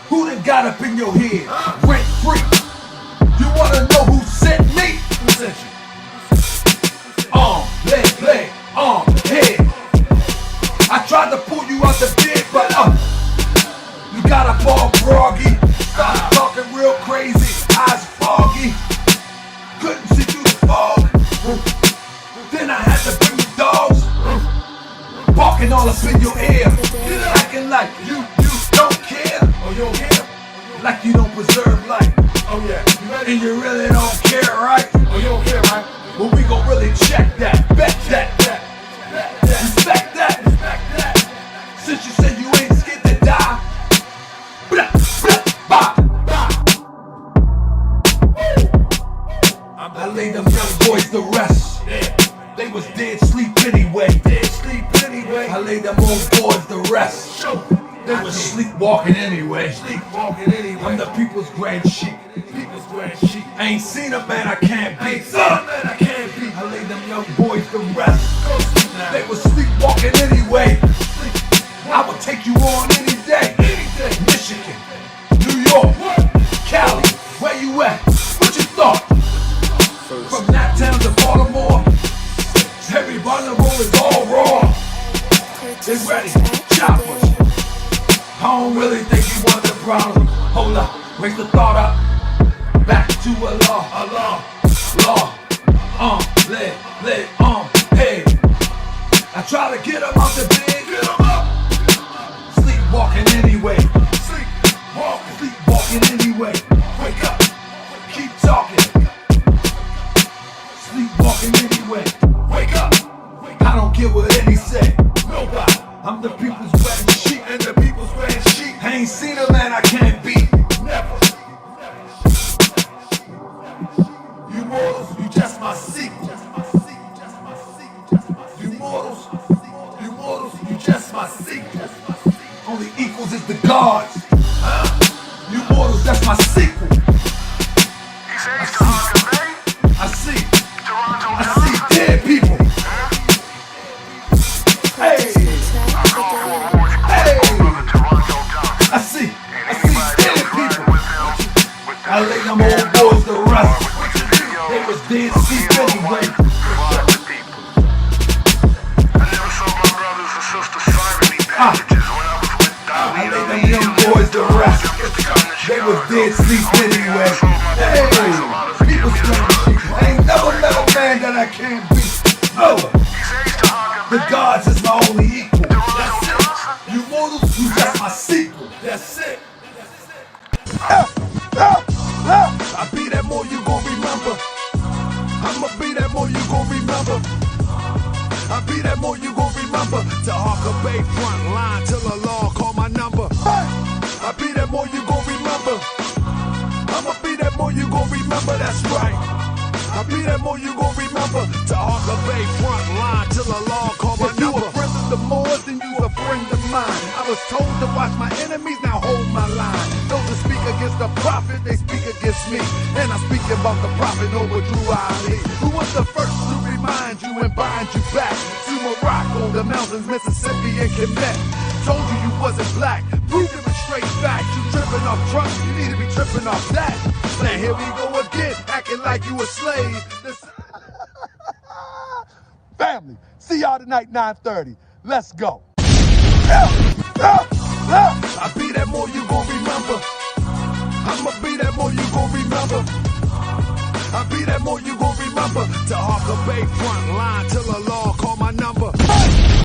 Who done got up in your head? Rent free. You wanna know who sent me? Who sent you? Leg, head. I tried to pull you out the bed, but you got up all groggy. Started talking real crazy, eyes foggy. Couldn't see through the fog. Then I had to bring the dogs, barking all up in your ear, acting like you don't care. Oh, you don't care? Like you don't preserve life. Oh yeah. And you really don't care, right? Oh, you don't care, right? Well, we gon' really check that, bet that, respect that. Since you said you ain't scared to die, I laid them young boys to rest. They was dead sleep anyway. I laid them old boys to rest. They was sleepwalking anyway. I'm the people's grand sheik. I ain't seen a man I can't beat. I laid them young boys to rest. They was sleepwalking anyway. I would take you on any day. Michigan, New York, Cali, where you at? What you thought? From that town to Baltimore, everybody on the road is all raw. They ready, choppers. I don't really think you want the problem. Hold up, wake the thought up. Back to a law, leg, head. I try to get him out the bed, get him up. Sleepwalking anyway, sleepwalking anyway. Wake up, keep talking. Sleepwalking anyway, wake up. I don't care what any say. Nobody. I'm the people's grand sheik, and the people's grand sheik. I ain't seen a man I can't beat. Never. You mortals, you just my sequel. You mortals, you just my sequel. Only equals is the gods. You mortals, that's my sequel. I see dead people. Hey. I see dead people. I lay them old boys to rest. They was dead sleep anyway. I never saw my brothers and sisters serving these packages when I was with Daweed. I lay them young boys to rest. They was dead sleep anyway. Hey, people screaming. I ain't never met a man that I can't beat. No, the gods is my only equal. That's it. You mortals, you just my sequel. That's it. I be that more you gon' remember. I'ma be that more you gon' remember. I be that more you gon' remember. To Harker Bay front line till the law call my number. I be that more you gon' remember. I'ma be that more you gon' remember. That's right. I be that more you gon' remember. To Harker Bay front line till the law call my number. If you a friend of the Moors, then you a friend of mine. I was told to watch my enemies, now hold my line. Those that speak against against the prophet, they speak against me. And I'm speaking about the prophet over Drew Ali, who was the first to remind you and bind you back to Morocco, the mountains, Mississippi, and Quebec. Told you you wasn't black, proved it with straight facts. You tripping off Trump, you need to be tripping off that. Now here we go again, acting like you a slave. Family, see y'all tonight, 9:30. Let's go. I be that more you gon' remember. I'ma be that more you gon' remember. I be that more you gon' remember. To Harker Bay front line till the law call my number.